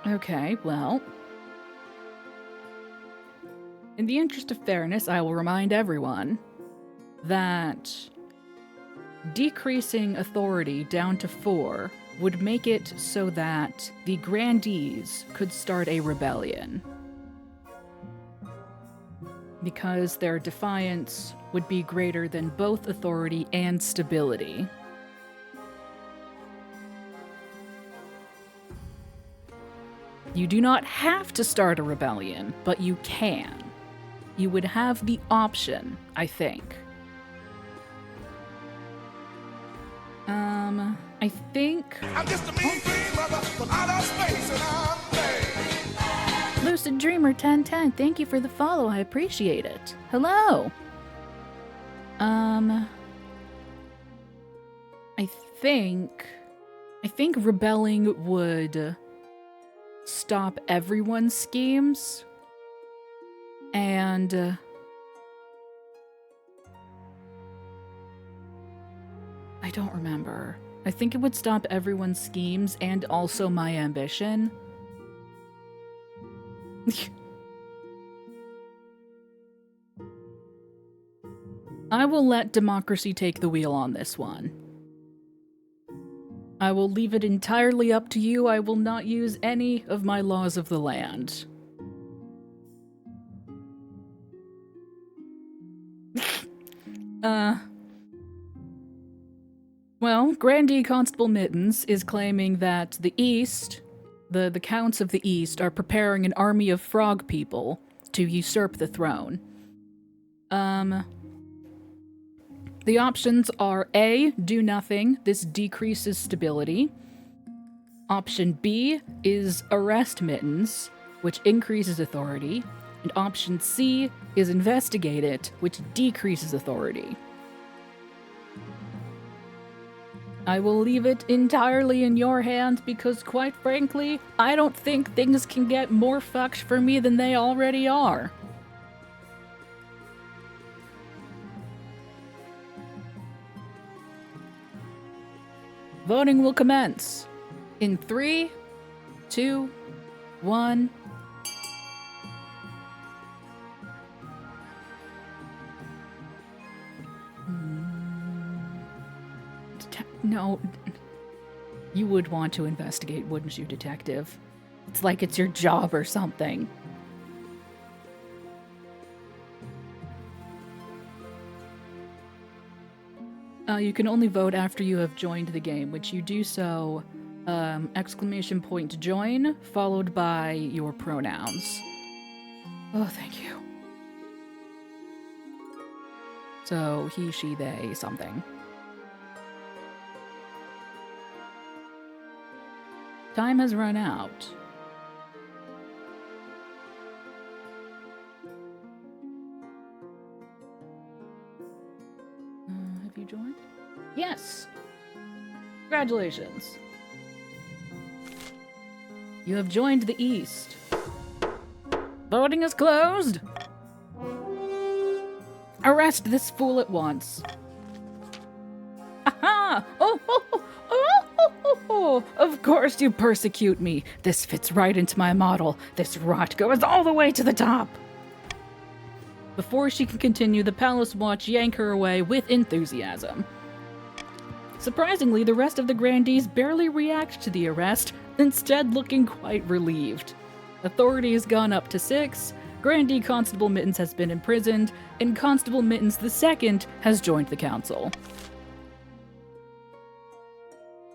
Okay, well. In the interest of fairness, I will remind everyone that decreasing authority down to 4 would make it so that the grandees could start a rebellion. Because their defiance would be greater than both authority and stability. You do not have to start a rebellion, but you can. You would have the option, I think. I think... I'm just a mean green brother from outer space and I'm paid. Lucid Dreamer 1010, thank you for the follow, I appreciate it. Hello! I think rebelling would stop everyone's schemes, and I don't remember. I think it would stop everyone's schemes and also my ambition. I will let democracy take the wheel on this one. I will leave it entirely up to you. I will not use any of my laws of the land. Well, Grandee Constable Mittens is claiming that the East, the counts of the East, are preparing an army of frog people to usurp the throne. The options are A, do nothing. This decreases stability. Option B is arrest Mittens, which increases authority. And option C is investigate it, which decreases authority. I will leave it entirely in your hands because, quite frankly, I don't think things can get more fucked for me than they already are. Voting will commence in 3, 2, 1. No, you would want to investigate, wouldn't you, detective? It's like it's your job or something. You can only vote after you have joined the game, which you do so, exclamation point join, followed by your pronouns. Oh, thank you. So, he, she, they, something. Time has run out. Have you joined? Yes! Congratulations. You have joined the East. Voting is closed. Arrest this fool at once. Aha! Oh, of course you persecute me. This fits right into my model. This rot goes all the way to the top. Before she can continue, the Palace Watch yank her away with enthusiasm. Surprisingly, the rest of the grandees barely react to the arrest, instead looking quite relieved. Authority has gone up to 6, Grandee Constable Mittens has been imprisoned, and Constable Mittens II has joined the council.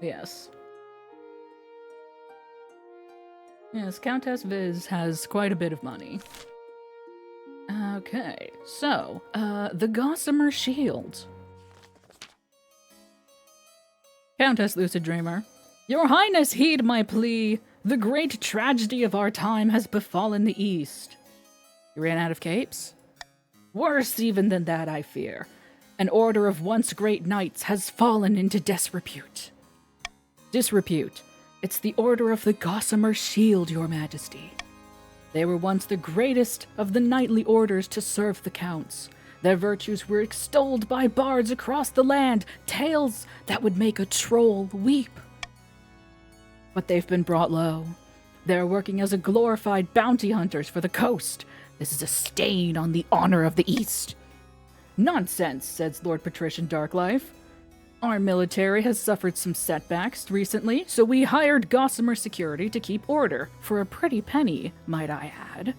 Yes. Yes, Countess Viz has quite a bit of money. Okay, so, the Gossamer Shield. Countess Lucid Dreamer, Your Highness, heed my plea. The great tragedy of our time has befallen the East. You ran out of capes? Worse even than that, I fear. An order of once great knights has fallen into disrepute. Disrepute. It's the Order of the Gossamer Shield, Your Majesty. They were once the greatest of the knightly orders to serve the counts. Their virtues were extolled by bards across the land, tales that would make a troll weep. But they've been brought low. They're working as a glorified bounty hunters for the coast. This is a stain on the honor of the East. Nonsense, says Lord Patrician Darklife. Our military has suffered some setbacks recently, so we hired Gossamer Security to keep order, for a pretty penny, might I add.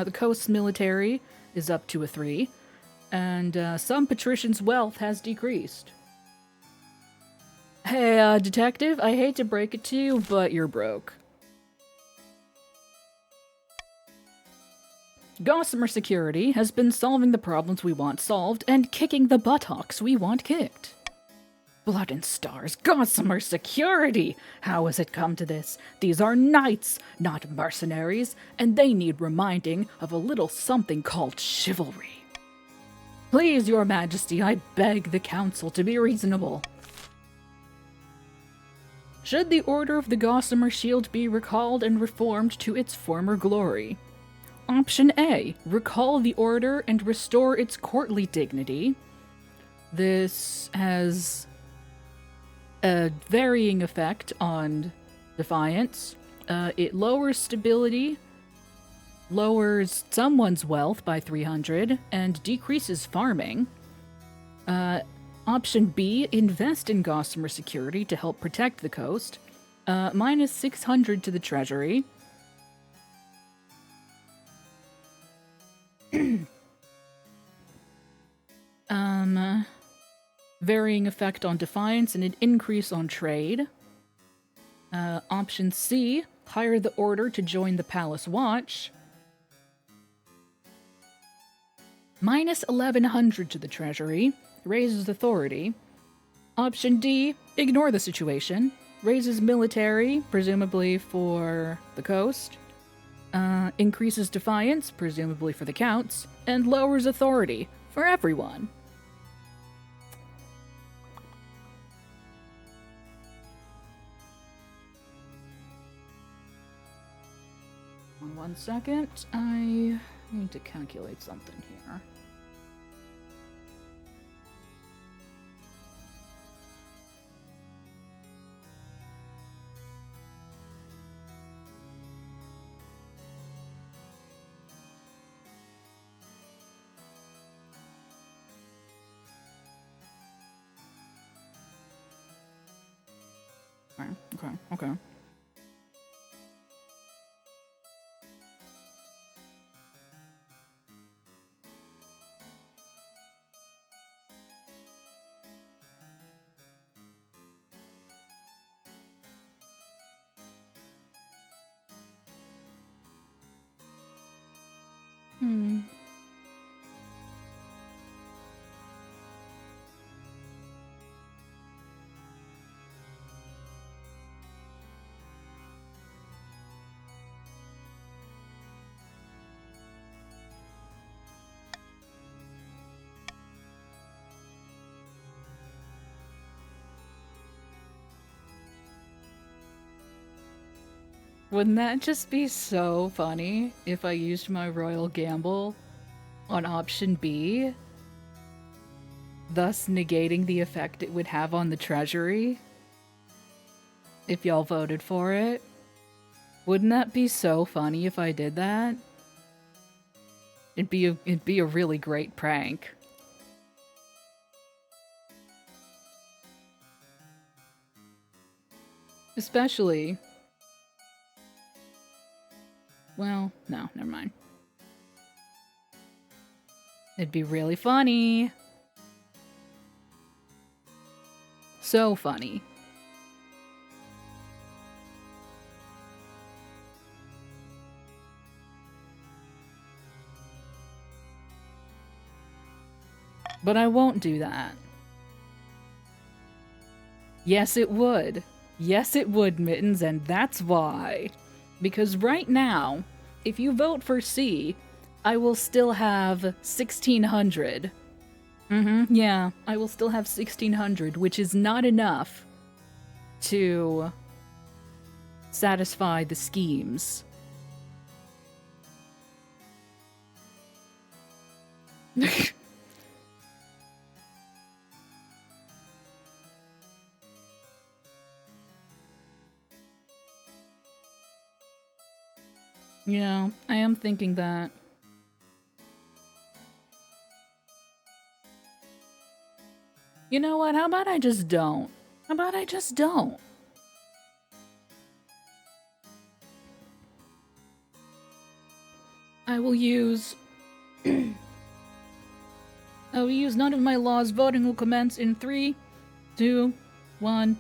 The coast's military is up to a 3, and some patricians' wealth has decreased. Hey, detective, I hate to break it to you, but you're broke. Gossamer Security has been solving the problems we want solved and kicking the buttocks we want kicked. Blood and stars, Gossamer Security! How has it come to this? These are knights, not mercenaries, and they need reminding of a little something called chivalry. Please, your majesty, I beg the council to be reasonable. Should the Order of the Gossamer Shield be recalled and reformed to its former glory? Option A, recall the order and restore its courtly dignity. This has a varying effect on Defiance. It lowers stability, lowers someone's wealth by 300, and decreases farming. Option B, invest in Gossamer Security to help protect the coast. Minus 600 to the treasury. Varying effect on Defiance and an increase on trade. Option C, hire the Order to join the Palace Watch. Minus 1100 to the treasury, raises authority. Option D, ignore the situation, raises military, presumably for the coast. Increases Defiance, presumably for the counts, and lowers authority for everyone. One second, I need to calculate something here. Okay. Wouldn't that just be so funny if I used my royal gamble on option B, thus negating the effect it would have on the treasury if y'all voted for it? Wouldn't that be so funny if I did that? It'd be a really great prank. Especially... Well, no, never mind. It'd be really funny. So funny. But I won't do that. Yes, it would. Yes, it would, Mittens, and that's why. Because right now, if you vote for C, I will still have 1,600. Yeah, I will still have 1,600, which is not enough to satisfy the schemes. Yeah, I am thinking that. You know what? How about I just don't? How about I just don't? I will use... I will use none of my laws. Voting will commence in 3, 2, 1.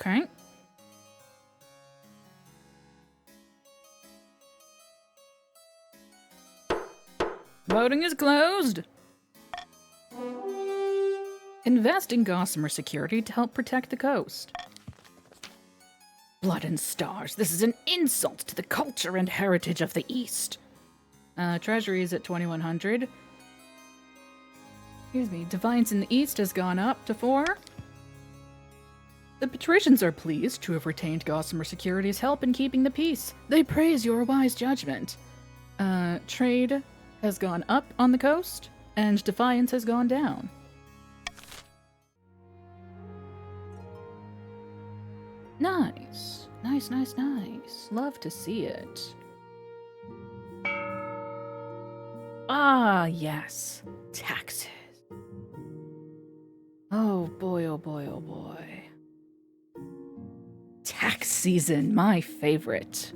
Okay. Voting is closed. Invest in Gossamer security to help protect the coast. Blood and stars. This is an insult to the culture and heritage of the East. Treasury is at 2100. Excuse me. Defiance in the East has gone up to 4. The patricians are pleased to have retained Gossamer Security's help in keeping the peace. They praise your wise judgment. Trade has gone up on the coast, and defiance has gone down. Nice. Nice, nice, nice. Love to see it. Ah, yes. Taxes. Oh boy, oh boy, oh boy. Tax season, my favorite.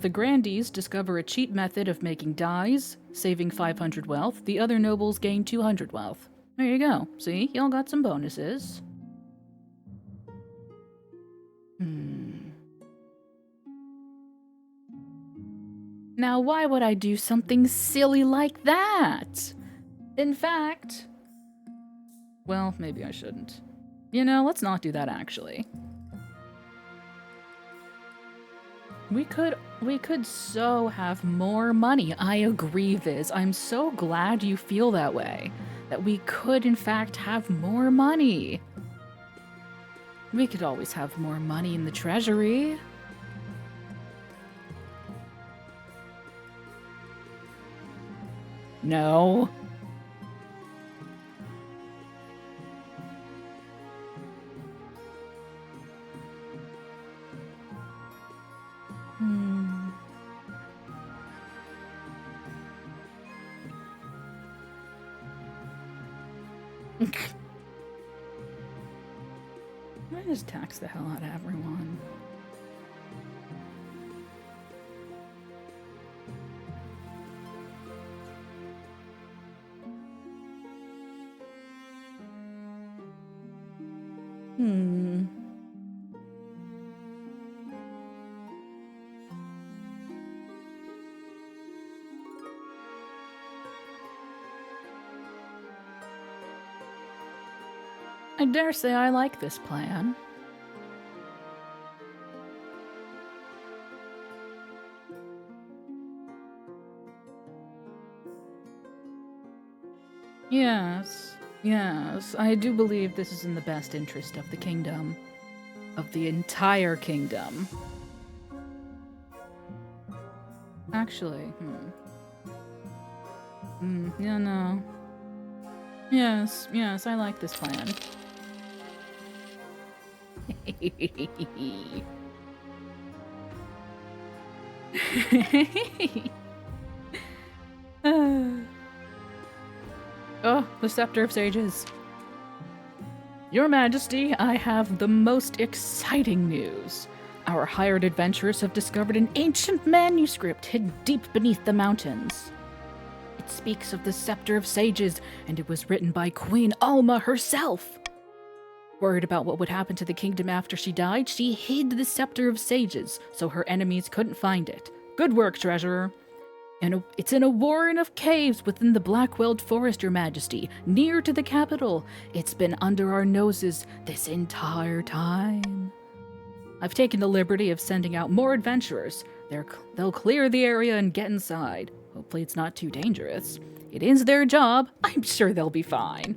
The grandees discover a cheap method of making dyes, saving 500 wealth. The other nobles gain 200 wealth. There you go. See, y'all got some bonuses. Now, why would I do something silly like that? In fact... Well, maybe I shouldn't. You know, let's not do that, actually. We could so have more money. I agree, Viz. I'm so glad you feel that way. That we could, in fact, have more money. We could always have more money in the treasury. No. I just tax the hell out of everyone. I dare say I like this plan. Yes, yes, I do believe this is in the best interest of the kingdom. Of the entire kingdom. Actually, yeah, no. Yes, yes, I like this plan. Oh, the Scepter of Sages. Your Majesty, I have the most exciting news. Our hired adventurers have discovered an ancient manuscript hidden deep beneath the mountains. It speaks of the Scepter of Sages, and it was written by Queen Alma herself. Worried about what would happen to the kingdom after she died, she hid the Scepter of Sages so her enemies couldn't find it. Good work, treasurer. And it's in a warren of caves within the Blackwelled Forest, Your Majesty, near to the capital. It's been under our noses this entire time. I've taken the liberty of sending out more adventurers. They'll clear the area and get inside. Hopefully it's not too dangerous. It is their job. I'm sure they'll be fine.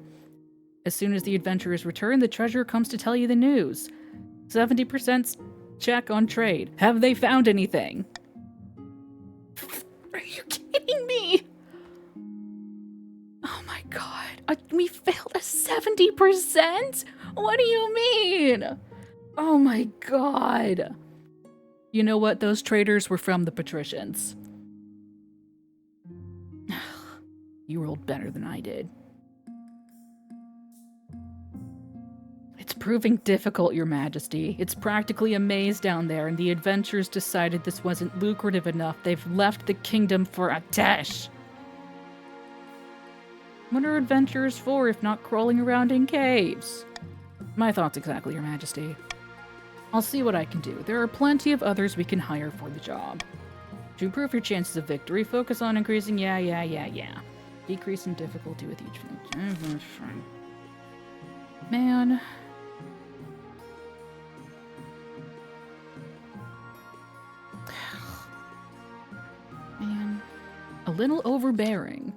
As soon as the adventurers return, the treasurer comes to tell you the news. 70% check on trade. Have they found anything? Are you kidding me? Oh my god. We failed a 70%? What do you mean? Oh my god. You know what? Those traders were from the patricians. You rolled better than I did. It's proving difficult, Your Majesty. It's practically a maze down there, and the adventurers decided this wasn't lucrative enough. They've left the kingdom for a dash. What are adventurers for if not crawling around in caves? My thoughts exactly, Your Majesty. I'll see what I can do. There are plenty of others we can hire for the job. To improve your chances of victory, focus on increasing decrease in difficulty with each. Man. Man. A little overbearing.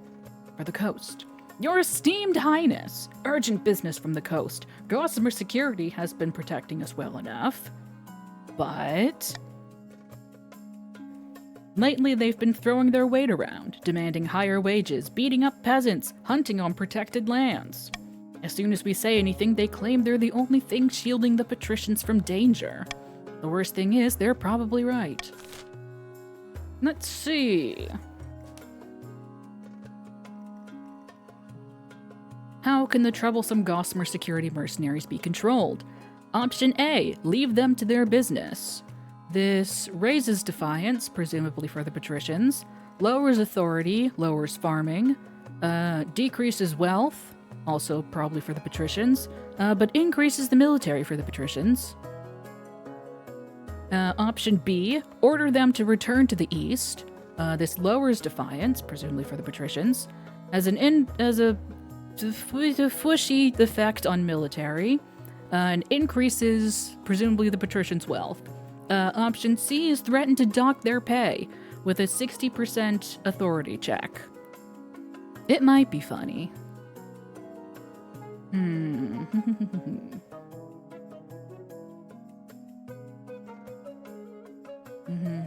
For the coast. Your esteemed highness! Urgent business from the coast. Gossamer Security has been protecting us well enough. But lately they've been throwing their weight around, demanding higher wages, beating up peasants, hunting on protected lands. As soon as we say anything, they claim they're the only thing shielding the patricians from danger. The worst thing is, they're probably right. Let's see. How can the troublesome Gossamer Security mercenaries be controlled? Option A, leave them to their business. This raises defiance, presumably for the patricians, lowers authority, lowers farming, decreases wealth, also probably for the patricians, but increases the military for the patricians. Option B, order them to return to the east. This lowers defiance, presumably for the patricians, as a fushy effect on military, and increases, presumably, the patricians' wealth. Option C is threaten to dock their pay with a 60% authority check. It might be funny.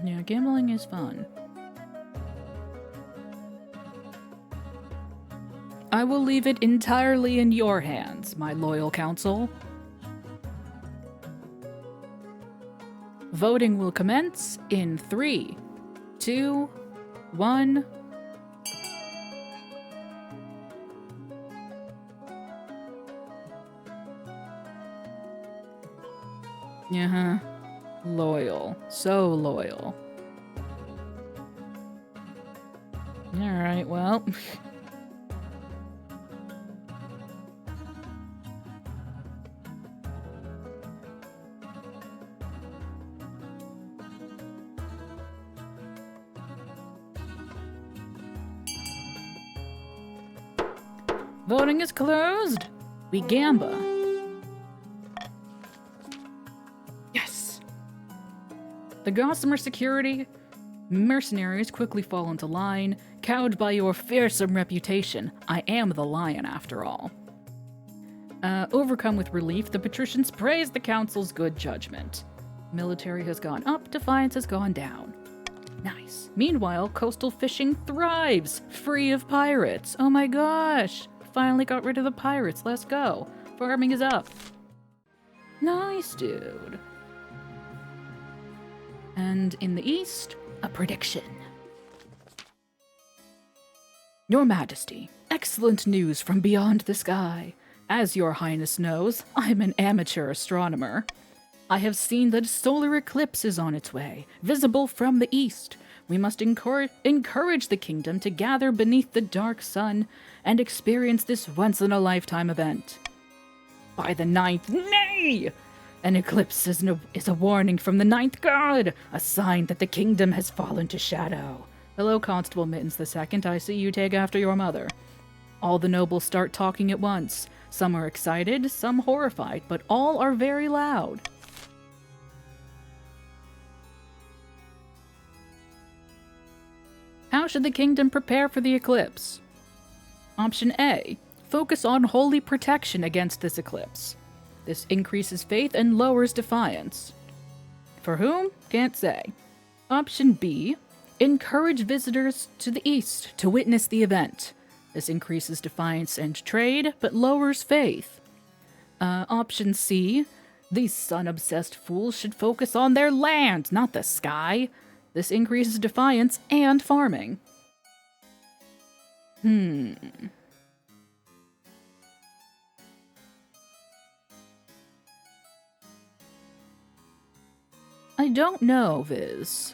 Yeah, gambling is fun. I will leave it entirely in your hands, my loyal council. Voting will commence in 3, 2, 1. Uh-huh. Loyal. So loyal. Alright, well. Voting is closed. We gamba. Yes. The Gossamer Security mercenaries quickly fall into line, cowed by your fearsome reputation. I am the lion, after all. Overcome with relief, the patricians praise the council's good judgment. Military has gone up, defiance has gone down. Nice. Meanwhile, coastal fishing thrives, free of pirates. Oh my gosh. Finally got rid of the pirates. Let's go. Farming is up. Nice, dude. And in the east, a prediction. Your Majesty, excellent news from beyond the sky. As your highness knows, I'm an amateur astronomer. I have seen that a solar eclipse is on its way, visible from the east. We must encourage the kingdom to gather beneath the dark sun and experience this once-in-a-lifetime event. By the 9th, nay! An eclipse is a warning from the 9th god, a sign that the kingdom has fallen to shadow. Hello, Constable Mittens II. I see you take after your mother. All the nobles start talking at once. Some are excited, some horrified, but all are very loud. How should the kingdom prepare for the eclipse? Option A. Focus on holy protection against this eclipse. This increases faith and lowers defiance. For whom? Can't say. Option B. Encourage visitors to the east to witness the event. This increases defiance and trade, but lowers faith. Option C. These sun-obsessed fools should focus on their land, not the sky. This increases defiance and farming. I don't know, Viz.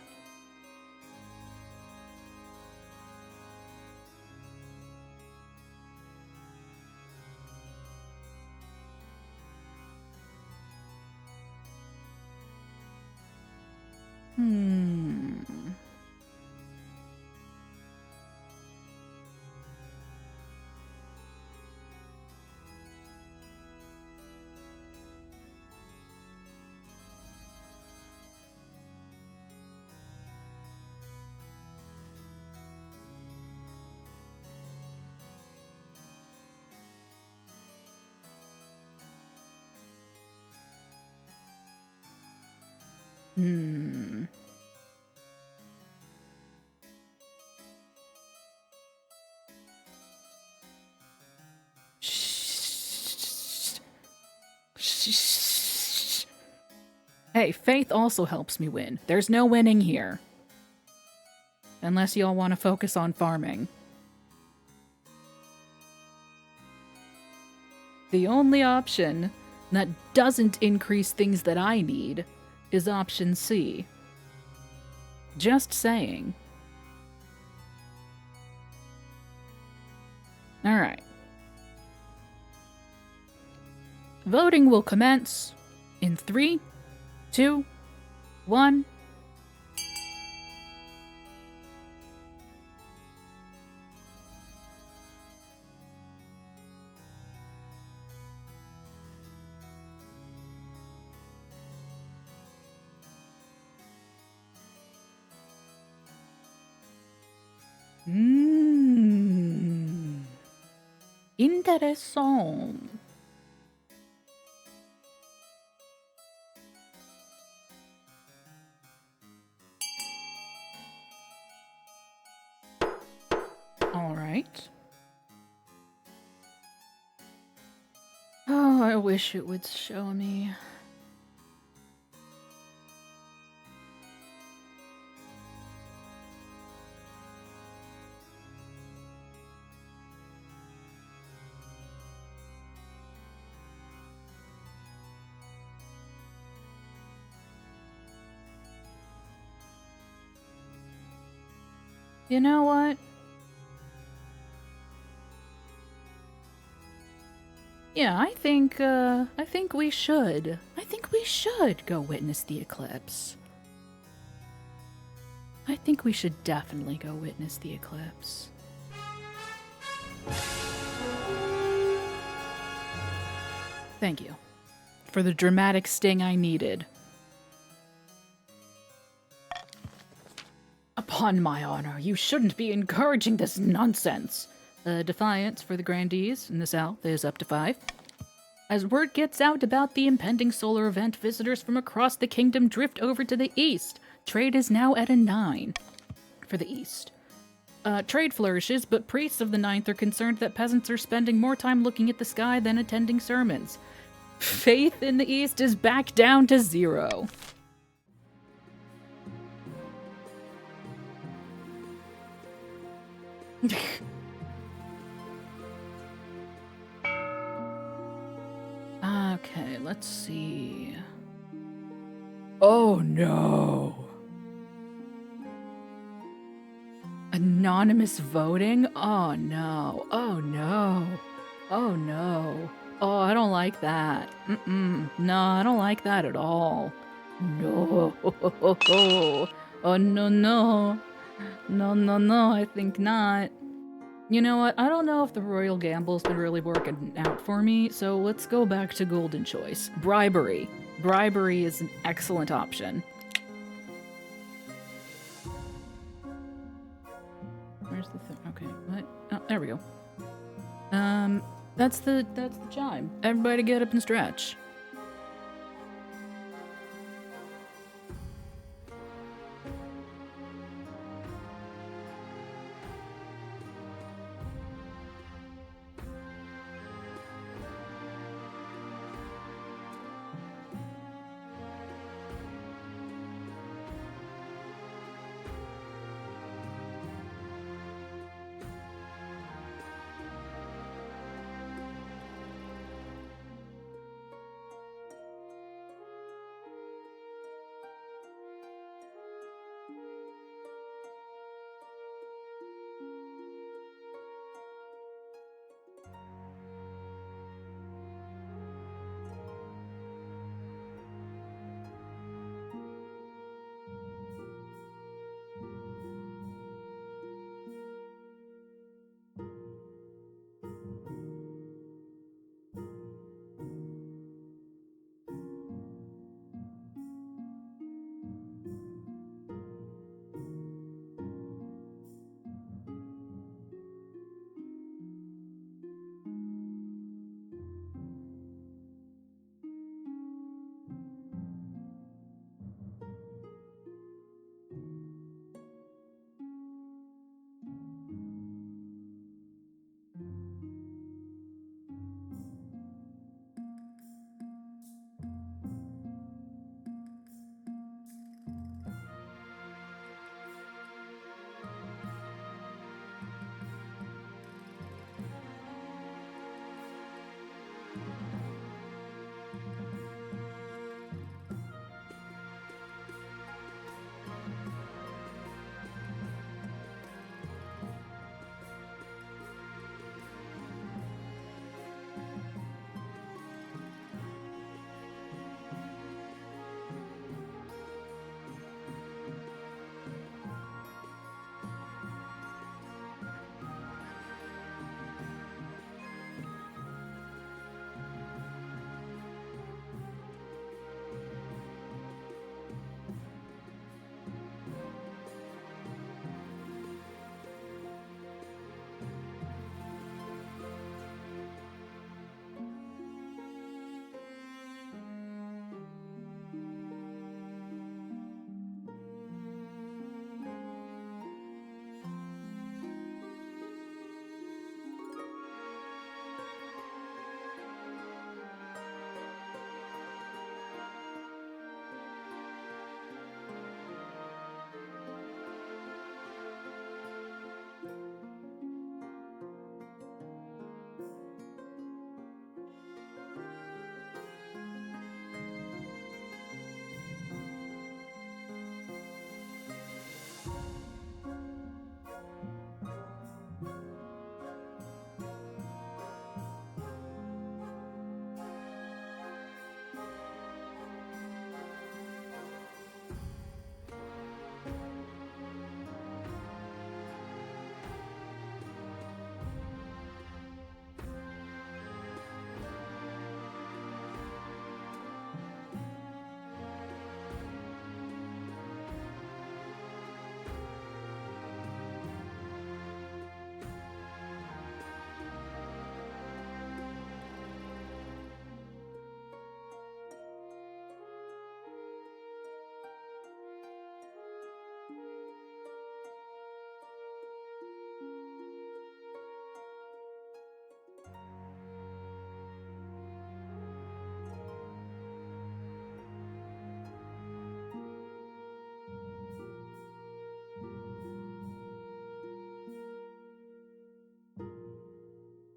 Hey, faith also helps me win. There's no winning here. Unless y'all want to focus on farming. The only option that doesn't increase things that I need is option C. Just saying. Alright. Voting will commence in 3, 2, 1. Intéressant. All right. Oh, I wish it would show me. You know what? Yeah, I think we should. I think we should go witness the eclipse. I think we should definitely go witness the eclipse. Thank you for the dramatic sting I needed. Upon my honor, you shouldn't be encouraging this nonsense. Defiance for the grandees in the south is up to 5. As word gets out about the impending solar event, visitors from across the kingdom drift over to the east. Trade is now at a 9 for the east. Trade flourishes, but priests of the 9th are concerned that peasants are spending more time looking at the sky than attending sermons. Faith in the east is back down to 0. Okay, let's see. Oh no. Anonymous voting? Oh no. Oh no. Oh no. Oh, I don't like that. No, I don't like that at all. No. Oh no, no. No, I think not. You know what? I don't know if the royal gamble's been really working out for me, so let's go back to golden choice. Bribery. Bribery is an excellent option. Where's the thing? Okay, what? Oh, there we go. That's the chime. Everybody get up and stretch.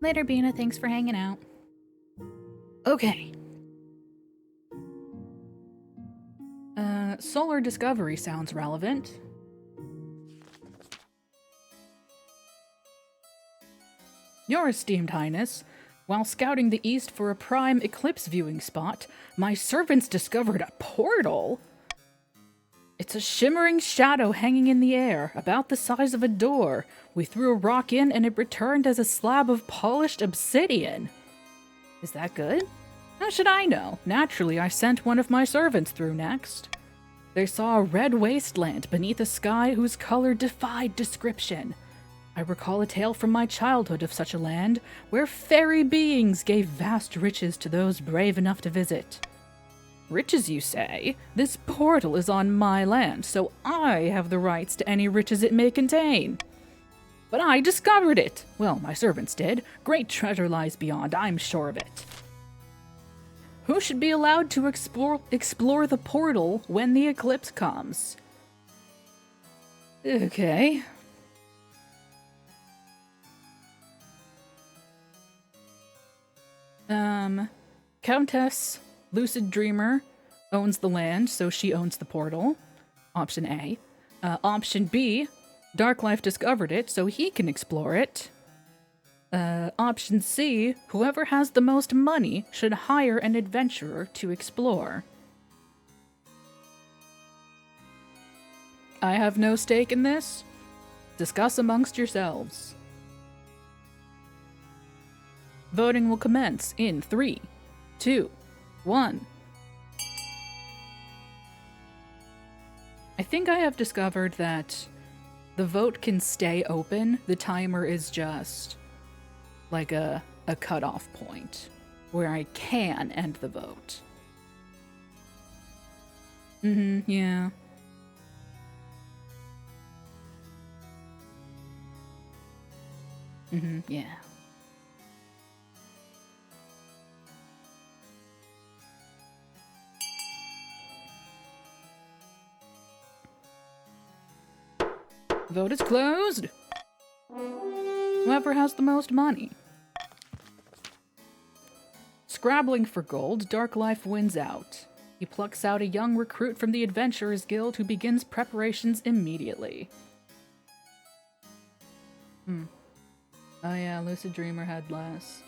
Later, Bina. Thanks for hanging out. Okay. Solar discovery sounds relevant. Your esteemed highness, while scouting the east for a prime eclipse viewing spot, my servants discovered a portal. It's a shimmering shadow hanging in the air, about the size of a door. We threw a rock in and it returned as a slab of polished obsidian. Is that good? How should I know? Naturally, I sent one of my servants through next. They saw a red wasteland beneath a sky whose color defied description. I recall a tale from my childhood of such a land, where fairy beings gave vast riches to those brave enough to visit. Riches, you say? This portal is on my land, so I have the rights to any riches it may contain. But I discovered it! Well, my servants did. Great treasure lies beyond, I'm sure of it. Who should be allowed to explore the portal when the eclipse comes? Okay. Countess Lucid Dreamer owns the land, so she owns the portal. Option A. Option B. Dark Life discovered it, so he can explore it. Option C. Whoever has the most money should hire an adventurer to explore. I have no stake in this. Discuss amongst yourselves. Voting will commence in 3, 2, 1. I think I have discovered that the vote can stay open. The timer is just like a cutoff point where I can end the vote. Yeah. Yeah. Vote is closed. Whoever has the most money. Scrabbling for gold, Dark Life wins out. He plucks out a young recruit from the Adventurers Guild who begins preparations immediately. Oh yeah, Lucid Dreamer had less.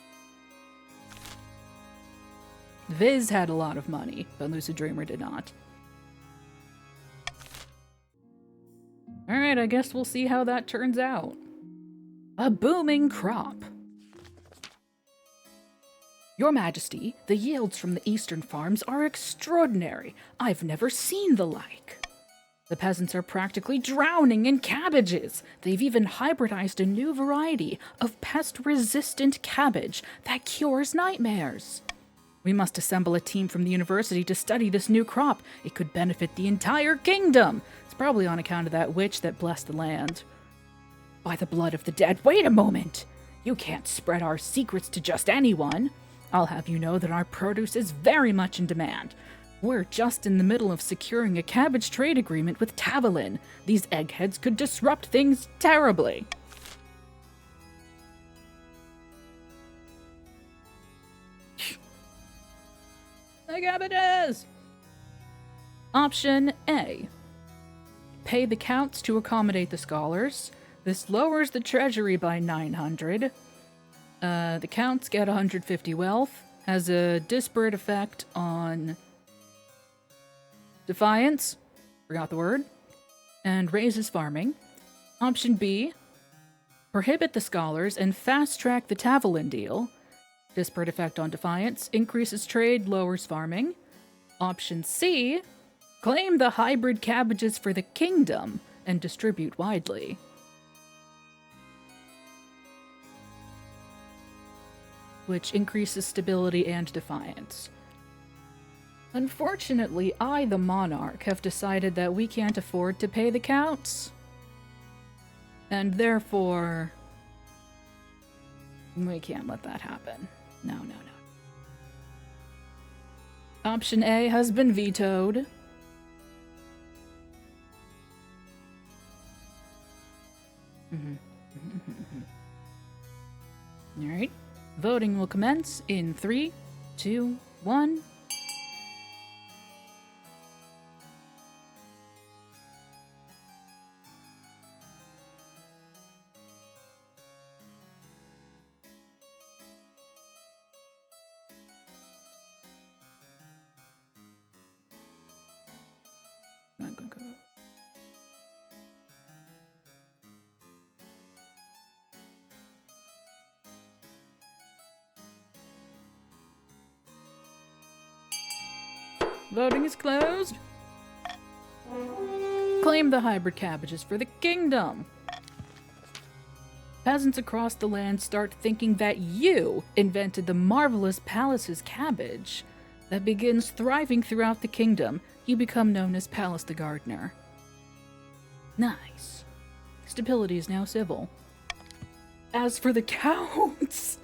Viz had a lot of money, but Lucid Dreamer did not. Alright, I guess we'll see how that turns out. A booming crop. Your Majesty, the yields from the eastern farms are extraordinary. I've never seen the like. The peasants are practically drowning in cabbages. They've even hybridized a new variety of pest-resistant cabbage that cures nightmares. We must assemble a team from the university to study this new crop. It could benefit the entire kingdom. It's probably on account of that witch that blessed the land. By the blood of the dead, wait a moment! You can't spread our secrets to just anyone. I'll have you know that our produce is very much in demand. We're just in the middle of securing a cabbage trade agreement with Tavalin. These eggheads could disrupt things terribly. The cabbages! Option A. Pay the counts to accommodate the scholars. This lowers the treasury by 900. The counts get 150 wealth. Has a disparate effect on defiance. Forgot the word. And raises farming. Option B. Prohibit the scholars and fast-track the Tavalin deal. Disparate effect on defiance. Increases trade, lowers farming. Option C. Claim the hybrid cabbages for the kingdom and distribute widely. Which increases stability and defiance. Unfortunately, I, the monarch, have decided that we can't afford to pay the counts. And therefore, we can't let that happen. No. Option A has been vetoed. Alright. Voting will commence in 3, 2, 1. Go. Voting is closed. Claim the hybrid cabbages for the kingdom. Peasants across the land start thinking that you invented the marvelous Palace's cabbage that begins thriving throughout the kingdom. You become known as Palace the Gardener. Nice. Stability is now civil. As for the counts,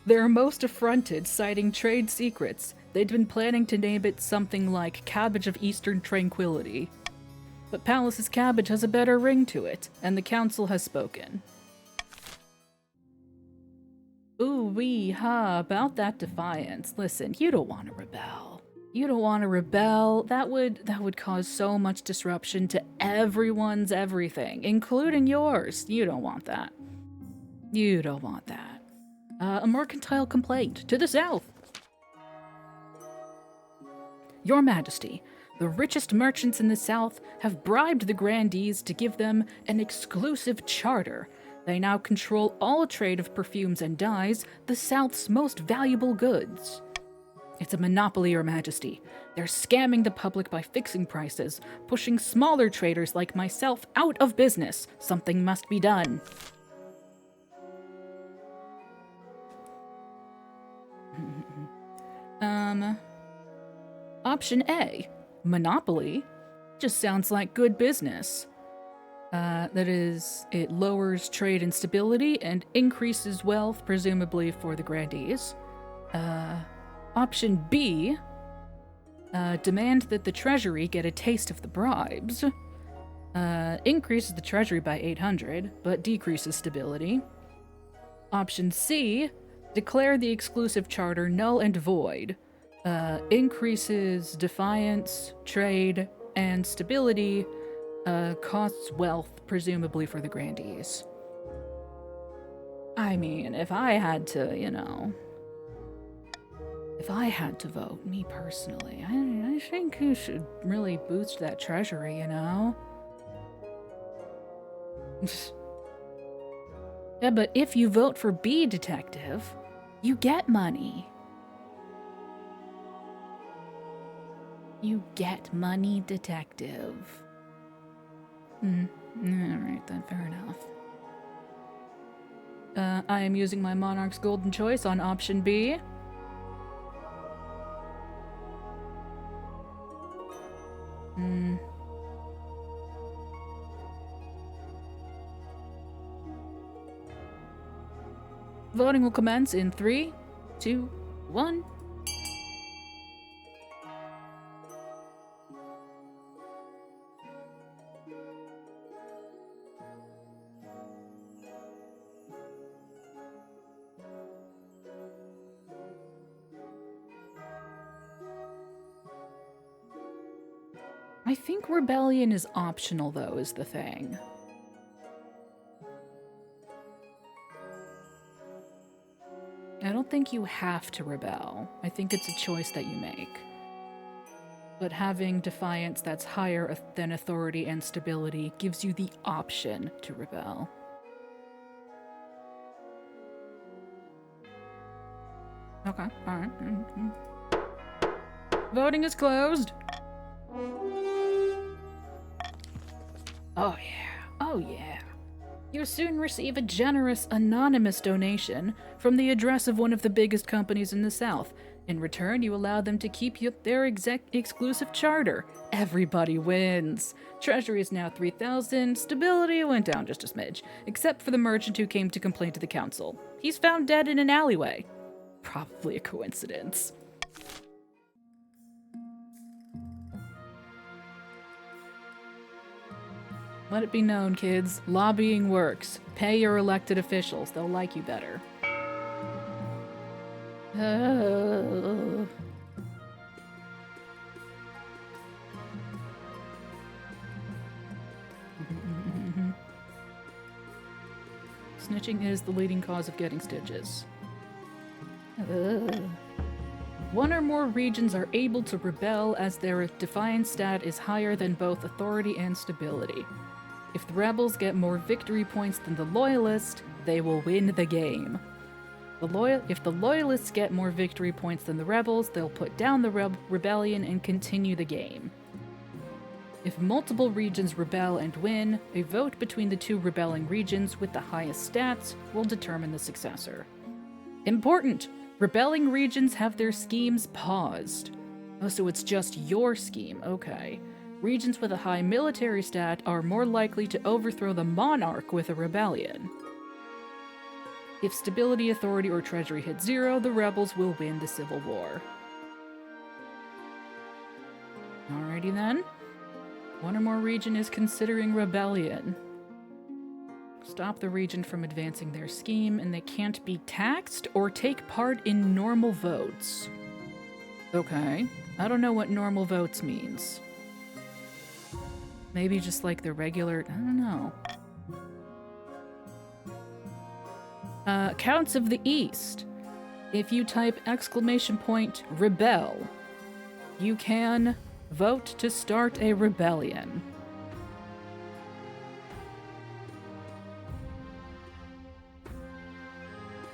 they're most affronted, citing trade secrets. They'd been planning to name it something like Cabbage of Eastern Tranquility. But Palace's cabbage has a better ring to it, and the council has spoken. Ooh-wee-ha, about that defiance. Listen, you don't want to rebel. You don't want to rebel. That would cause so much disruption to everyone's everything, including yours. You don't want that. You don't want that. A mercantile complaint to the south. Your Majesty, the richest merchants in the south have bribed the grandees to give them an exclusive charter. They now control all trade of perfumes and dyes, the south's most valuable goods. It's a monopoly, Your Majesty. They're scamming the public by fixing prices, pushing smaller traders like myself out of business. Something must be done. Option A, monopoly, just sounds like good business. That is, it lowers trade instability and increases wealth, presumably for the grandees. Option B, demand that the treasury get a taste of the bribes. Increases the treasury by 800, but decreases stability. Option C, declare the exclusive charter null and void. Increases defiance, trade, and stability. Costs wealth, presumably for the grandees. I mean, if I had to, if I had to vote, me personally, I think you should really boost that treasury, Yeah, but if you vote for B, Detective, you get money. You get money, Detective. Alright then, fair enough. I am using my Monarch's Golden Choice on option B. Voting will commence in 3, 2, 1. I think rebellion is optional, though, is the thing. I don't think you have to rebel. I think it's a choice that you make. But having defiance that's higher than authority and stability gives you the option to rebel. Okay, alright. Voting is closed. Oh yeah, oh yeah. You'll soon receive a generous, anonymous donation from the address of one of the biggest companies in the South. In return, you allow them to keep their exclusive charter. Everybody wins. Treasury is now 3,000. Stability went down just a smidge, except for the merchant who came to complain to the council. He's found dead in an alleyway. Probably a coincidence. Let it be known, kids. Lobbying works. Pay your elected officials. They'll like you better. Snitching is the leading cause of getting stitches. One or more regions are able to rebel as their defiance stat is higher than both authority and stability. If the rebels get more victory points than the loyalists, they will win the game. If the loyalists get more victory points than the rebels, they'll put down the rebellion and continue the game. If multiple regions rebel and win, a vote between the two rebelling regions with the highest stats will determine the successor. Important! Rebelling regions have their schemes paused. Oh, so it's just your scheme, okay. Regions with a high military stat are more likely to overthrow the monarch with a rebellion. If stability, authority, or treasury hit 0, the rebels will win the civil war. Alrighty then. One or more region is considering rebellion. Stop the region from advancing their scheme, and they can't be taxed or take part in normal votes. Okay, I don't know what normal votes means. Maybe just like the regular, I don't know. Counts of the East. If you type !rebel, you can vote to start a rebellion.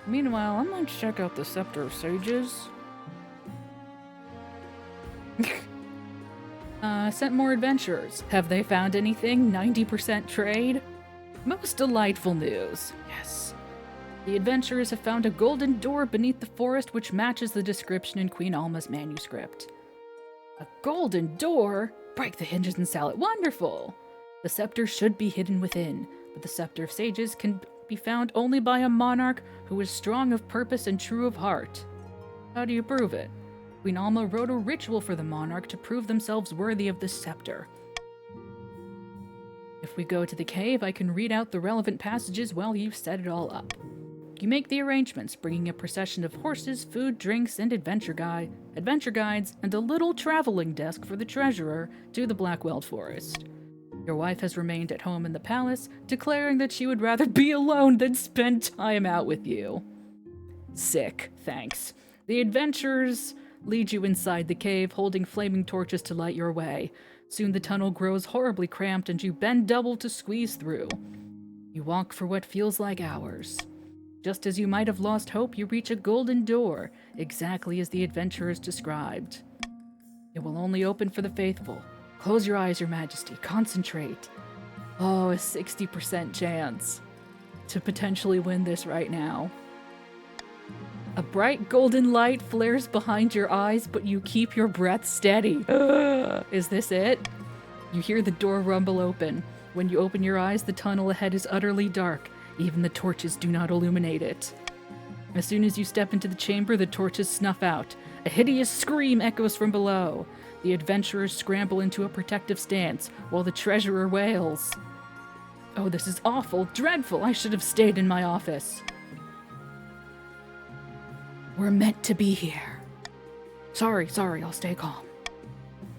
Meanwhile, I'm gonna check out the Scepter of Sages. Sent more adventurers. Have they found anything? 90% trade? Most delightful news. Yes. The adventurers have found a golden door beneath the forest which matches the description in Queen Alma's manuscript. A golden door? Break the hinges and sell it. Wonderful! The scepter should be hidden within, but the Scepter of Sages can be found only by a monarch who is strong of purpose and true of heart. How do you prove it? Queen Alma wrote a ritual for the monarch to prove themselves worthy of the scepter. If we go to the cave, I can read out the relevant passages while you set it all up. You make the arrangements, bringing a procession of horses, food, drinks, and adventure guides, and a little traveling desk for the treasurer to the Blackweld Forest. Your wife has remained at home in the palace, declaring that she would rather be alone than spend time out with you. Sick, thanks. The adventurers lead you inside the cave, holding flaming torches to light your way. Soon the tunnel grows horribly cramped and you bend double to squeeze through. You walk for what feels like hours. Just as you might have lost hope, you reach a golden door, exactly as the adventurers described. It will only open for the faithful. Close your eyes, Your Majesty. Concentrate. Oh, a 60% chance to potentially win this right now. A bright golden light flares behind your eyes, but you keep your breath steady. Is this it? You hear the door rumble open. When you open your eyes, the tunnel ahead is utterly dark. Even the torches do not illuminate it. As soon as you step into the chamber, the torches snuff out. A hideous scream echoes from below. The adventurers scramble into a protective stance, while the treasurer wails. Oh, this is awful, dreadful. I should have stayed in my office. We're meant to be here. Sorry, I'll stay calm.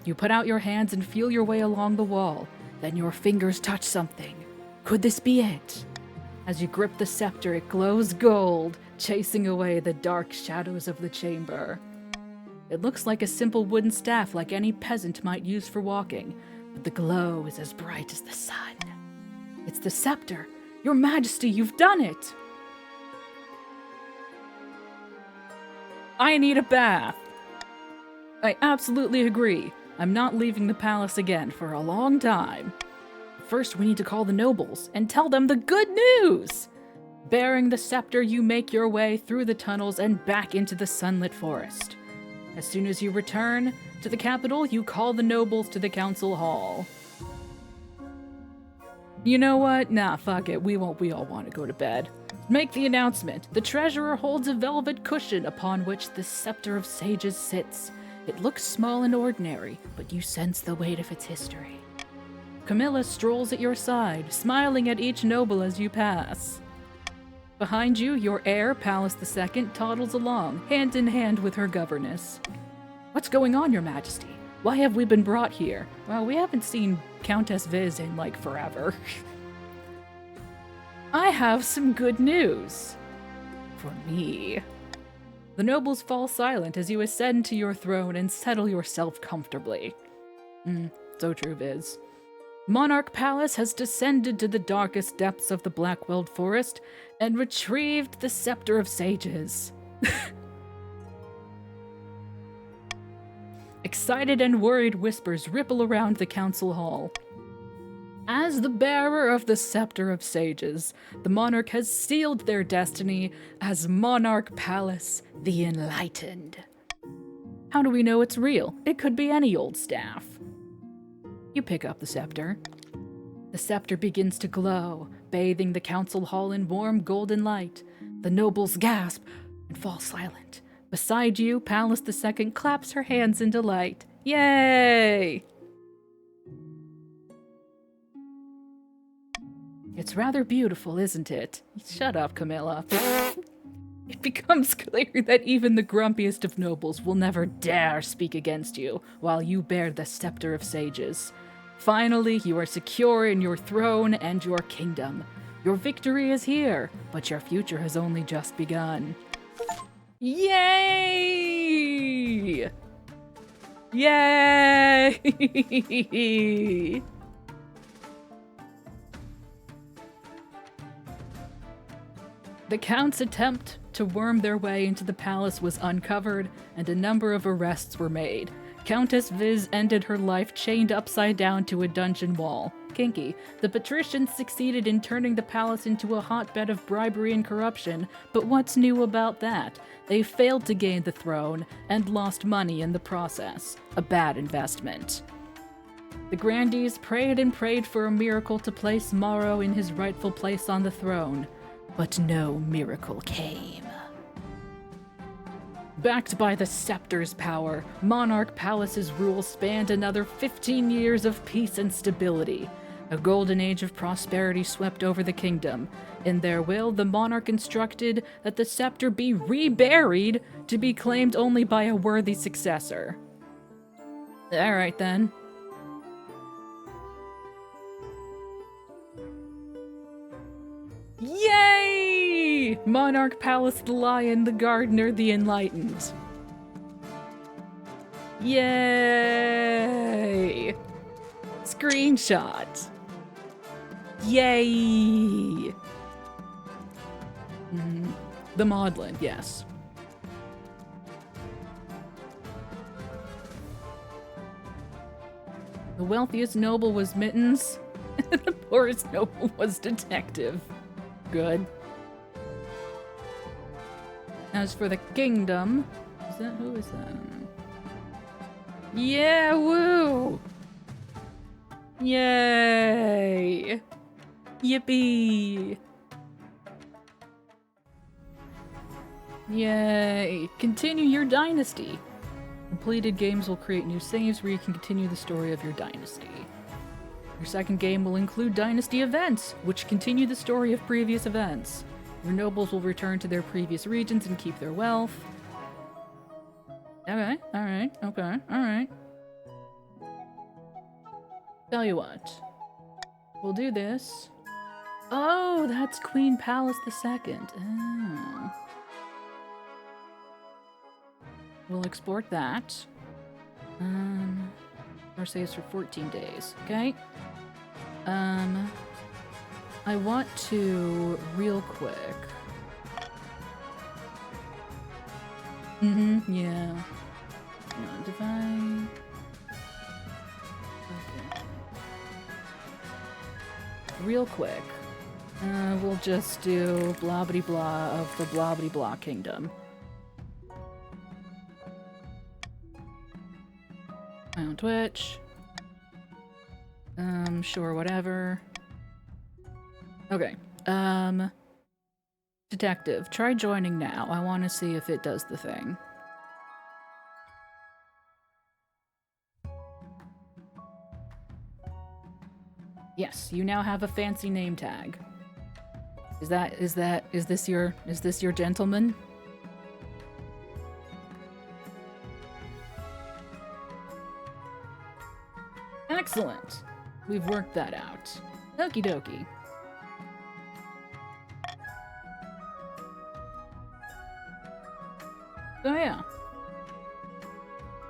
You put out your hands and feel your way along the wall. Then your fingers touch something. Could this be it? As you grip the scepter, it glows gold, chasing away the dark shadows of the chamber. It looks like a simple wooden staff like any peasant might use for walking, but the glow is as bright as the sun. It's the scepter. Your Majesty, you've done it! I need a bath. I absolutely agree. I'm not leaving the palace again for a long time. First, we need to call the nobles and tell them the good news! Bearing the scepter, you make your way through the tunnels and back into the sunlit forest. As soon as you return to the capital, you call the nobles to the council hall. You know what? Nah, fuck it. We all want to go to bed. Make the announcement. The treasurer holds a velvet cushion upon which the Scepter of Sages sits. It looks small and ordinary, but you sense the weight of its history. Camilla strolls at your side, smiling at each noble as you pass. Behind you, your heir, Pallas II, toddles along, hand in hand with her governess. What's going on, Your Majesty? Why have we been brought here? Well, we haven't seen Countess Viz in, like, forever. I have some good news. For me. The nobles fall silent as you ascend to your throne and settle yourself comfortably. So true, Viz. Monarch Pallas has descended to the darkest depths of the Blackweld Forest and retrieved the Scepter of Sages. Excited and worried whispers ripple around the council hall. As the bearer of the Scepter of Sages, the monarch has sealed their destiny as Monarch Palace the Enlightened. How do we know it's real? It could be any old staff. You pick up the scepter. The scepter begins to glow, bathing the council hall in warm golden light. The nobles gasp and fall silent. Beside you, Pallas II claps her hands in delight. Yay! It's rather beautiful, isn't it? Shut up, Camilla. It becomes clear that even the grumpiest of nobles will never dare speak against you while you bear the Scepter of Sages. Finally, you are secure in your throne and your kingdom. Your victory is here, but your future has only just begun. Yay! Yay! The Count's attempt to worm their way into the palace was uncovered, and a number of arrests were made. Countess Viz ended her life chained upside down to a dungeon wall. Kinky. The patricians succeeded in turning the palace into a hotbed of bribery and corruption, but what's new about that? They failed to gain the throne, and lost money in the process. A bad investment. The grandees prayed and prayed for a miracle to place Morrow in his rightful place on the throne. But no miracle came. Backed by the scepter's power, Monarch Palace's rule spanned another 15 years of peace and stability. A golden age of prosperity swept over the kingdom. In their will, the monarch instructed that the scepter be reburied to be claimed only by a worthy successor. Alright then. Yay! Monarch Palace the Lion, the Gardener, the Enlightened. Yay! Screenshot. Yay! The Maudlin, yes. The wealthiest noble was Mittens. The poorest noble was Detective. Good. As for the kingdom, who is that? Yeah, woo! Yay! Yippee! Yay! Continue your dynasty. Completed games will create new saves where you can continue the story of your dynasty. Your second game will include dynasty events, which continue the story of previous events. Your nobles will return to their previous regions and keep their wealth. Okay, alright, okay, alright. Tell you what. We'll do this. Oh, that's Queen Pallas II. Oh. We'll export that. Our saves for 14 days, okay? I want to, real quick. Yeah. Divide. Okay. Real quick. We'll just do blah blah blah of the blah blah blah kingdom. On Twitch. Sure, whatever. Okay. Detective, try joining now. I want to see if it does the thing. Yes, you now have a fancy name tag. Is this your gentleman? Excellent. We've worked that out. Okie dokie. So yeah.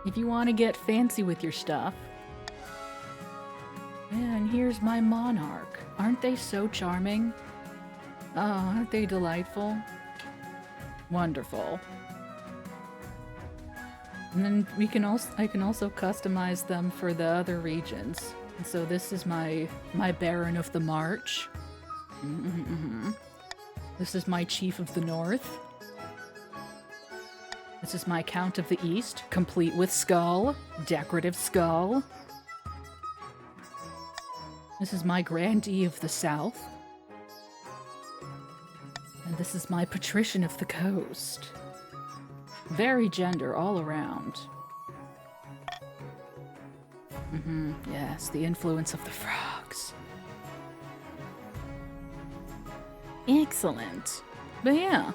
If you want to get fancy with your stuff. Yeah, and here's my monarch. Aren't they so charming? Oh, aren't they delightful? Wonderful. And then I can also customize them for the other regions. And so this is my Baron of the March. This is my Chief of the North. This is my Count of the East, complete with skull, decorative skull. This is my Grandee of the South. And this is my Patrician of the Coast. Very gender all around. Yes, the influence of the frogs. Excellent. But yeah.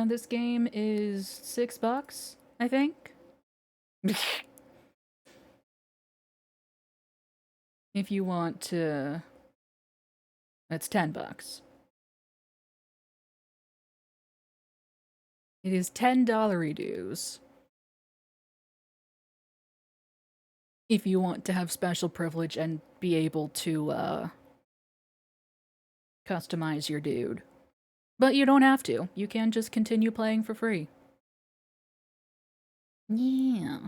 This game is $6, I think. If you want to... It's $10. It is $10 dues. If you want to have special privilege and be able to, customize your dude. But you don't have to. You can just continue playing for free. Yeah.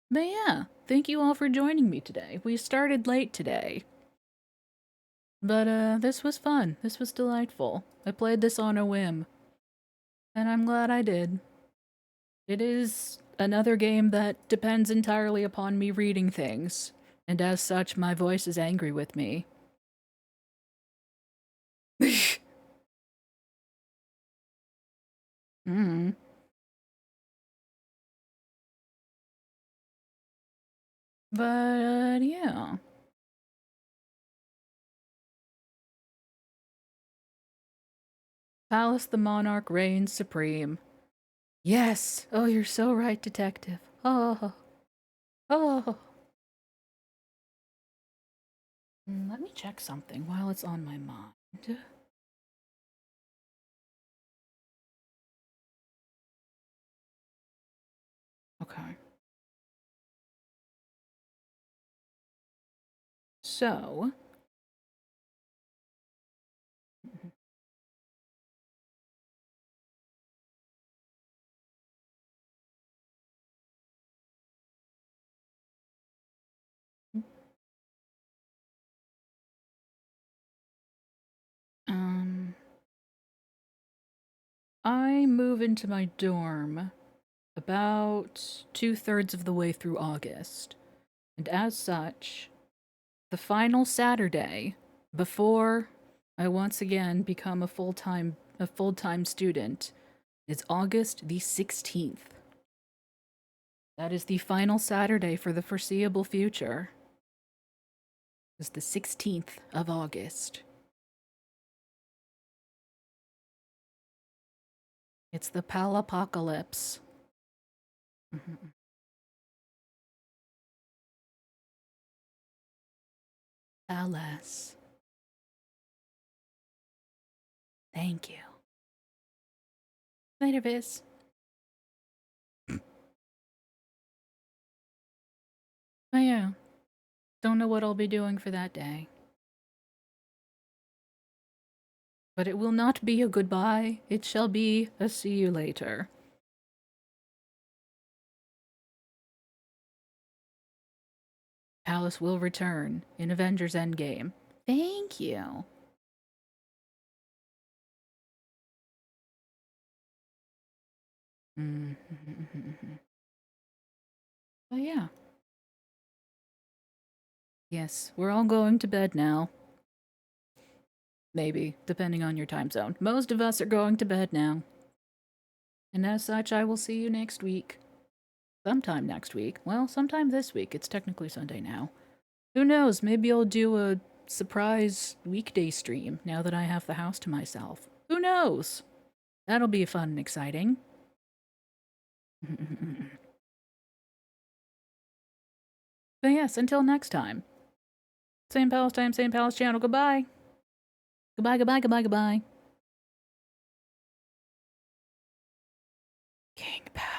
But yeah, thank you all for joining me today. We started late today. But, this was fun. This was delightful. I played this on a whim. And I'm glad I did. It is another game that depends entirely upon me reading things. And as such, my voice is angry with me. But, yeah. Palace the Monarch reigns supreme. Yes! Oh, you're so right, detective. Oh. Oh. Let me check something while it's on my mind. Okay. So... I move into my dorm about 2/3 of the way through August. And as such, the final Saturday before I once again become a full-time student is August the 16th. That is the final Saturday for the foreseeable future. It's the 16th of August. It's the Palapocalypse. Palace. Thank you. Later, Viz. Oh yeah. Don't know what I'll be doing for that day. But it will not be a goodbye. It shall be a see you later. Alice will return in Avengers Endgame. Thank you. Oh yeah. Yes, we're all going to bed now. Maybe, depending on your time zone. Most of us are going to bed now. And as such, I will see you next week. Sometime next week. Well, sometime this week. It's technically Sunday now. Who knows? Maybe I'll do a surprise weekday stream now that I have the house to myself. Who knows? That'll be fun and exciting. But yes, until next time. Same Palace time, same Palace channel. Goodbye. Goodbye, goodbye, goodbye, goodbye. King Palace.